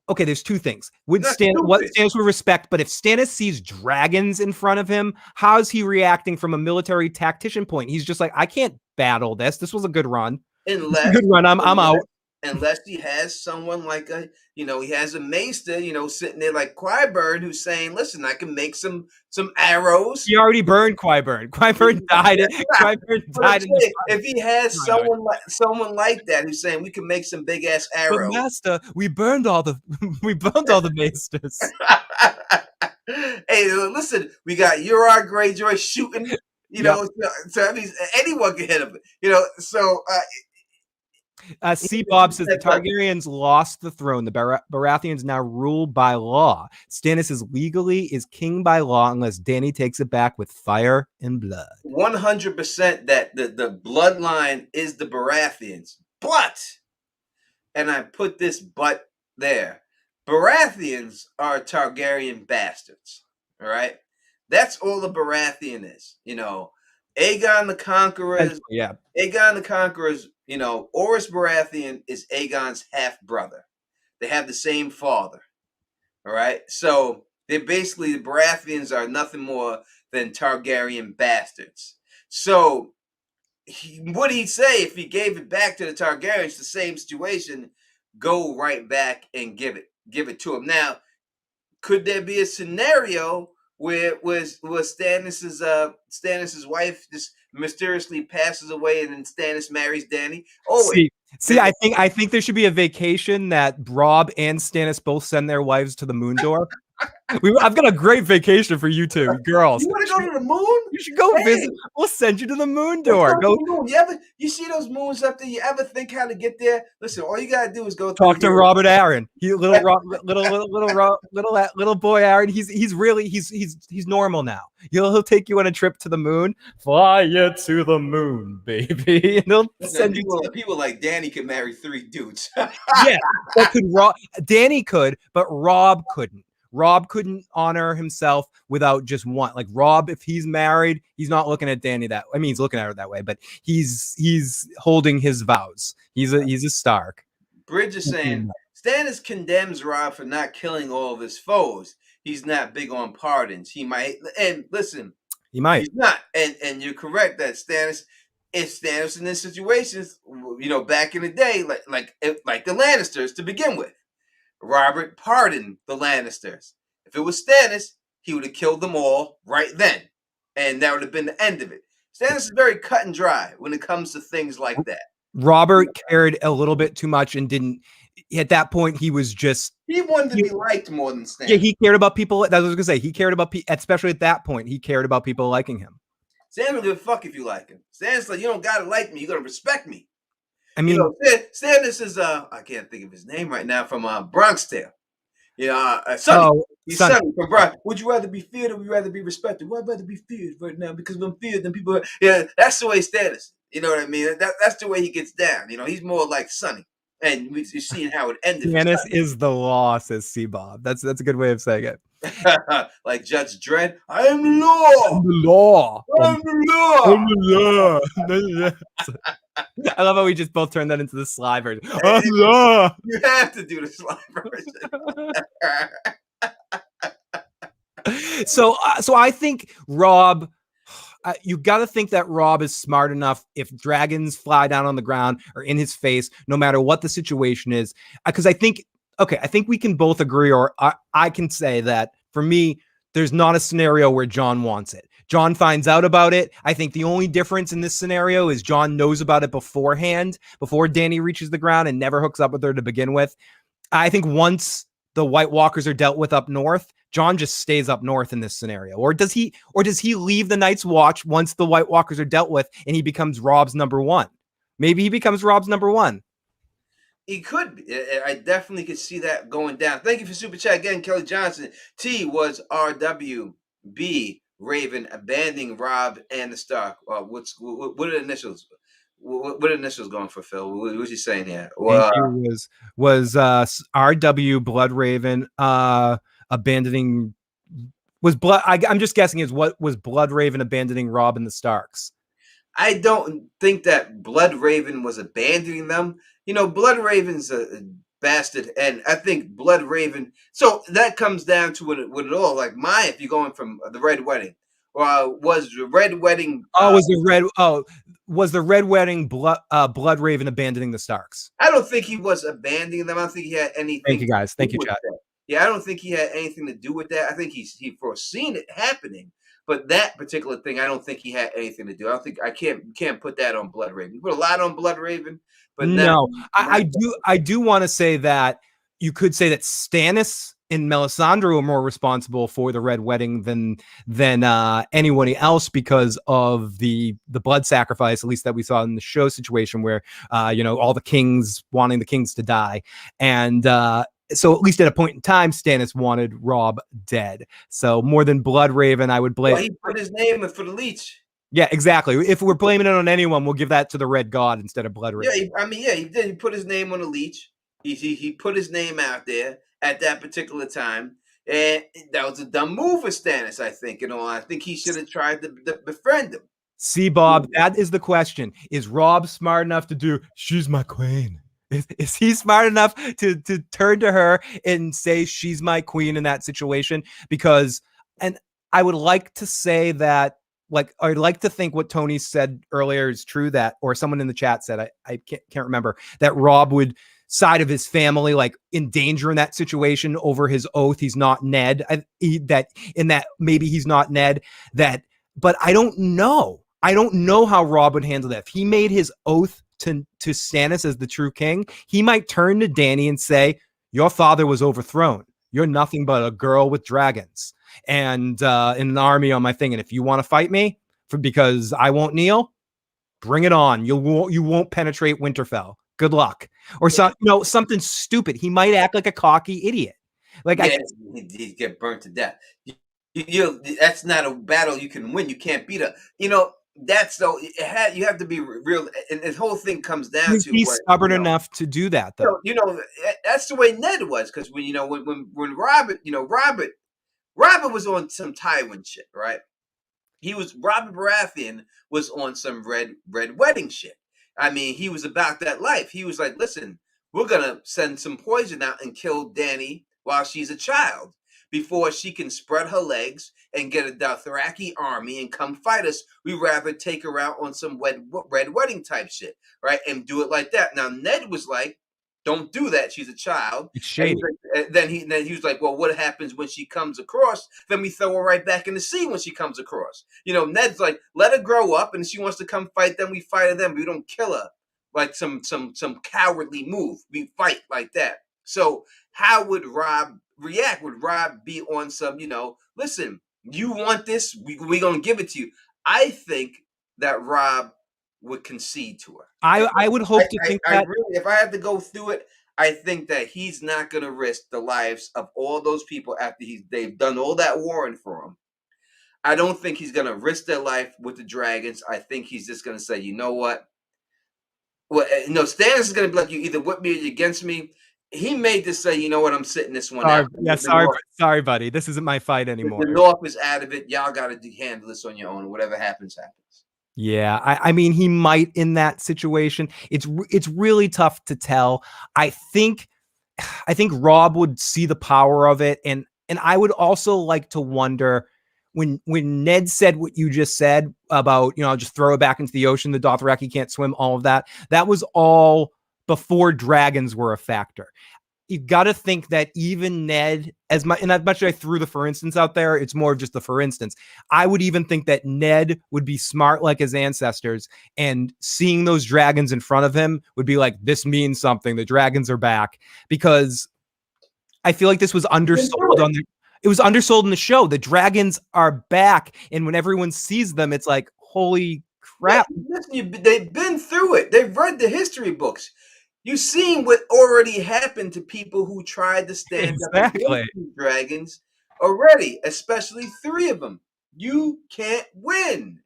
Okay, there's two things. What Stannis would respect, but if Stannis sees dragons in front of him, how's he reacting from a military tactician point? He's just like, I can't battle this. This was a good run. I'm out. Unless he has someone like he has a maester, sitting there like Qyburn, who's saying, listen, I can make some arrows. He already burned Qyburn. Qyburn died. Qyburn died. If he has someone like that who's saying we can make some big ass arrows. But master, we burned all the maesters. Hey, listen, we got Euron Greyjoy shooting, so that means anyone can hit him, so C. Bob says the Targaryens lost the throne. The Baratheons now rule by law. Stannis is king by law unless Dany takes it back with fire and blood. 100% that the bloodline is the Baratheons. But, and I put this but there, Baratheons are Targaryen bastards. All right? That's all the Baratheon is. Aegon the Conqueror's. Yeah. Aegon the Conqueror's. Oris Baratheon is Aegon's half brother. They have the same father. All right. So they're basically, the Baratheons are nothing more than Targaryen bastards. So what he'd say if he gave it back to the Targaryens, the same situation, go right back and give it to him. Now, could there be a scenario where Stannis's wife just mysteriously passes away and then Stannis marries Dany? I think there should be a vacation that Robb and Stannis both send their wives to the Moon Door. I've got a great vacation for you two, girls. You want to go to the moon? You should go Hey, visit. We'll send you to the moon let's door. go Go to the moon. You see those moons up there? You ever think how to get there? Listen, all you gotta do is go through talk to here. Robert Aaron. Little boy Aaron. He's really he's normal now. He'll take you on a trip to the moon. Fly you to the moon, baby. And he'll send People like Danny could marry 3 dudes. Yeah, but Danny could, but Robb couldn't. Robb couldn't honor himself without just one. Like Robb, if he's married, he's not looking at Danny that. I mean, he's looking at her that way, but he's holding his vows. He's a Stark. Bridge is saying Stannis condemns Robb for not killing all of his foes. He's not big on pardons. He might, and listen, he might. He's not, and you're correct that Stannis. If Stannis in this situations, back in the day, like the Lannisters to begin with. Robert pardoned the Lannisters. If it was Stannis, he would have killed them all right then. And that would have been the end of it. Stannis is very cut and dry when it comes to things like that. Robert cared a little bit too much and didn't. At that point, he was just. He wanted to be liked more than Stannis. Yeah, he cared about people. That's what I was going to say. He cared about people, especially at that point. He cared about people liking him. Stannis don't give a fuck if you like him. Stannis like, you don't got to like me. You got to respect me. I mean, Stannis is I can't think of his name right now from Bronx Tale. Sonny. He's Sonny from Bronx. Would you rather be feared or would you rather be respected? Well, I'd rather be feared right now because if I'm feared, then people. Yeah, that's the way Stannis. You know what I mean? That's the way he gets down. He's more like Sonny, and you're seeing how it ended. Stannis is the law, says C-Bob. That's a good way of saying it. Like Judge Dredd, I am the law. I'm the law. I'm the law. I'm the law. I love how we just both turned that into the sly version. You have to do the sly version. So I think Robb. You got to think that Robb is smart enough if dragons fly down on the ground or in his face, no matter what the situation is. Because I think we can both agree, or I can say that for me, there's not a scenario where Jon wants it. Jon finds out about it. I think the only difference in this scenario is Jon knows about it beforehand, before Dany reaches the ground and never hooks up with her to begin with. I think once the White Walkers are dealt with up north, Jon just stays up north in this scenario. Or does he leave the Night's Watch once the White Walkers are dealt with and he becomes Robb's number one? Maybe he becomes Robb's number one. He could be. I definitely could see that going down. Thank you for super chat again, Kelly Johnson. T was RWB Raven abandoning Robb and the Stark. What are the initials? What are the initials going for, Phil? What was he saying here? Was RW Blood Raven abandoning? Was Blood? I'm just guessing is what was Blood Raven abandoning Robb and the Starks? I don't think that Blood Raven was abandoning them. Blood Raven's a bastard, and I think Blood Raven. So that comes down to what it all like. If you're going from the Red Wedding, was the Red Wedding? Was the Red Wedding Blood Raven abandoning the Starks? I don't think he was abandoning them. I don't think he had anything. Thank you, guys. Thank you, chat. Yeah, I don't think he had anything to do with that. I think he foreseen it happening. But that particular thing, I don't think he had anything to do. I can't put that on Blood Raven. You put a lot on Blood Raven, but no, I do want to say that you could say that Stannis and Melisandre were more responsible for the Red Wedding than anyone else because of the blood sacrifice, at least that we saw in the show situation where all the kings wanting the kings to die, and so at least at a point in time, Stannis wanted Robb dead. So more than Blood Raven, I would blame. Well, he put his name in for the leech. Yeah, exactly. If we're blaming it on anyone, we'll give that to the Red God instead of Blood Raven. Yeah, he did. He put his name on the leech. He put his name out there at that particular time, and that was a dumb move for Stannis. I think. I think he should have tried to befriend him. See, Bob, that is the question: is Robb smart enough to do? She's my queen. Is he smart enough to turn to her and say she's my queen in that situation? Because, and I would like to say that, like, I'd like to think what Tony said earlier is true, that, or someone in the chat said, I can't remember, that Robb would side of his family, like, in danger in that situation over his oath. He's not Ned. That maybe he's not Ned. But I don't know. I don't know how Robb would handle that. If he made his oath to Stannis as the true king, he might turn to Dany and say, your father was overthrown. You're nothing but a girl with dragons and in an army on my thing. And if you want to fight me because I won't kneel, bring it on. You won't penetrate Winterfell. Good luck. Or something stupid. He might act like a cocky idiot. Like he'd get burnt to death. That's not a battle you can win. You can't beat her. That's though. You have to be real, and the whole thing comes down to he's stubborn enough to do that, though. That's the way Ned was, because when Robert was on some Tywin shit, right? Robert Baratheon was on some red wedding shit. I mean, he was about that life. He was like, listen, we're gonna send some poison out and kill Dany while she's a child, before she can spread her legs and get a Dothraki army and come fight us. We'd rather take her out on some red wedding type shit, right? And do it like that. Now, Ned was like, don't do that. She's a child. It's shady. Then he was like, well, what happens when she comes across? Then we throw her right back in the sea when she comes across. Ned's like, let her grow up, and if she wants to come fight, then we fight her then. But we don't kill her like some cowardly move. We fight like that. So how would Robb react? Would Robb be on some, listen, you want this? We're going to give it to you. I think that Robb would concede to her. I would hope to think that. Really, if I have to go through it, I think that he's not going to risk the lives of all those people after they've done all that warring for him. I don't think he's going to risk their life with the dragons. I think he's just going to say, you know what? Well, Stannis is going to be like, you either with me or you're against me. He may just say, you know what, I'm sitting this one out. Yeah, sorry, buddy. This isn't my fight anymore. The North is out of it. Y'all got to handle this on your own. Whatever happens, happens. Yeah, I mean, he might in that situation. It's really tough to tell. I think Robb would see the power of it, and I would also like to wonder when Ned said what you just said about, just throw it back into the ocean, the Dothraki can't swim, all of that. That was all before dragons were a factor. You got to think that even Ned, as much as I threw the for instance out there, it's more of just the for instance. I would even think that Ned would be smart like his ancestors, and seeing those dragons in front of him would be like, this means something. The dragons are back, because I feel like this was undersold it was undersold in the show. The dragons are back, and when everyone sees them, it's like, holy crap. Listen, they've been through it. They've read the history books. You've seen what already happened to people who tried to stand up against these dragons already, especially 3 of them. You can't win.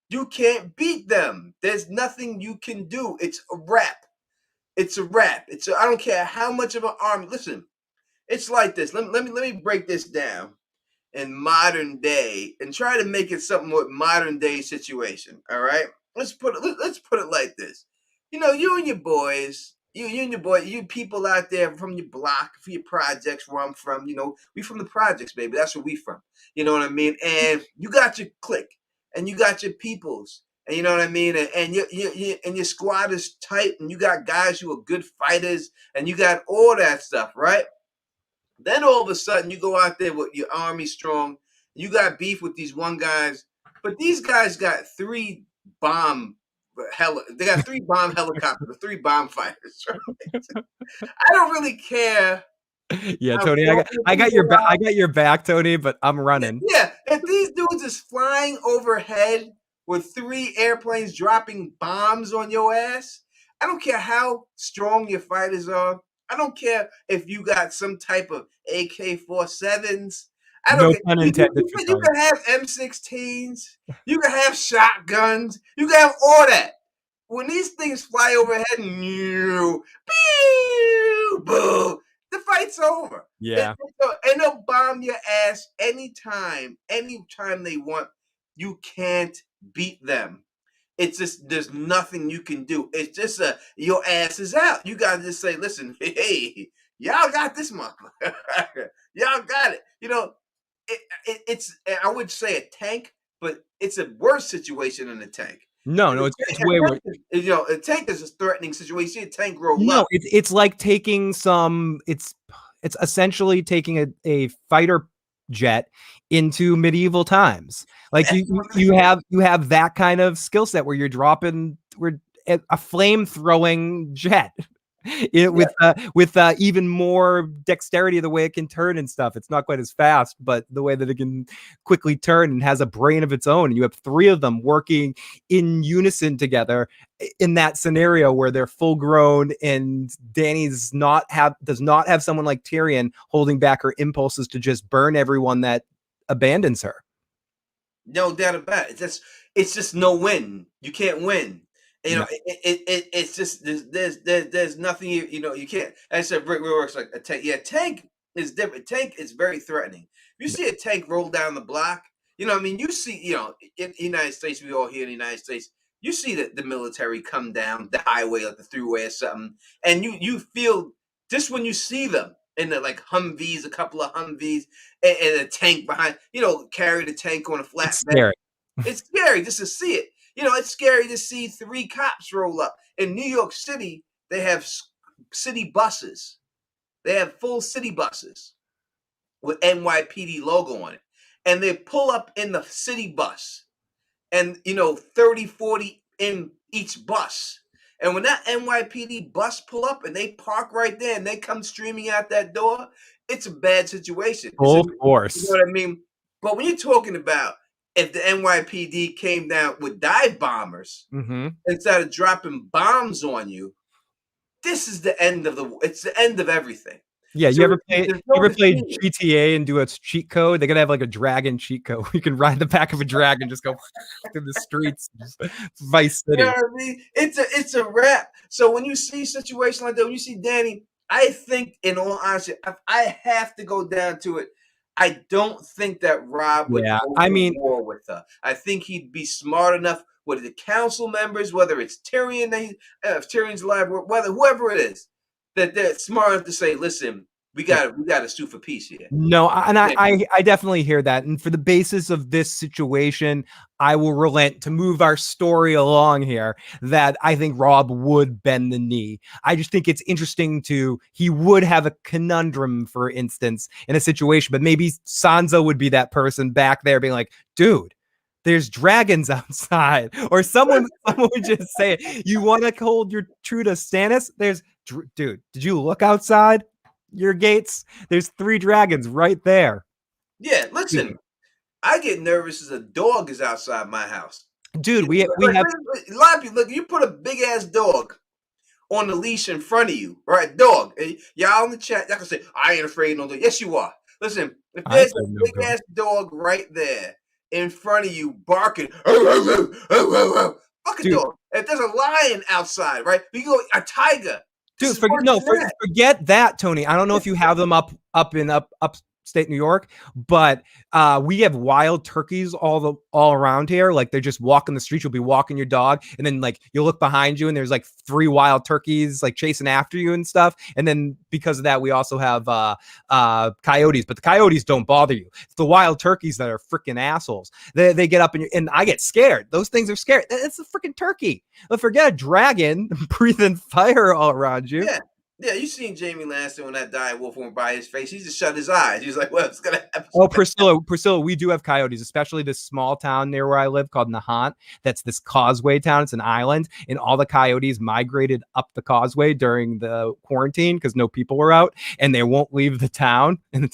You can't beat them. There's nothing you can do. It's a wrap. It's a wrap. I don't care how much of an army. Listen, it's like this. Let me break this down in modern day and try to make it something with modern day situation. All right, let's put it like this. You and your boys. You people out there from your block, for your projects, where I'm from, we from the projects, baby. That's where we from. You know what I mean? And you got your clique, and you got your peoples, and you know what I mean? And your squad is tight, and you got guys who are good fighters, and you got all that stuff, right? Then all of a sudden, you go out there with your army strong, you got beef with these one guys, but these guys got 3 bomb. They got 3 bomb helicopters, 3 bomb fighters. Right? I don't really care. Yeah, Tony, I got your back. I got your back, Tony, but I'm running. Yeah, if these dudes is flying overhead with 3 airplanes dropping bombs on your ass, I don't care how strong your fighters are. I don't care if you got some type of AK-47s. I don't care. You can have M16s. You can have shotguns. You can have all that. When these things fly overhead, boo, the fight's over. Yeah. And they'll bomb your ass anytime they want. You can't beat them. It's just, there's nothing you can do. It's just your ass is out. You got to just say, listen, hey, y'all got this motherfucker. Y'all got it. It's I would say a tank, but it's a worse situation than a tank. No, it's way worse. A tank is a threatening situation. A tank grow up. No, it's like taking some. It's essentially taking a fighter jet into medieval times. Like you have that kind of skill set where you're dropping a flame throwing jet. With even more dexterity, the way it can turn and stuff. It's not quite as fast, but the way that it can quickly turn and has a brain of its own. And you have three of them working in unison together in that scenario where they're full grown, and Dany's does not have someone like Tyrion holding back her impulses to just burn everyone that abandons her. No doubt about it. It's just no win. You can't win. You know, it's just there's nothing you can't. I said Rick works like a tank. Yeah, tank is different. Tank is very threatening. You see a tank roll down the block. You know, I mean, you see, in the United States, we all here in the United States, you see the military come down the highway, like the thruway or something, and you feel just when you see them in the like Humvees, a couple of Humvees, and a tank behind, carry the tank on a flatbed. It's scary just to see it. It's scary to see 3 cops roll up. In New York City, they have city buses. They have full city buses with NYPD logo on it. And they pull up in the city bus. And, 30, 40 in each bus. And when that NYPD bus pull up and they park right there and they come streaming out that door, it's a bad situation. Full force. You know what I mean? But when you're talking about if the NYPD came down with dive bombers instead of dropping bombs on you, this is the end of it's the end of everything. Yeah, you ever play GTA and do a cheat code? They're gonna have like a dragon cheat code. You can ride the back of a dragon, just go through the streets, Vice City. You know what I mean? It's a wrap. So when you see a situation like that, when you see Dany, I think, in all honesty, if I have to go down to it, I don't think that Robb would go to war with her. I think he'd be smart enough with the council members, whether it's Tyrion, if Tyrion's alive, whether whoever it is, that they're smart enough to say, listen, we got to sue for peace here. No, and I definitely hear that. And for the basis of this situation, I will relent to move our story along here that I think Robb would bend the knee. I just think it's interesting he would have a conundrum, for instance, in a situation, but maybe Sansa would be that person back there being like, dude, there's dragons outside, or someone would just say, you want to hold your true to Stannis? Dude, did you look outside your gates? There's 3 dragons right there. Yeah, listen, I get nervous as a dog is outside my house. Dude, we have a lot of people. Look, you put a big ass dog on the leash in front of you, right? Dog. Y'all in the chat, y'all can say, I ain't afraid of no dog. Yes, you are. Listen, if there's a big ass dog right there in front of you barking, fuck a dog. If there's a lion outside, right? You go a tiger. Dude, forget that, Tony. I don't know if you have them up in upstate New York, but we have wild turkeys all around here. Like, they're just walking the streets. You'll be walking your dog, and then like you'll look behind you, and there's like 3 wild turkeys like chasing after you and stuff. And then because of that, we also have coyotes, but the coyotes don't bother you. It's the wild turkeys that are freaking assholes. They get up and I get scared. Those things are scary. It's a freaking turkey. But forget a dragon breathing fire all around you. Yeah, you seen Jaime Lannister when that dire wolf went by his face. He just shut his eyes. He was like, well, it's going to happen. Oh, Priscilla, we do have coyotes, especially this small town near where I live called Nahant. That's this causeway town. It's an island. And all the coyotes migrated up the causeway during the quarantine because no people were out. And they won't leave the town. And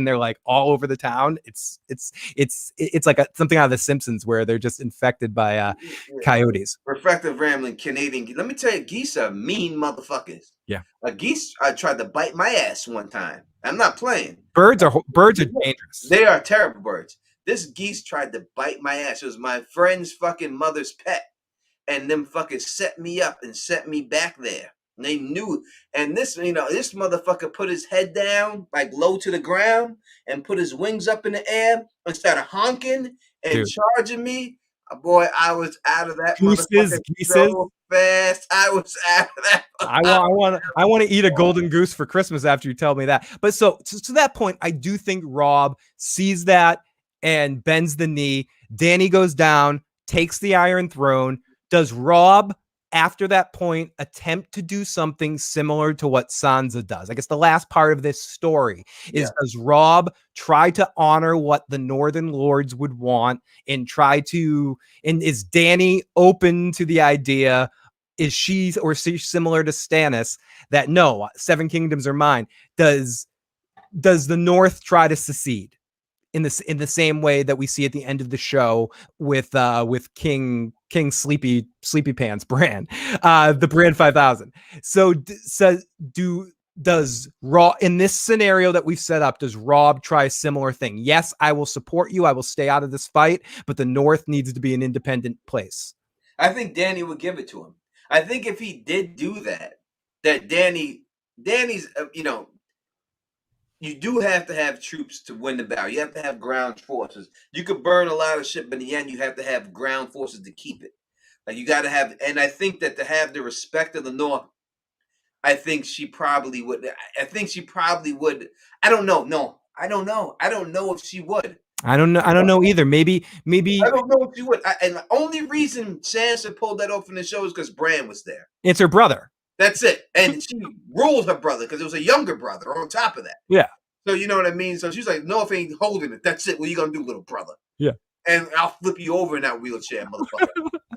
they're like all over the town. It's like something out of The Simpsons where they're just infected by coyotes. Reflective rambling Canadian. Let me tell you, geese are mean motherfuckers. Yeah. A geese tried to bite my ass one time. I'm not playing. Birds are dangerous. They are terrible birds. This geese tried to bite my ass. It was my friend's fucking mother's pet. And them fucking set me up and set me back there. And they knew. And this motherfucker put his head down, like low to the ground, and put his wings up in the air and started honking and charging me. Boy, I was out of that geese. So fast. I was out of that. I want to eat a golden goose for Christmas after you tell me that. But so to that point, I do think Robb sees that and bends the knee. Dany goes down, takes the Iron Throne. Does Robb, after that point, attempt to do something similar to what Sansa does? I guess the last part of this story is, does Robb try to honor what the Northern Lords would want and is Dany open to the idea is she or she similar to Stannis that no, 7 kingdoms are mine? Does the North try to secede in the same way that we see at the end of the show with King Sleepy Pants Bran, the Bran 5000? So does Robb, in this scenario that we've set up, does Robb try a similar thing? Yes, I will support you. I will stay out of this fight, but the North needs to be an independent place. I think Danny would give it to him. I think if he did do that, that Danny's, you do have to have troops to win the battle. You have to have ground forces. You could burn a lot of shit, but in the end, you have to have ground forces to keep it. Like you got to have, and I think that to have the respect of the North, I think she probably would. I think she probably would. I don't know. No, I don't know. I don't know if she would. I don't know. I don't know either. Maybe. I don't know if she would. And the only reason Sansa pulled that off in the show is because Bran was there. It's her brother. That's it. And she ruled her brother because it was a younger brother on top of that. Yeah. So you know what I mean? So she's like, no, if ain't holding it. That's it. What you gonna do, little brother? Yeah. And I'll flip you over in that wheelchair, motherfucker.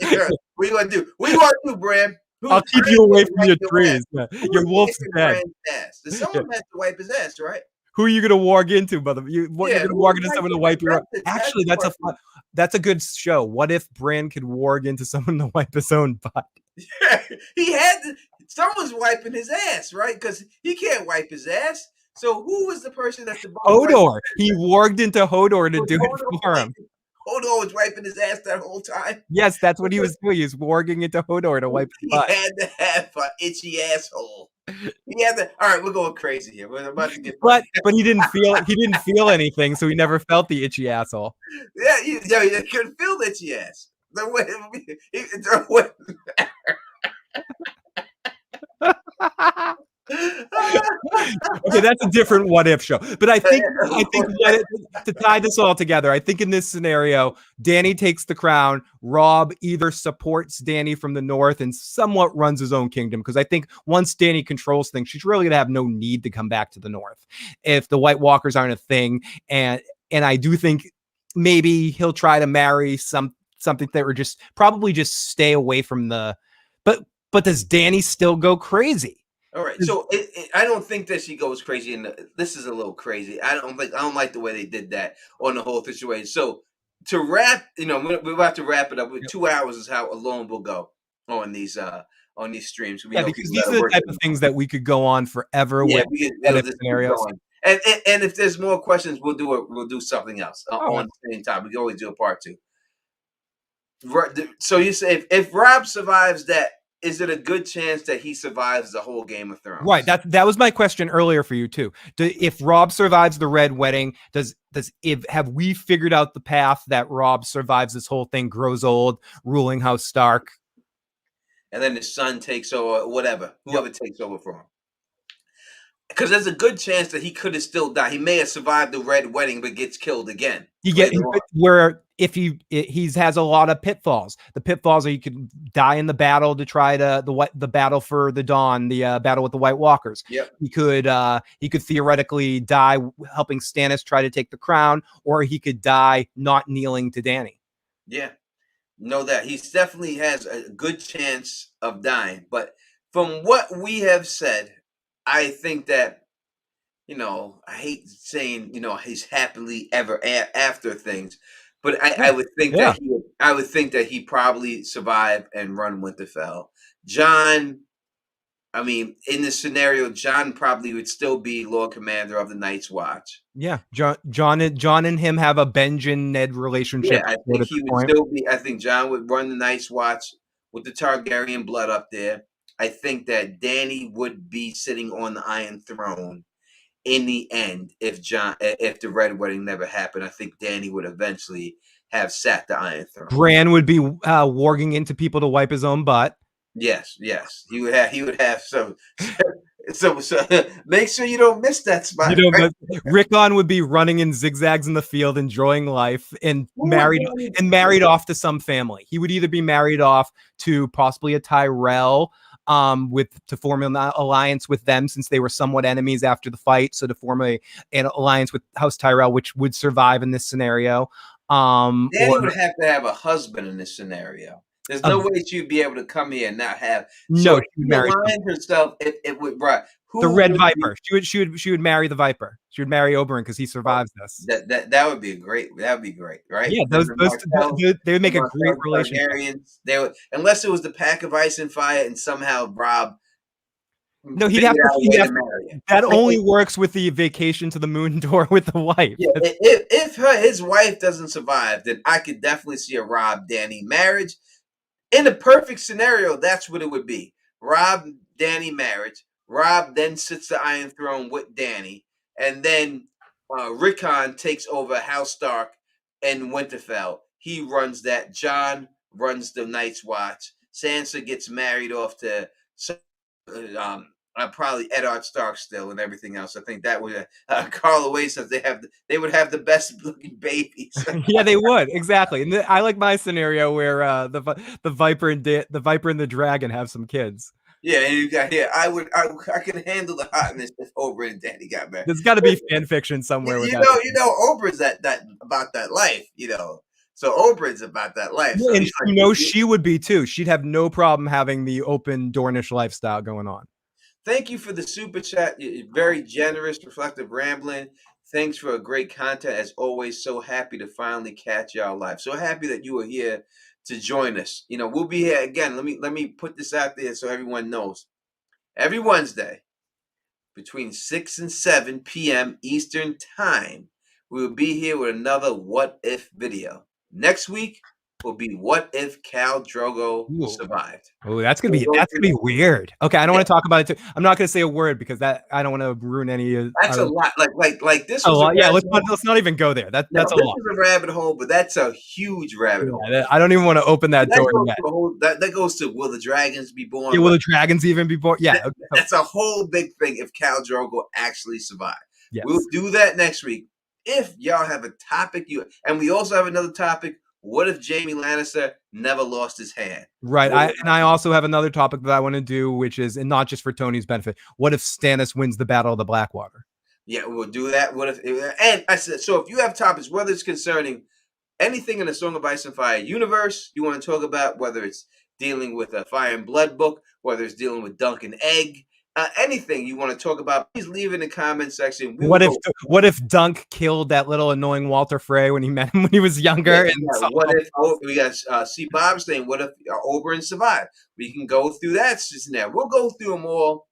Yeah. What you gonna do? What you gonna do, Bran? I'll keep you away from your trees. Yeah. Your wolf's dead. Someone has to wipe his ass, right? Who are you gonna walk into, brother? You're gonna walk into someone to wipe your ass. Actually, that's a good show. What if Bran could warg into someone to wipe his own butt? Yeah, he had to. Someone's wiping his ass, right? Because he can't wipe his ass. So who was the person that's the Hodor? He warged into Hodor to do it for him. Hodor was wiping his ass that whole time. Yes, that's what he was doing. He was warging into Hodor to wipe his butt. He had to have an itchy asshole. He had to. All right, we're going crazy here. We're about to get. But he didn't feel it. He didn't feel anything, so he never felt the itchy asshole. Yeah, he couldn't feel the itchy ass. Okay, that's a different what if show. But I think to tie this all together, I think in this scenario, Danny takes the crown. Robb either supports Danny from the North and somewhat runs his own kingdom, because I think once Danny controls things, she's really gonna have no need to come back to the North if the White Walkers aren't a thing. And I do think maybe he'll try to marry something that would just probably just stay away from the. But does Danny still go crazy? All right, so I don't think that she goes crazy, and this is a little crazy. I don't like the way they did that on the whole situation. So to wrap, we're about to wrap it up. 2 hours is how alone we'll go on these streams. Because these are the type of things that we could go on forever with scenarios. And if there's more questions, we'll do something else on the same time. We can always do a part 2. So you say if Robb survives that, is it a good chance that he survives the whole Game of Thrones? Right. That was my question earlier for you too. If Robb survives the Red Wedding, have we figured out the path that Robb survives this whole thing, grows old, ruling House Stark, and then his son takes over, whoever takes over for him? Because there's a good chance that he could have still died. He may have survived the Red Wedding, but gets killed again. If he has a lot of pitfalls. The pitfalls are he could die in the battle to try to the battle for the Dawn, the battle with the White Walkers. Yep. He could theoretically die helping Stannis try to take the crown, or he could die not kneeling to Danny. Yeah, know that he definitely has a good chance of dying. But from what we have said, I think that, I hate saying, his happily ever after things, but I would think that he probably survived and run Winterfell. Jon, in this scenario, Jon probably would still be Lord Commander of the Night's Watch. Yeah, Jon and him have a Benjen Ned relationship. Yeah, I think he would still be. I think Jon would run the Night's Watch with the Targaryen blood up there. I think that Danny would be sitting on the Iron Throne in the end if the Red Wedding never happened. I think Danny would eventually have sat the Iron Throne. Bran would be warging into people to wipe his own butt. Yes, he would have some. So make sure you don't miss that spot. Rickon would be running in zigzags in the field, enjoying life, and married off to some family. He would either be married off to possibly a Tyrell, to form an alliance with them, since they were somewhat enemies after the fight. So to form an alliance with House Tyrell, which would survive in this scenario. Danny would have to have a husband in this scenario. There's no way she'd be able to come here and not have. So No, if she would she marry aligned herself, it would right. the Who Red would be Viper. She would marry the Viper. She would marry Oberyn because he survives this. that would be great. That would be great, right? Yeah, Then the Martell, they would the make a great Martell relationship. Targaryens. They would, unless it was the Pack of Ice and Fire, and somehow Robb No, figured out a way to marry her. that only works with the vacation to the moon door with the wife. Yeah, if his wife doesn't survive, then I could definitely see a Robb Dany marriage. In a perfect scenario, that's what it would be. Robb Dany marriage. Robb then sits the Iron Throne with Dany, and then Rickon takes over House Stark and Winterfell. He runs that. Jon runs the Night's Watch. Sansa gets married off to probably Eddard Stark still and everything else. I think that would Carl away says they would have the best looking babies. Yeah, they would exactly. And I like my scenario where the Viper and the Viper and the Dragon have some kids. Yeah, and you got here. I can handle the hotness if Oprah and Danny got married. There's got to be fan fiction somewhere. Oprah's that about that life. So Oprah's about that life. So and she would be too. She'd have no problem having the open Dornish lifestyle going on. Thank you for the super chat. You're very generous, reflective rambling. Thanks for a great content as always. So happy to finally catch y'all live. So happy that you are here to join us. We'll be here again. Let me put this out there so everyone knows. Every Wednesday between 6 and 7 p.m. Eastern Time, we will be here with another What If video. Next week will be What If Khal Drogo survived. Oh, that's gonna be weird. Okay, I don't want to talk about it too. I'm not gonna say a word because I don't want to ruin any. That's a lot. Like this. A lot. Yeah, let's not even go there. That's a lot. This is a rabbit hole, but that's a huge rabbit hole. I don't even want to open that door yet. That goes to will the dragons be born? Yeah, will the dragons even be born? Yeah, that's a whole big thing. If Khal Drogo actually survived, yes. We'll do that next week. If y'all have a topic, and we also have another topic. What if Jaime Lannister never lost his hand? Right. I also have another topic that I want to do, which is, and not just for Tony's benefit, what if Stannis wins the Battle of the Blackwater? Yeah, we'll do that. What if? And I said, so if you have topics, whether it's concerning anything in the Song of Ice and Fire universe, you want to talk about, whether it's dealing with a Fire and Blood book, whether it's dealing with Dunk and Egg, anything you want to talk about, please leave in the comment section. What if Dunk killed that little annoying Walder Frey when he met him when he was younger? What if we got see Bob saying, what if Oberyn survived? We can go through that now. We'll go through them all.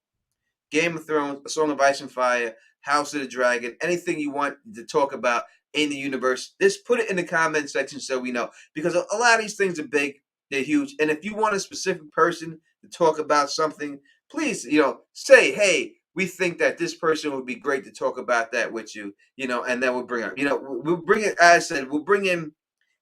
Game of Thrones, A Song of Ice and Fire, House of the Dragon, anything you want to talk about in the universe, just put it in the comment section so we know. Because a lot of these things are big, they're huge. And if you want a specific person to talk about something, please, say, hey, we think that this person would be great to talk about that with you, and then we'll bring up, we'll bring it, as I said, we'll bring in,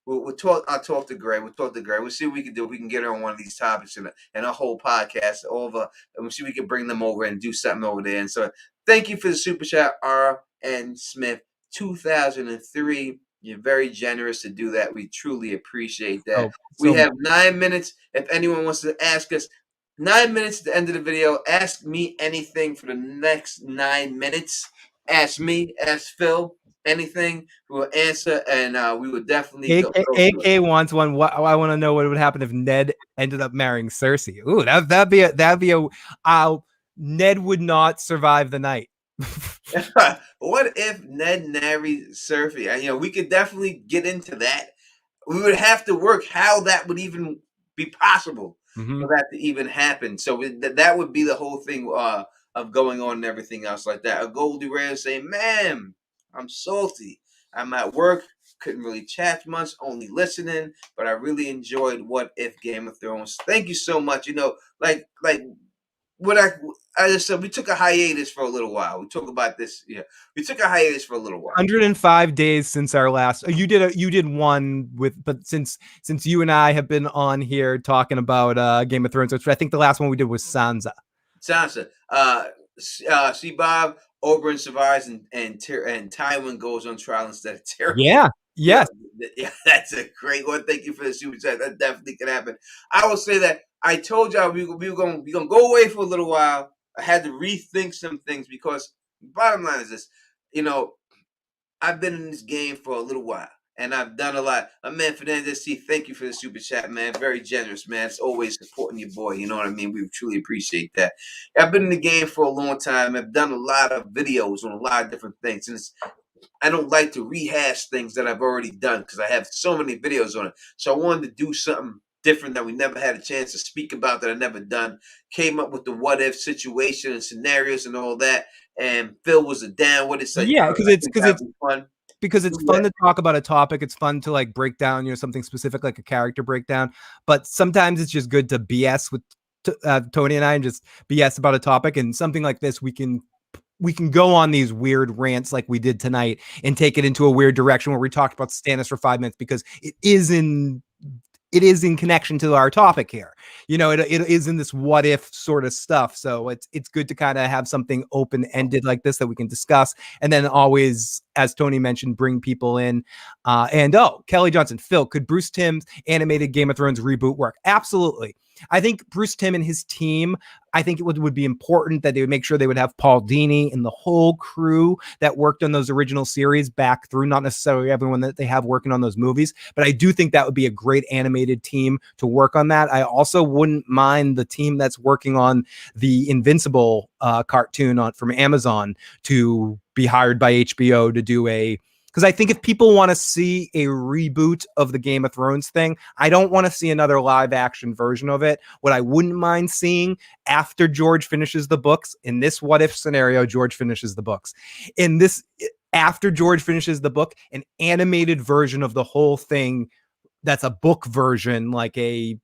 we'll talk, I'll talk to Gray, we'll see what we can do. We can get her on one of these topics and a whole podcast over, and we'll see if we can bring them over and do something over there. And so thank you for the super chat, R.N. Smith, 2003. You're very generous to do that. We truly appreciate that. We have 9 minutes. If anyone wants to ask us, 9 minutes at the end of the video. Ask me anything for the next 9 minutes. Ask me, ask Phil, anything. We will answer, and we would definitely. AK wants one. I want to know what would happen if Ned ended up marrying Cersei. Ooh, that'd be a. Ned would not survive the night. What if Ned married Cersei? We could definitely get into that. We would have to work how that would even be possible. For that to even happen. So that would be the whole thing of going on and everything else like that. A Goldie Rare saying, "Ma'am, I'm salty. I'm at work. Couldn't really chat much, only listening. But I really enjoyed What If Game of Thrones. Thank you so much. Like what I just said, we took a hiatus for a little while. We talk about this. Yeah, we took a hiatus for a little while. 105 days since our last. You did one but since you and I have been on here talking about Game of Thrones, which I think the last one we did was Sansa. See Bob, Oberyn survives and Tywin goes on trial instead of Tyrion. Yeah. Yes. Yeah, that's a great one. Thank you for the super chat. That definitely can happen. I will say that I told y'all we were going to go away for a little while. I had to rethink some things because bottom line is this, I've been in this game for a little while. and I've done a lot. My man Fernandez C, thank you for the super chat, man. Very generous, man. It's always supporting your boy. You know what I mean? We truly appreciate that. I've been in the game for a long time. I've done a lot of videos on a lot of different things, and I don't like to rehash things that I've already done because I have so many videos on it. So I wanted to do something different that we never had a chance to speak about that I never done. Came up with the what if situation and scenarios and all that. And Phil was down with it. So Yeah, I think that'd be fun. Because it's fun to talk about a topic. It's fun to like break down, you know, something specific like a character breakdown. But sometimes it's just good to BS with Tony and I and just BS about a topic. And something like this, we can go on these weird rants like we did tonight and take it into a weird direction where we talked about Stannis for 5 minutes because it is in connection to our topic here. You know, it is in this what if sort of stuff. So it's good to kind of have something open ended like this that we can discuss. And then always, as Tony mentioned, bring people in. Kelly Johnson, Phil, could Bruce Timm's animated Game of Thrones reboot work? Absolutely. I think Bruce Timm and his team, I think it would be important that they would make sure they would have Paul Dini and the whole crew that worked on those original series back through, not necessarily everyone that they have working on those movies, but I do think that would be a great animated team to work on that. I also wouldn't mind the team that's working on the Invincible cartoon from Amazon to be hired by HBO to do because I think if people want to see a reboot of the Game of Thrones thing, I don't want to see another live action version of it. What I wouldn't mind seeing after George finishes the books, in this what if scenario, George finishes the books. In this, after George finishes the book, an animated version of the whole thing that's a book version, like an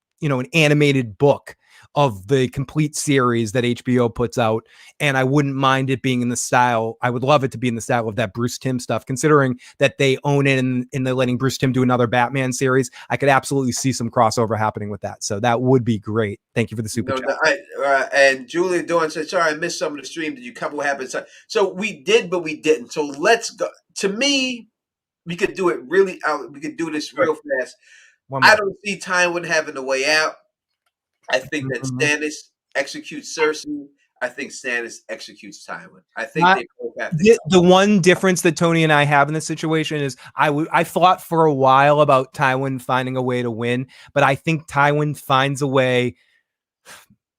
animated book of the complete series that HBO puts out. And I wouldn't mind it being in the style. I would love it to be in the style of that Bruce Timm stuff, considering that they own it and they're letting Bruce Timm do another Batman series. I could absolutely see some crossover happening with that. So that would be great. Thank you for the super chat. And Julia Dawn said, sorry, I missed some of the stream. Did you cover what happened? So we did, but we didn't. So let's go. To me, we could do it really out. We could do this real fast. I don't see Tywin having a way out. I think that Stannis executes Cersei. I think Stannis executes Tywin. I think they both have to go. The one difference that Tony and I have in this situation is I thought for a while about Tywin finding a way to win, but I think Tywin finds a way.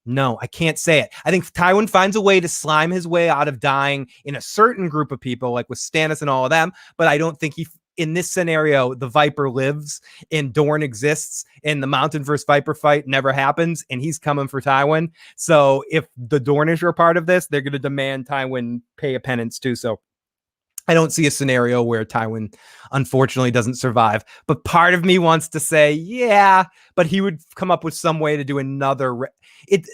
No, I can't say it. I think Tywin finds a way to slime his way out of dying in a certain group of people, like with Stannis and all of them, but I don't think in this scenario, the Viper lives and Dorne exists and the Mountain versus Viper fight never happens and he's coming for Tywin. So if the Dornish are part of this, they're going to demand Tywin pay a penance too. So I don't see a scenario where Tywin unfortunately doesn't survive, but part of me wants to say, yeah, but he would come up with some way to do another.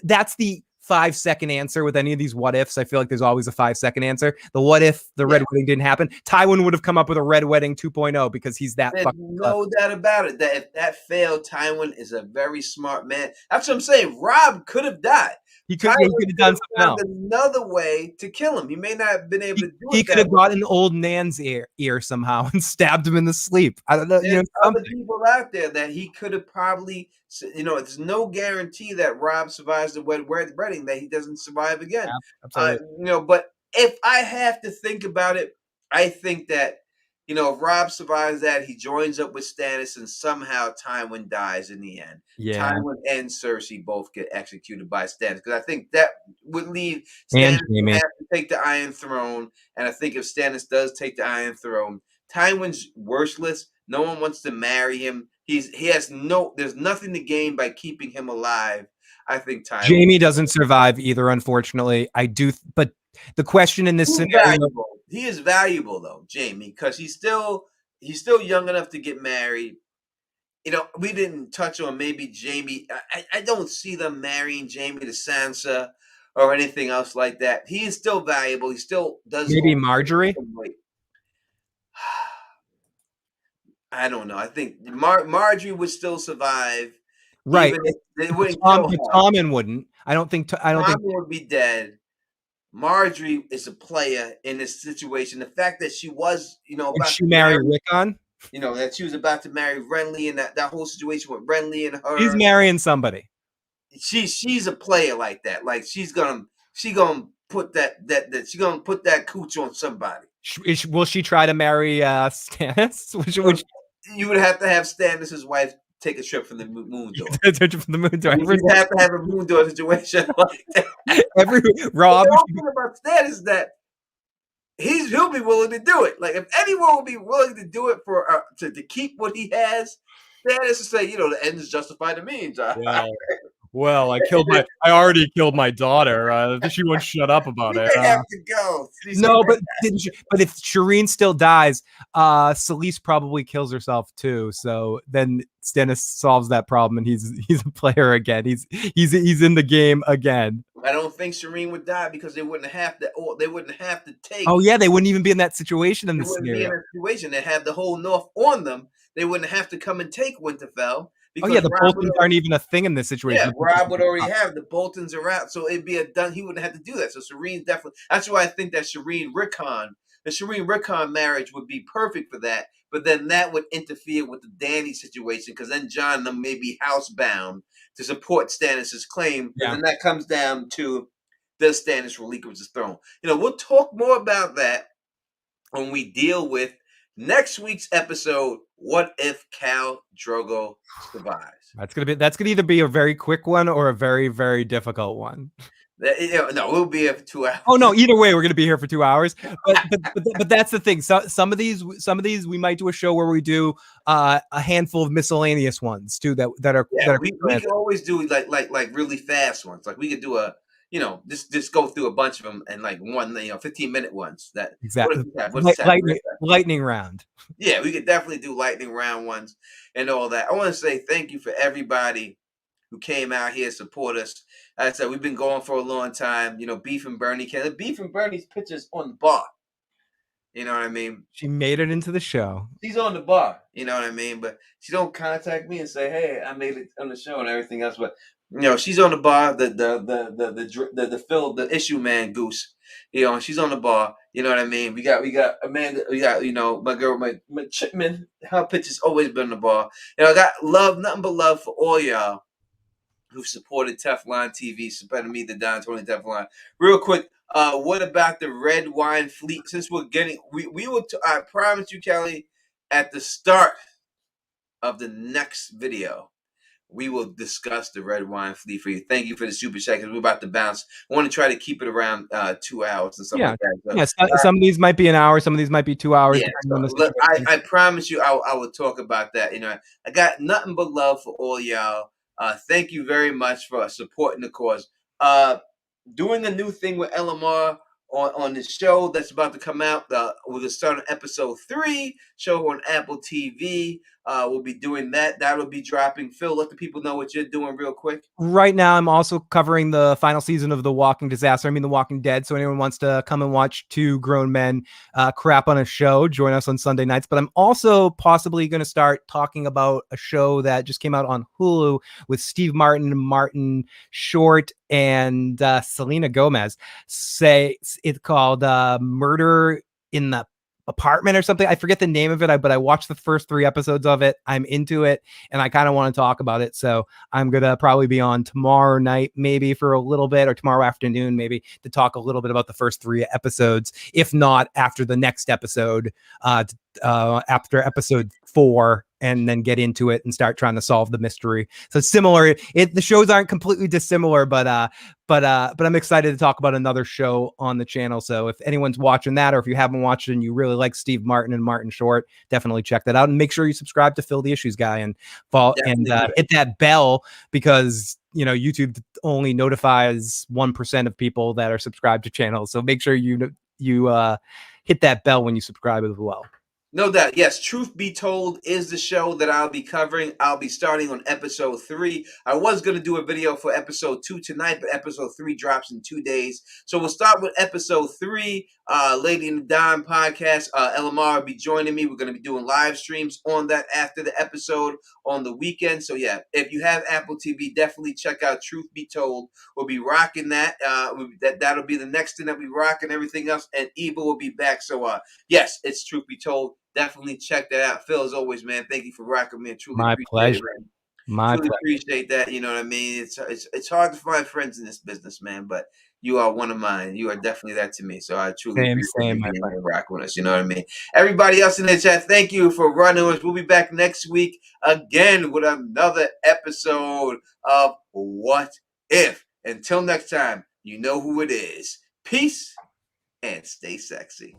That's the 5-second answer with any of these what ifs. I feel like there's always a 5-second answer. The what if the Red Wedding didn't happen? Tywin would have come up with a Red Wedding 2.0 because he's that fucking no doubt about it. That if that failed, Tywin is a very smart man. That's what I'm saying. Robb could have died. He could have done something else. Another way to kill him. He may not have been able to do it. He could have gotten old Nan's ear somehow and stabbed him in the sleep. I don't know. There's other people out there that he could have probably. There's no guarantee that Robb survives the wedding, that he doesn't survive again. But if I have to think about it, I think that if Robb survives that, he joins up with Stannis, and somehow Tywin dies in the end. Yeah. Tywin and Cersei both get executed by Stannis, because I think that would leave Stannis to have to take the Iron Throne. And I think if Stannis does take the Iron Throne, Tywin's worthless. No one wants to marry him. There's nothing to gain by keeping him alive. I think Tywin. Jaime doesn't survive either, unfortunately. I do, but the question in this scenario, he is valuable though, Jaime, because he's still young enough to get married. We didn't touch on maybe Jaime. I don't see them marrying Jaime to Sansa or anything else like that. He is still valuable. He still does. Maybe Marjorie. I don't know. I think Marjorie would still survive. Right. They wouldn't Tommen wouldn't. I don't think Tommen would be dead. Marjorie is a player in this situation. The fact that she was, about she marry Rickon? That she was about to marry Renly, and that whole situation with Renly and her. She's marrying somebody. She's a player like that. Like she's gonna put she's gonna put that cooch on somebody. Will she try to marry Stannis? You would have to have Stannis' wife take a trip from the moon door. From the moon door. You'd have to have a moon door situation like that. Robb. The whole thing about Stannis is that he'll be willing to do it. Like if anyone will be willing to do it for to keep what he has, Stannis to say, the ends justify the means. Well, I already killed my daughter. She won't shut up about it. They have to go. No, but if Shireen still dies, Selyse probably kills herself too. So then Stannis solves that problem, and he's a player again. He's in the game again. I don't think Shireen would die because they wouldn't have to. Or they wouldn't have to take. Oh yeah, they wouldn't even be in that situation in this scenario. Be in that situation. They have the whole North on them. They wouldn't have to come and take Winterfell. Oh yeah, the Boltons aren't even a thing in this situation. Yeah, Robb would already have the Boltons are out, so it'd be a done. He wouldn't have to do that. So Shireen definitely. That's why I think that the Shireen Rickon marriage would be perfect for that. But then that would interfere with the Dany situation because then Jon may be housebound to support Stannis' claim. Yeah. And then that comes down to does Stannis relinquish his throne? We'll talk more about that when we deal with next week's episode. What if Khal Drogo survives? That's gonna either be a very quick one or a very, very difficult one. No, we'll be here for 2 hours. Oh no! Either way, we're gonna be here for 2 hours. But that's the thing. So some of these we might do a show where we do a handful of miscellaneous ones too. That are we can always do like really fast ones. Like we could do a just go through a bunch of them and like one 15-minute ones. That exactly lightning round. Yeah, we could definitely do lightning round ones and all that. I want to say thank you for everybody who came out here to support us. As I said, we've been going for a long time. Beef and Bernie Beef and Bernie's pictures on the bar. You know what I mean? She made it into the show. She's on the bar. You know what I mean? But she don't contact me and say, "Hey, I made it on the show" and everything else. But she's on the bar. The Phil, the issue man goose. She's on the bar. You know what I mean? We got Amanda. We got my girl, my Chipman. Her picture's always been on the bar. I got nothing but love for all y'all who supported Teflon TV, supported me, the Don Tony Teflon. Real quick, what about the red wine fleet? Since we're getting, we will. I promise you, Kelly, at the start of the next video, we will discuss the red wine fleet for you. Thank you for the super chat because we're about to bounce. I want to try to keep it around 2 hours and stuff like that. So, some of these might be an hour, some of these might be 2 hours. Yeah, so I promise you, I will talk about that. I got nothing but love for all y'all. Thank you very much for supporting the cause. Doing a new thing with LMR on the show that's about to come out. We're going to start on episode 3, show on Apple TV. We'll be doing that. That'll be dropping. Phil, let the people know what you're doing real quick. Right now, I'm also covering the final season of The Walking Dead. So anyone wants to come and watch two grown men crap on a show, join us on Sunday nights. But I'm also possibly going to start talking about a show that just came out on Hulu with Steve Martin, Martin Short, and Selena Gomez. It's called Murder in the Apartment or something. I forget the name of it, but I watched the first 3 episodes of it. I'm into it and I kind of want to talk about it. So I'm going to probably be on tomorrow night, maybe for a little bit, or tomorrow afternoon, maybe, to talk a little bit about the first 3 episodes. If not, after the next episode, after episode 4, and then get into it and start trying to solve the mystery. So similar, the shows aren't completely dissimilar, but I'm excited to talk about another show on the channel. So if anyone's watching that, or if you haven't watched it and you really like Steve Martin and Martin Short, definitely check that out, and make sure you subscribe to Phil the Issues Guy and hit that bell, because YouTube only notifies 1% of people that are subscribed to channels. So make sure you hit that bell when you subscribe as well. No doubt. Yes, Truth Be Told is the show that I'll be covering. I'll be starting on episode 3. I was going to do a video for episode 2 tonight, but episode 3 drops in 2 days. So we'll start with episode 3. Lady in the Dime podcast. LMR will be joining me. We're going to be doing live streams on that after the episode on the weekend. So yeah, if you have Apple TV, definitely check out Truth Be Told. We'll be rocking that. That'll be the next thing that we rock, and everything else. And Eva will be back. So yes, it's Truth Be Told. Definitely check that out. Phil, as always, man, thank you for rocking me. I truly appreciate pleasure. It, My Truly pleasure. appreciate that. You know what I mean? It's hard to find friends in this business, man. But you are one of mine. You are definitely that to me. So I truly appreciate you My being friend. here and rocking with us. You know what I mean? Everybody else in the chat, thank you for running with us. We'll be back next week again with another episode of What If. Until next time, you know who it is. Peace and stay sexy.